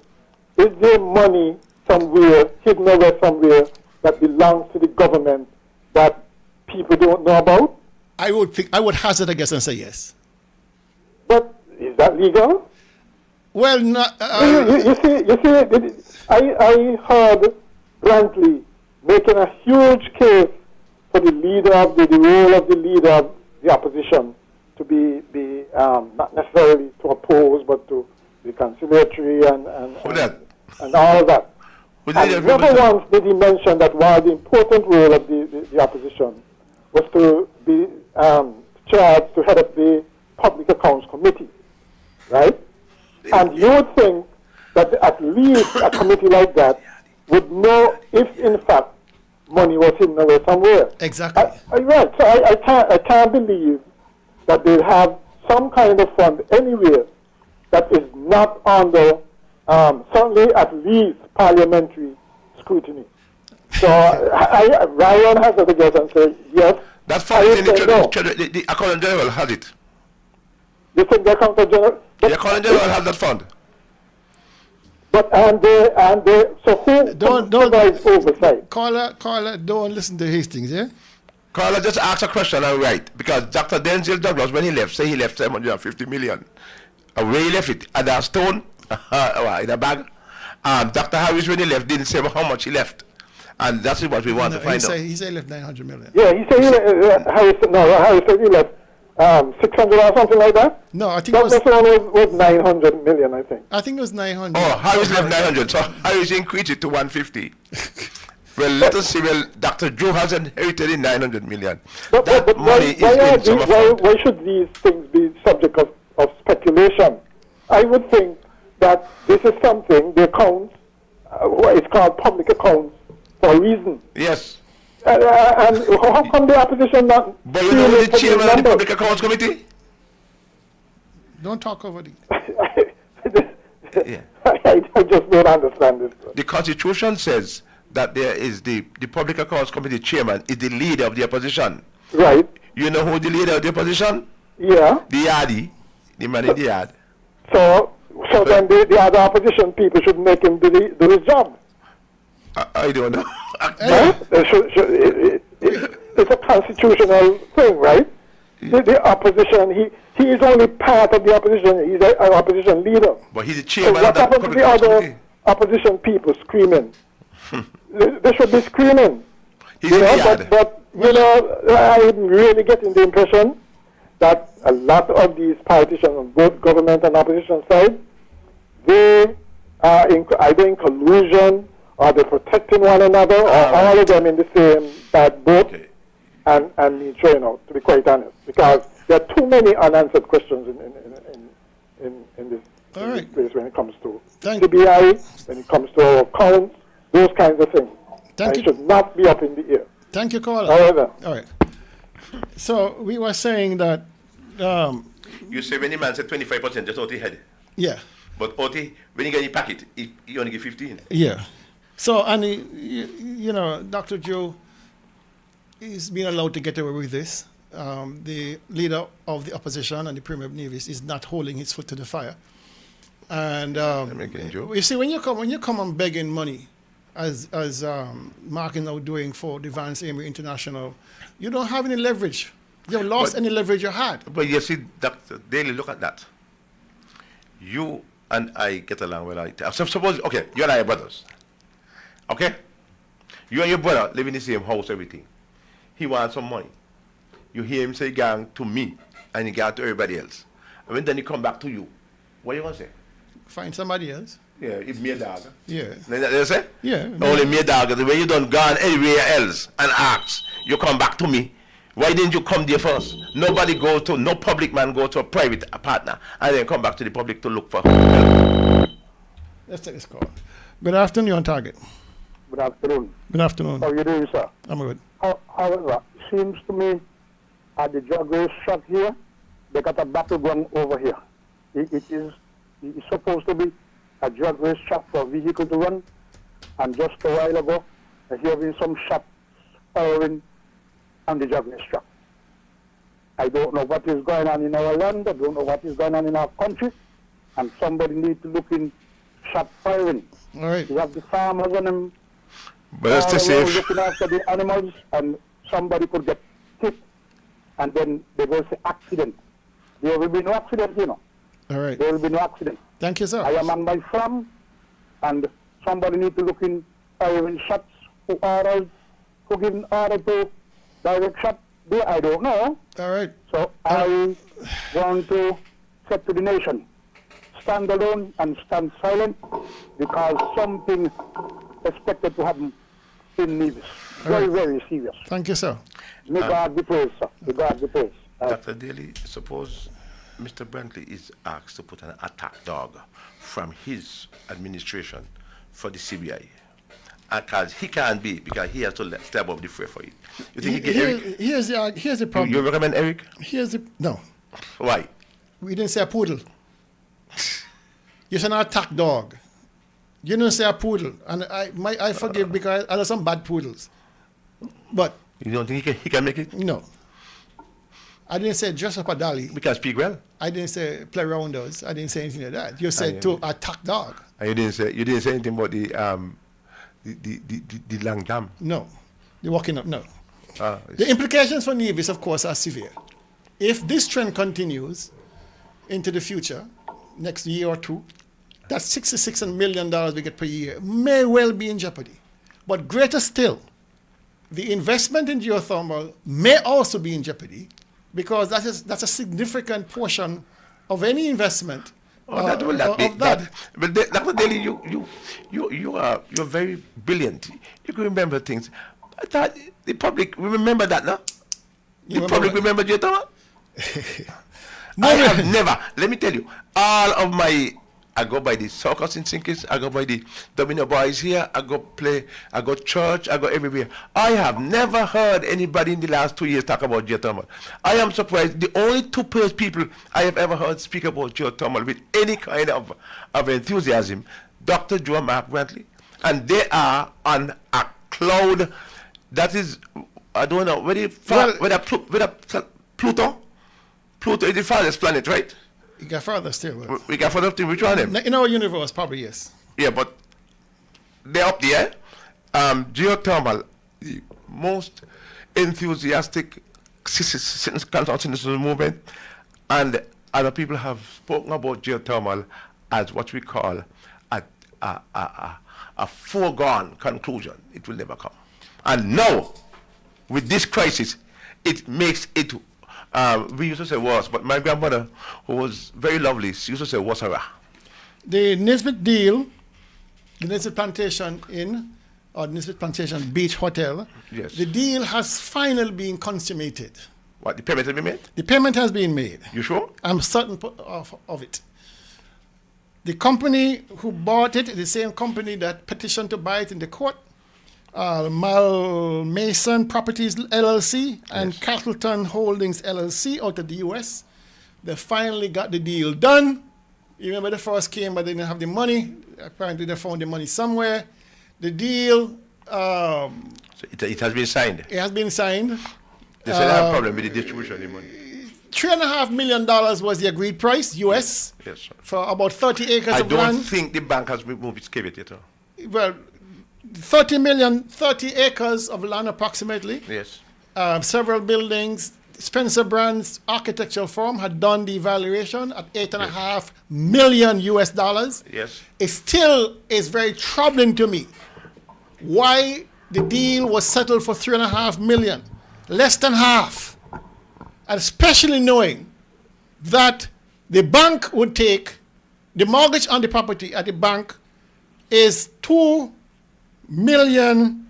is there money somewhere, hidden away somewhere, that belongs to the government that people don't know about? I would hazard a guess and say yes. But is that legal? Well, not. You see, I heard Brantley making a huge case for the leader of the role of the leader of the opposition to be not necessarily to oppose, but to be conciliatory and all of that. And never once did he mention that while the important role of the opposition was to be charged to head up the Public Accounts Committee, right? And you would think that at least a committee like that would know if, in fact, money was hidden away somewhere. Exactly. Right. So I can't believe that they have some kind of fund anywhere that is not under, certainly at least, parliamentary scrutiny. So Ryan has to guess and say yes. That fund is in the Accountant General has it. You think the Accountant General? The Accountant General has that fund. But so who provides oversight? Caller, don't listen to Hastings, yeah? Caller, just ask a question and write. Because Dr. Denzel Douglas, when he left, say he left 750 million. And where he left it? At a stone? In a bag? Dr. Harris, when he left, didn't say how much he left. And that's what we want to find out. He said he left 900 million. Yeah, he said Harris said he left 600 or something like that? No, I think that was 900 million, I think. I think it was 900. Oh, Harris left 900, so Harris increased it to 150. Well, let us see. Well, Dr. Joe has inherited in 900 million. But why should these things be subject of speculation? I would think that this is something, the accounts, it's called public accounts for a reason. Yes. And how come the opposition not... But you know the chairman of the Public Accounts Committee? Don't talk over the... I just don't understand this. The Constitution says that there is the Public Accounts Committee chairman is the leader of the opposition. Right. You know who the leader of the opposition? Yeah. The yardie, the man in the yard. So then the other opposition people should make him do his job. I don't know. It's a constitutional thing, right? The opposition, he is only part of the opposition. He's an opposition leader. But he's the chairman so what of the happened to the other opposition people screaming? They should be screaming. He's in the yard. But I'm really getting the impression that a lot of these politicians on both government and opposition side, they are either in collusion Are they protecting one another, or all of them in the same bad boat and me throwing out, to be quite honest? Because there are too many unanswered questions in this place when it comes to CBI, when it comes to our accounts, those kinds of things. It should not be up in the air. Thank you, caller. However. All right. So we were saying that... you say when the man said 25%, just out he had. Yeah. But Oti, when you get your packet, he only give 15. Yeah. So, and you know, Dr. Joe is being allowed to get away with this. The leader of the opposition and the Premier of Navies is not holding his foot to the fire. And you see, when you come on begging money, as Mark is now doing for the Vance Amory International, you don't have any leverage. You've lost any leverage you had. But you see, Dr. Daly, look at that. You and I get along well. Suppose, okay, you and I are brothers. Okay? You and your brother live in the same house, everything. He wants some money. You hear him say gang to me, and he gang to everybody else. And when then he come back to you, what are you going to say? Find somebody else. Yeah, it's me a dog. Yeah. You say? Yeah. Only me a dog. The way you done gone anywhere else and ask, you come back to me. Why didn't you come there first? Nobody go to, no public man go to a private partner and then come back to the public to look for help. Let's take this call. Good afternoon, you're on target. Good afternoon. Good afternoon. How are you doing, sir? I'm good. However, it seems to me at the drug race shop here, they got a battle going over here. It is supposed to be a drug race shop for a vehicle to run, and just a while ago, there have been some shots firing on the drug race shop. I don't know what is going on in our land, I don't know what is going on in our country, and somebody needs to look in shot firing. All right. You have the farmers and them but that's safe. looking after the animals, and somebody could get hit, and then there was an accident. There will be no accident, you know. All right. There will be no accident. Thank you, sir. I am on my farm, and somebody needs to look in firing shots who giving order to direct shot there. I don't know. All right. So I want to say to the nation, stand alone and stand silent, because something expected to happen in Nevis. Very, very serious. Thank you, sir. May God be praised, sir. May God be praised. Dr. Daly, suppose Mr. Brantley is asked to put an attack dog from his administration for the CBI. Because he can't be, because he has to step up the fray for it. You think he get Eric? Here's the problem. You recommend Eric? No. Why? We didn't say a poodle. You said an attack dog. You didn't say a poodle. And I forgive because I know some bad poodles. But you don't think he can make it? No. I didn't say dress up a dolly. Because speak well. I didn't say play rounders. I didn't say anything like that. You said to attack dog. And you didn't say anything about the long dam. No. The walking up, no. The implications for Nevis, of course, are severe. If this trend continues into the future, next year or two, that $66 million we get per year may well be in jeopardy. But greater still, the investment in geothermal may also be in jeopardy, because that's a significant portion of any investment. That will not be that. But Dr. Daly, you're very brilliant. You can remember things. I thought the public remember that, no? The public remember geothermal? I have never. Let me tell you, all of my. I go by the circus in Sinkis, I go by the Domino Boys here, I go church, I go everywhere. I have never heard anybody in the last 2 years talk about geothermal. I am surprised. The only two people I have ever heard speak about geothermal with any kind of enthusiasm, Dr. Joe and Mark Brantley. And they are on a cloud that is, I don't know, Pluto? Pluto is the farthest planet, right? You got further still. We got further still. Which one of them? In our universe, probably yes. Yeah, but they're up there. Geothermal, the most enthusiastic citizen movement, and other people have spoken about geothermal as what we call a foregone conclusion. It will never come. And now, with this crisis, it makes it. We used to say was, but my grandmother, who was very lovely, she used to say wasara. The Nisbet deal the Nisbet Plantation Inn, or the Nisbet Plantation Beach Hotel, Yes. the deal has finally been consummated. What, the payment has been made? The payment has been made. You sure? I'm certain of it. The company who bought it is the same company that petitioned to buy it in the court, Mason Properties LLC and Castleton Holdings LLC out of the U.S. They finally got the deal done. You remember they first came, but they didn't have the money. Apparently they found the money somewhere. The deal... so it has been signed? It has been signed. They said they have a problem with the distribution of the money. $3.5 million was the agreed price, US, Yes, sir. for about 30 acres of land. I don't think the bank has removed its caveat yet. Well, 30 acres of land approximately. Yes. Several buildings. Spencer Brand's architectural firm had done the evaluation at $8.5 million US dollars. Yes. It still is very troubling to me why the deal was settled for $3.5 million, less than half, and especially knowing that the bank would take the mortgage on the property at the bank is $2 million. I'm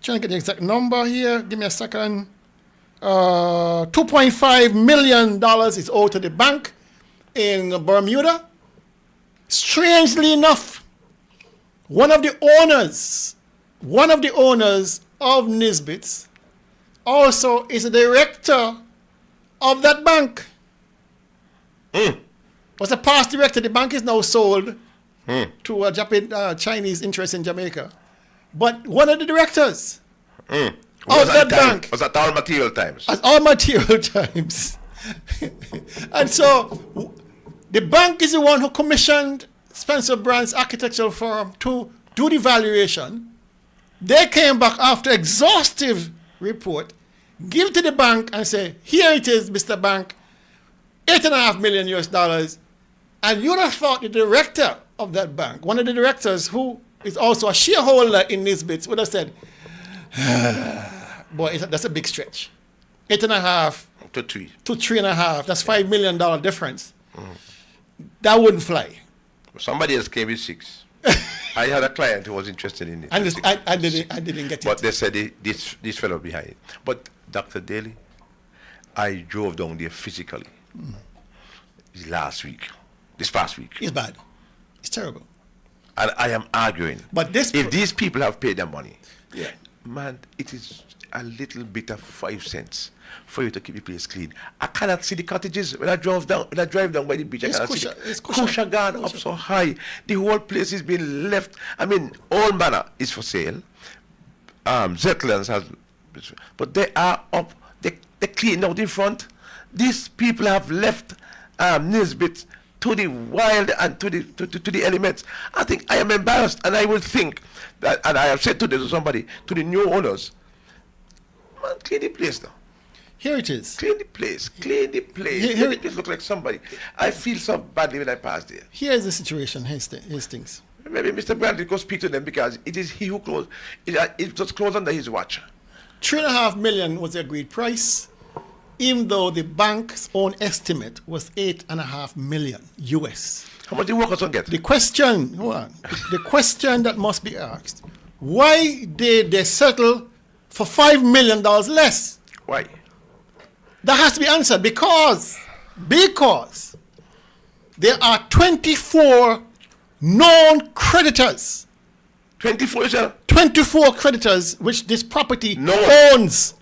trying to get the exact number here. Give me a second. $2.5 million is owed to the bank in Bermuda. Strangely enough, one of the owners of Nisbet's also is a director of that bank. Was a past director. The bank is now sold to a Chinese interest in Jamaica. But one of the directors of that bank was at All Material Times. At All Material Times. And so the bank is the one who commissioned Spencer Brand's architectural firm to do the valuation. They came back after exhaustive report, give to the bank and say, here it is, Mr. Bank, $8.5 million US dollars. And you would have thought the director of that bank, one of the directors who is also a shareholder in Nisbet's, would have said, boy, that's a big stretch. 8.5 to 3 to 3.5. That's $5 million difference. That wouldn't fly. Somebody else came with 6. I had a client who was interested in it. I didn't get it. But they said this fellow behind it. But Dr. Daly, I drove down there physically this past week. It's bad. It's terrible. And I am arguing. But if these people have paid their money, yeah, man, it is a little bit of 5 cents for you to keep the place clean. I cannot see the cottages when I drive down by the beach. I cannot see the Kusha gone up so high. The whole place is being left. I mean, Old Manor is for sale. Zetlands has, but they are up. They clean out in front. These people have left Nisbet to the wild and to the elements. I think I am embarrassed, and I will think that, and I have said to somebody, to the new owners, man, clean the place now. Here it is. Clean the place. Clean the place. Make it look like somebody. I feel so badly when I pass there. Here's the situation, Hastings. Maybe Mr. Bradley go speak to them because it is he who closed. It was closed under his watch. $3.5 million was the agreed price, even though the bank's own estimate was $8.5 million US. How much the workers don't get? The question, the question that must be asked: why did they settle for $5 million less? Why? That has to be answered because there are 24 known creditors. 24, sir? 24 creditors which this property owes,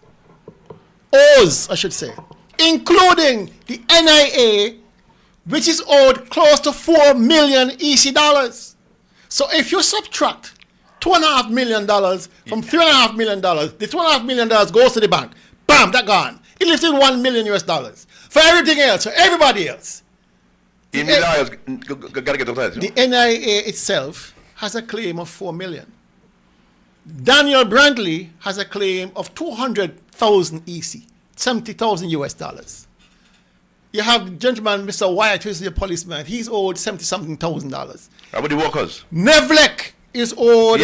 I should say, including the NIA, which is owed close to 4 million EC dollars. So if you subtract $2.5 million from $3.5 million, the $2.5 million goes to the bank. Bam, that gone. It lifted $1 million US dollars. For everything else, for everybody else. The NIA itself has a claim of 4 million. Daniel Brantley has a claim of 200,000 EC, 70,000 US dollars. You have the gentleman, Mr. Wyatt, who's the policeman. He's owed $70-something thousand. How about the workers? Nevlek is owed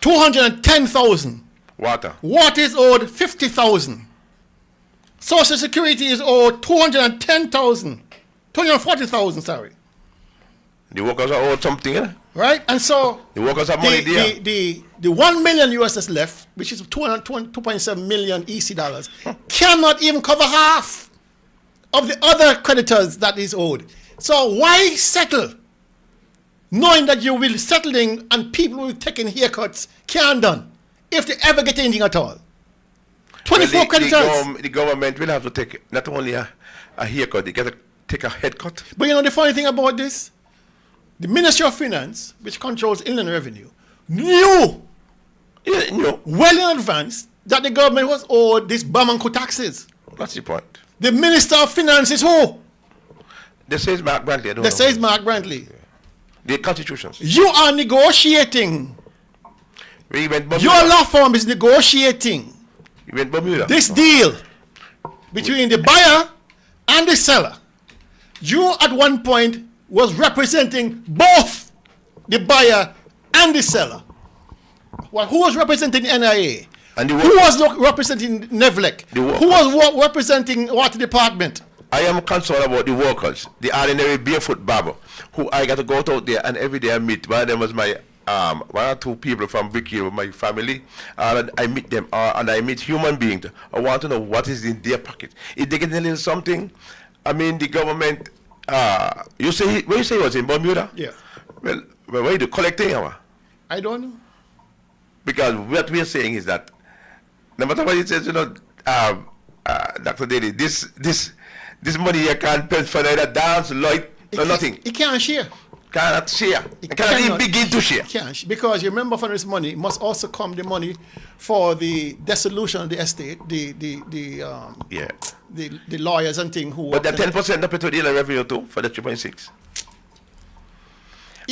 210,000. Water is owed 50,000. Social Security is owed 240,000, sorry. The workers are owed something, eh? Right? And so the workers have money there. The 1 million USS left, which is 2.7 million EC dollars, cannot even cover half of the other creditors that is owed. So why settle? Knowing that you will settling and people will be taking haircuts can't done if they ever get anything at all. 24 creditors. The government will have to take not only a haircut, they got to take a head cut. But you know the funny thing about this? The Ministry of Finance, which controls inland revenue, knew well in advance that the government was owed these Bamanco taxes. That's the point. The Minister of Finance is who? They say it's Mark Brantley. They say it's Mark Brantley. Yeah. The constitutions. You are negotiating. Your law firm is negotiating this deal between the buyer and the seller. You at one point was representing both the buyer and the seller. Well, who was representing NIA? And who was representing NEVLEC? Who was representing what department? I am concerned about the workers, the ordinary barefoot barber, who I got to go out there and every day I meet. One of them was my one or two people from Brick Hill, my family, and I meet them, and I meet human beings. I want to know what is in their pocket. If they get a little something, I mean, the government, you say, where you say it was in Bermuda? Yeah. Well, where are you collecting? I don't know. Because what we are saying is that, no matter what it says, you know, Dr. Daly, this money you can't pay for neither dance, light, or nothing. It can't share. Cannot share. It cannot even begin to share. Can't, because you remember from this money must also come the money for the dissolution of the estate, the lawyers and things who. But the 10% up to the revenue too for the 3.6.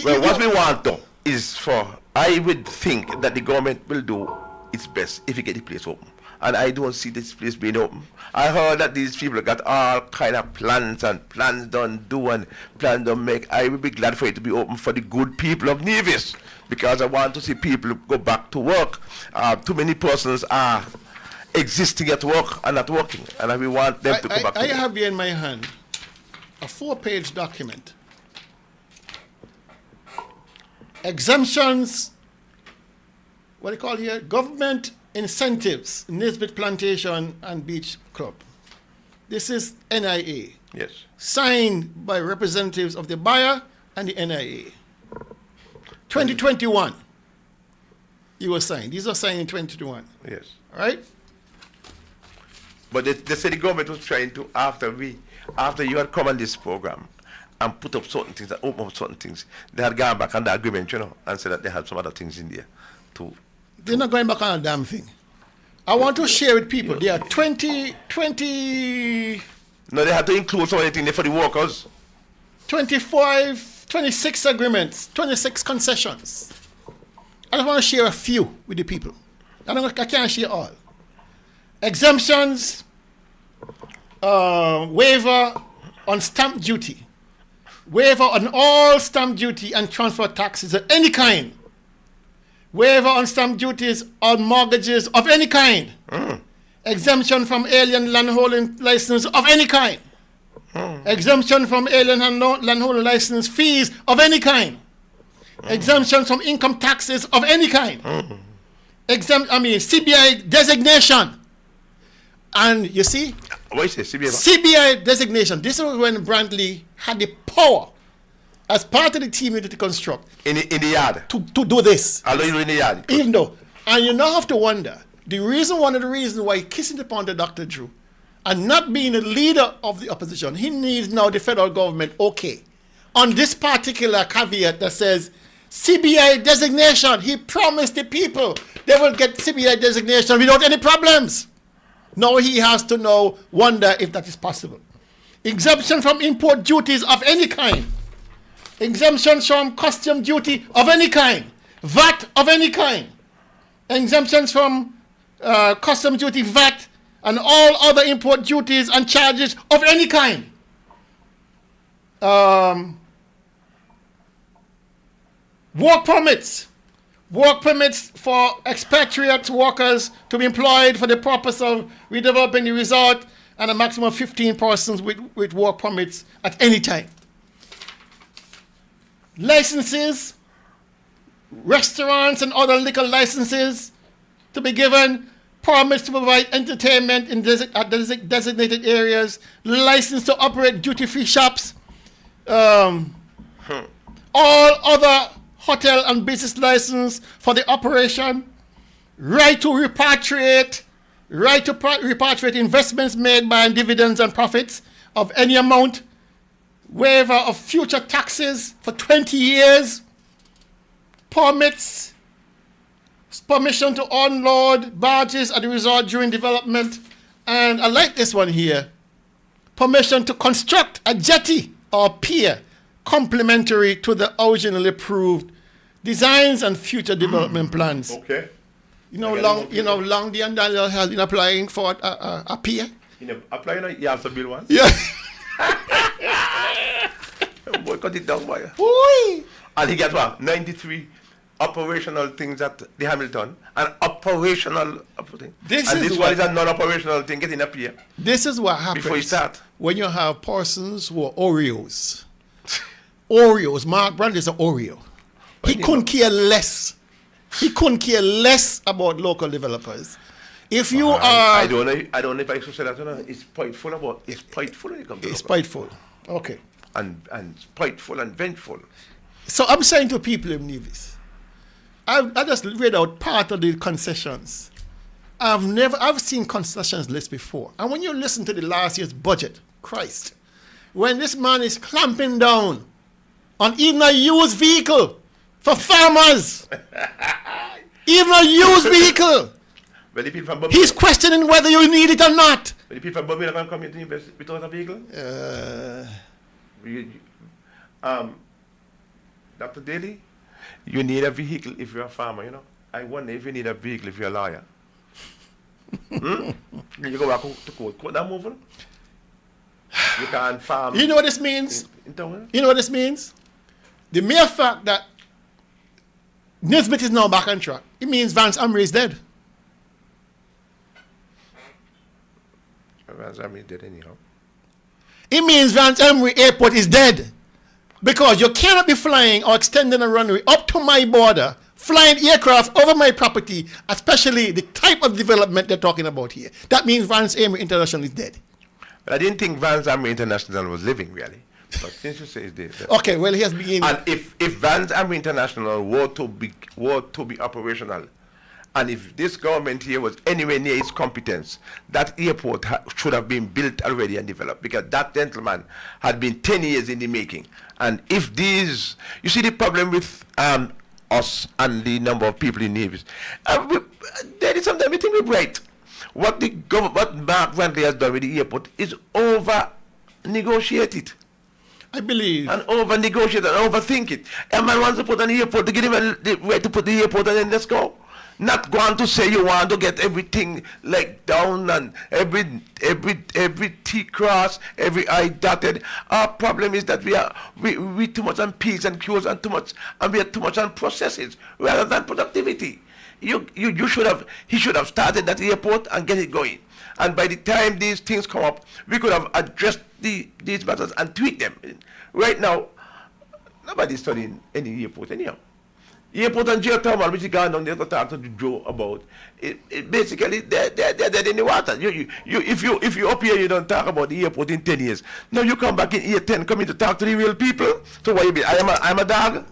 Well, what we want though is for, I would think that the government will do its best if you get the place open. And I don't see this place being open. I heard that these people got all kind of plans and plans don't do and plans don't make. I will be glad for it to be open for the good people of Nevis, because I want to see people go back to work. Too many persons are existing at work and not working, and we want them to go back to work. I have here in my hand a 4-page document. Exemptions, what do you call here? Government incentives, Nisbet Plantation and Beach Club. This is NIA. Yes. Signed by representatives of the buyer and the NIA. 2021. You were signed. These are signed in 2021. Yes. All right? But they said the government was trying to, after you had come on this program and put up certain things and open up certain things, they had gone back on the agreement, you know, and said that they had some other things in there too. They're not going back on a damn thing. I want to share with people. There are 20. No, they had to include some of the things for the workers. 26 agreements, 26 concessions. I just want to share a few with the people. I can't share all. Exemptions, waiver on stamp duty, waiver on all stamp duty and transfer taxes of any kind. Waiver on stamp duties on mortgages of any kind. Exemption from alien landholding license of any kind. Exemption from alien landholding license fees of any kind. Exemption from income taxes of any kind. CBI designation. And you see? What is it, CBI? CBI designation. This is when Brantley had the power as part of the team to construct. In the yard. To do this. Although you're in the yard. Even though. And you now have to wonder, one of the reasons why kissing upon the Dr. Drew and not being a leader of the opposition, he needs now the federal government, okay, on this particular caveat that says CBI designation, he promised the people they will get CBI designation without any problems. Now he has to now wonder if that is possible. Exemption from import duties of any kind. Exemptions from custom duty of any kind. VAT of any kind. Exemptions from custom duty, VAT, and all other import duties and charges of any kind. Work permits. Work permits for expatriate workers to be employed for the purpose of redeveloping the resort, and a maximum of 15 persons with work permits at any time. Licenses restaurants and other liquor licenses to be given, permits to provide entertainment in designated areas, license to operate duty-free shops, all other hotel and business license for the operation, right to repatriate investments made by dividends and profits of any amount, waiver of future taxes for 20 years, permission to unload barges at the resort during development, and I like this one here, permission to construct a jetty or pier complementary to the originally approved designs and future development plans. Okay. Long the and Daniel has been applying for a pier. Applying, you have to build one. Yeah. Boy, cut it down, boy. Oy. And he gets what? 93 operational things at the Hamilton, an operational thing. This one is a non-operational thing, getting up here. This is what happens before you start. When you have persons who are Oreos. Oreos. Mark Brand is an Oreo. He couldn't care less. He couldn't care less about local developers. If you are... I don't know if I should say that. It's spiteful about... It's spiteful when it comes to It's spiteful. Okay. And spiteful and vengeful. So I'm saying to people in Nevis, I just read out part of the concessions. I've seen concessions list before. And when you listen to the last year's budget, Christ, when this man is clamping down on even a used vehicle for farmers, even a used vehicle, he's questioning whether you need it or not. But the people from Bermuda can come here to invest without a vehicle? Dr. Daly, you need a vehicle if you're a farmer, you know. I wonder if you need a vehicle if you're a lawyer. You go back to court that moving. You can't farm. You know what this means? You know what this means? The mere fact that Nisbet is now back on track, it means Vance Amri is dead. Vance Amri is dead anyhow. It means Vance Amri Airport is dead. Because you cannot be flying or extending a runway up to my border, flying aircraft over my property, especially the type of development they're talking about here. That means Vance Amri International is dead. But I didn't think Vance Amri International was living, really. But since you say it's dead. Okay, well, he has begun. And if Vance Amri International were to be operational, and if this government here was anywhere near its competence, that airport should have been built already and developed, because that gentleman had been 10 years in the making. And if these, you see the problem with us and the number of people in Nevis, there is something we think we're right. What Mark Brantley has done with the airport is over-negotiated. I believe. And over-negotiate and overthink it. A man wants to put an airport to give him the way to put the airport and then let's go. Not going to say you want to get everything like down and every T cross, every I dotted. Our problem is that we too much on P's and Q's and we are too much on processes rather than productivity. He should have started that airport and get it going. And by the time these things come up, we could have addressed these matters and tweak them. Right now, nobody's studying any airport anyhow. Airport and geothermal, which is going down there to talk to Joe about, it basically they're dead in the water. If you up here, you don't talk about the airport in 10 years. Now you come back in year 10, coming to talk to the real people. So what you be? I'm a dog.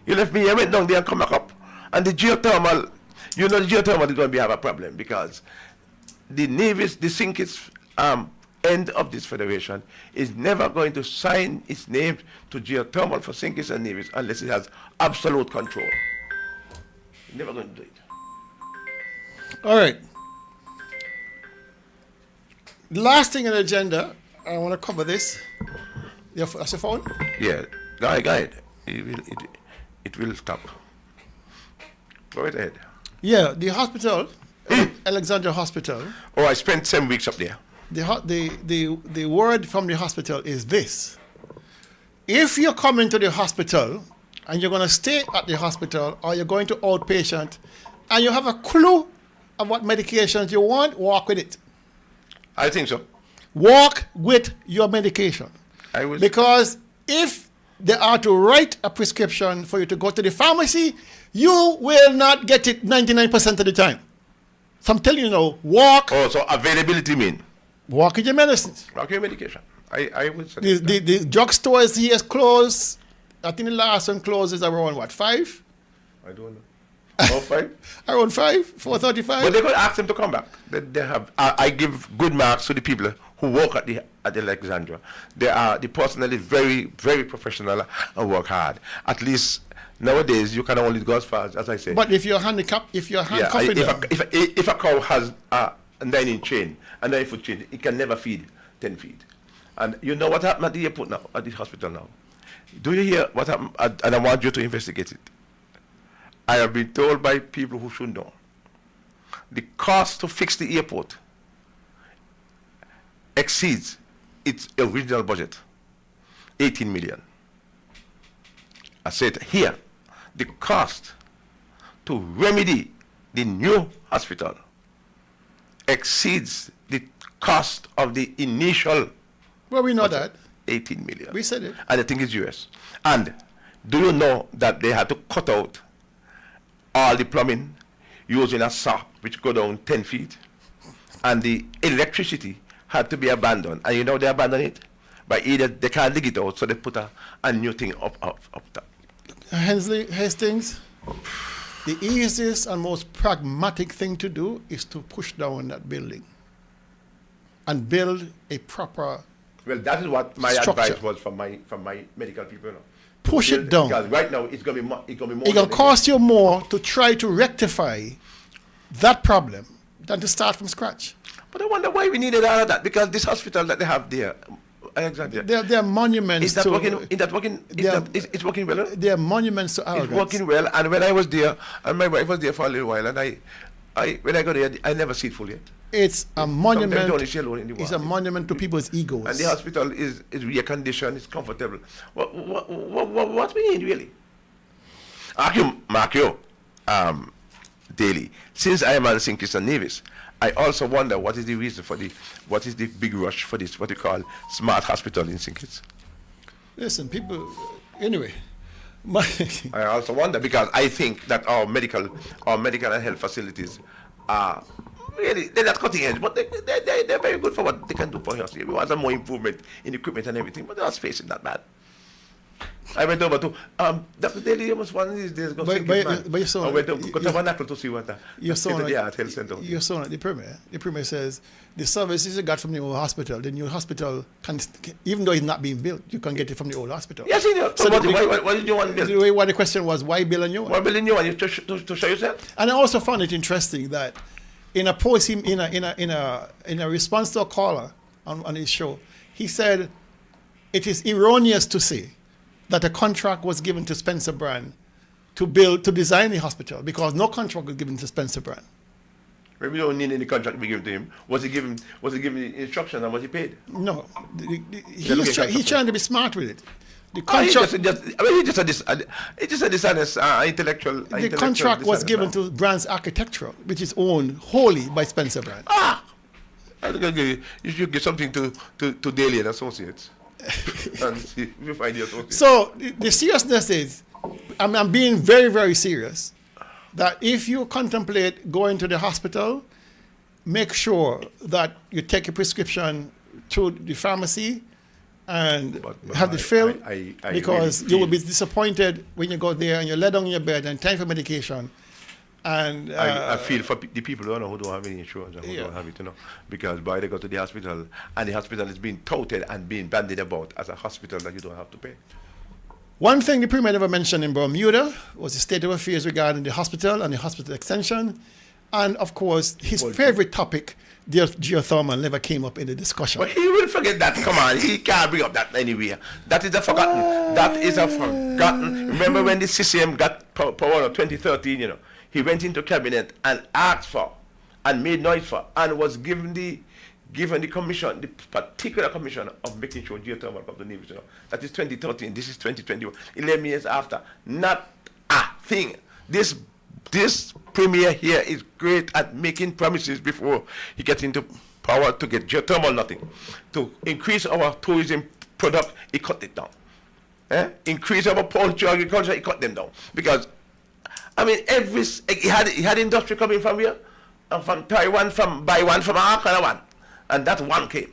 You left me here, went down there and come back up. And the geothermal, the geothermal is going to have a problem because the Nevis, the Sinkits end of this federation is never going to sign its name to geothermal for Sinkits and Nevis unless it has absolute control. Never going to do it. All right. The last thing on the agenda, I want to cover this. That's your phone? Yeah. Go ahead. It will stop. Go right ahead. Yeah, the hospital, Alexandria Hospital. Oh, I spent 7 weeks up there. The word from the hospital is this. If you're coming to the hospital and you're going to stay at the hospital or you're going to outpatient and you have a clue of what medications you want, walk with it. I think so. Walk with your medication. Because if they are to write a prescription for you to go to the pharmacy, you will not get it 99% of the time. So I'm telling you now, walk. Oh, so availability mean? Walk with your medicines. Walk with your medication. I would say the drugstores here is closed. I think the last one closes around what, 5? I don't know. Around 5? Around 5, 4:35. But they could ask them to come back. They have. I give good marks to the people who work at the Alexandra. The personnel is very, very professional and work hard. At least nowadays you can only go as far as I say. But if you're handicapped, if a cow has a 9-inch chain, a 9-foot chain, it can never feed 10 feet. And you know what happened at the airport now, at the hospital now? Do you hear what happened? And I want you to investigate it. I have been told by people who should know. The cost to fix the airport exceeds its original budget, 18 million. I said here, the cost to remedy the new hospital exceeds the cost of the initial. Well, we know that. 18 million. We said it. And I think it's US. And do you know that they had to cut out all the plumbing using a saw which go down 10 feet? And the electricity had to be abandoned. And you know they abandoned it? By either they can't dig it out, so they put a new thing up top. Hastings, the easiest and most pragmatic thing to do is to push down that building and build a proper. Well, that is what my structure. advice was from my medical people. Push it down. Because right now it's going to be more. It's going to cost you more to try to rectify that problem than to start from scratch. But I wonder why we needed all of that, because this hospital that they have there, Alexandria, they're monuments. Is that working? It's working well. They're monuments to arrogance. It's working well. And when I was there, and my wife was there for a little while, and when I go there, I never see it full yet. It's a monument. It's a monument to people's egos. And the hospital is rear-conditioned, it's comfortable. What we need really? Mark, daily. Since I am on St. Kitts and Nevis, I also wonder what is the reason for what is the big rush for this, what you call smart hospital in St. Kitts? Listen, people, anyway. I also wonder, because I think that our medical and health facilities are really, they're not cutting edge, but they're very good for what they can do for us. We want some more improvement in equipment and everything, but let's face it, not bad. I went over to Dr. Daly almost one of these days. But you saw I went to Tabernacle to see what you saw the art health center. You saw the premier. The premier says the services you got from the old hospital, the new hospital can, even though it's not being built, you can get it from the old hospital. Yes, you know. So what did you want built? The question was, why build a new one? Why build a new one? To show yourself. And I also found it interesting that in a post, in a response to a caller on his show, he said it is erroneous to say that a contract was given to Spencer Brand to design the hospital, because no contract was given to Spencer Brand. Maybe we don't need any contract to be given to him. Was he given instructions and was he paid? No. He's trying to be smart with it. The contract. It's just a dishonest intellectual. The contract was given to Brand's Architectural, which is owned wholly by Spencer Brand. You should give something to Daly and Associates. And see if you find the associates. So the seriousness is, I'm being very, very serious, that if you contemplate going to the hospital, make sure that you take a prescription to the pharmacy and have it filled, because really you will be disappointed when you go there and you're laid on your bed and time for medication. And I feel for the people who don't have any insurance and who don't have it, because boy, they go to the hospital and the hospital is being touted and being bandied about as a hospital that you don't have to pay. One thing the Premier never mentioned in Bermuda was the state of affairs regarding the hospital and the hospital extension. And of course, his favorite topic, geothermal, never came up in the discussion. But he will forget that. Come on, he can't bring up that anywhere. That is a forgotten. Remember when the CCM got power in 2013, he went into cabinet and asked for and made noise for and was given the commission, the particular commission of making sure geothermal comes to Nevis. That is 2013. This is 2021. 11 years after, not a thing. This premier here is great at making promises before he gets into power to get geothermal, nothing. To increase our tourism product, he cut it down. increase our poultry agriculture, he cut them down. Because, I mean, he had industry coming from here, from Taiwan, buy one from Arkansas one, and that one came.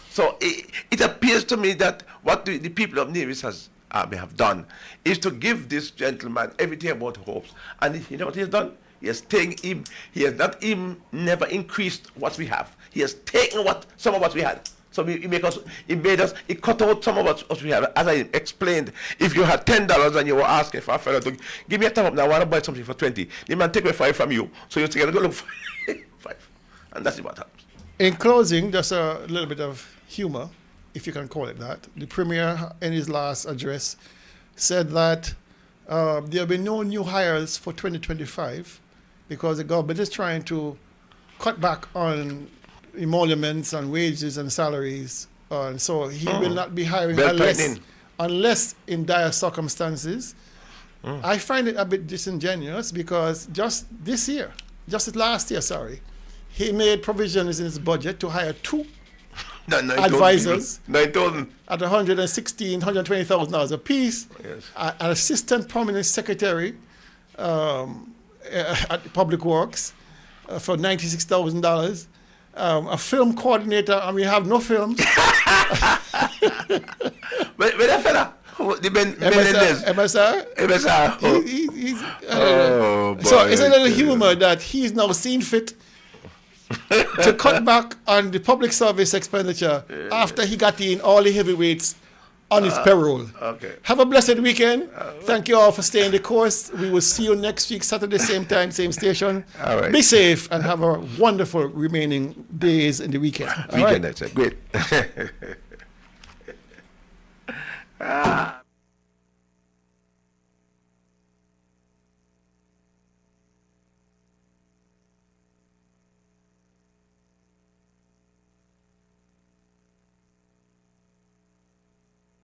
So it appears to me that what the people of Nevis have done is to give this gentleman everything about hopes. And you know what he has done? He has never increased what we have. He has taken some of what we had. So he cut out some of what we have. As I explained, if you had $10 and you were asking for a fellow to give me a top up, now I want to buy something for 20, the man take away 5 from you. So you together go look for 5. And that's what happens. In closing, just a little bit of humor, if you can call it that. The Premier, in his last address, said that there will be no new hires for 2025 because the government is trying to cut back on emoluments and wages and salaries. And so he will not be hiring unless in dire circumstances. I find it a bit disingenuous because just last year, he made provisions in his budget to hire 2 advisors at $116,000, $120,000 a piece, an assistant permanent secretary at Public Works for $96,000, a film coordinator, and we have no films. But that fella, the MSR. So it's a little humor that he's now seen fit to cut back on the public service expenditure after he got in all the heavyweights on his payroll. Okay. Have a blessed weekend. Thank you all for staying the course. We will see you next week, Saturday, same time, same station. All right. Be safe and have a wonderful remaining days in the weekend. That's great.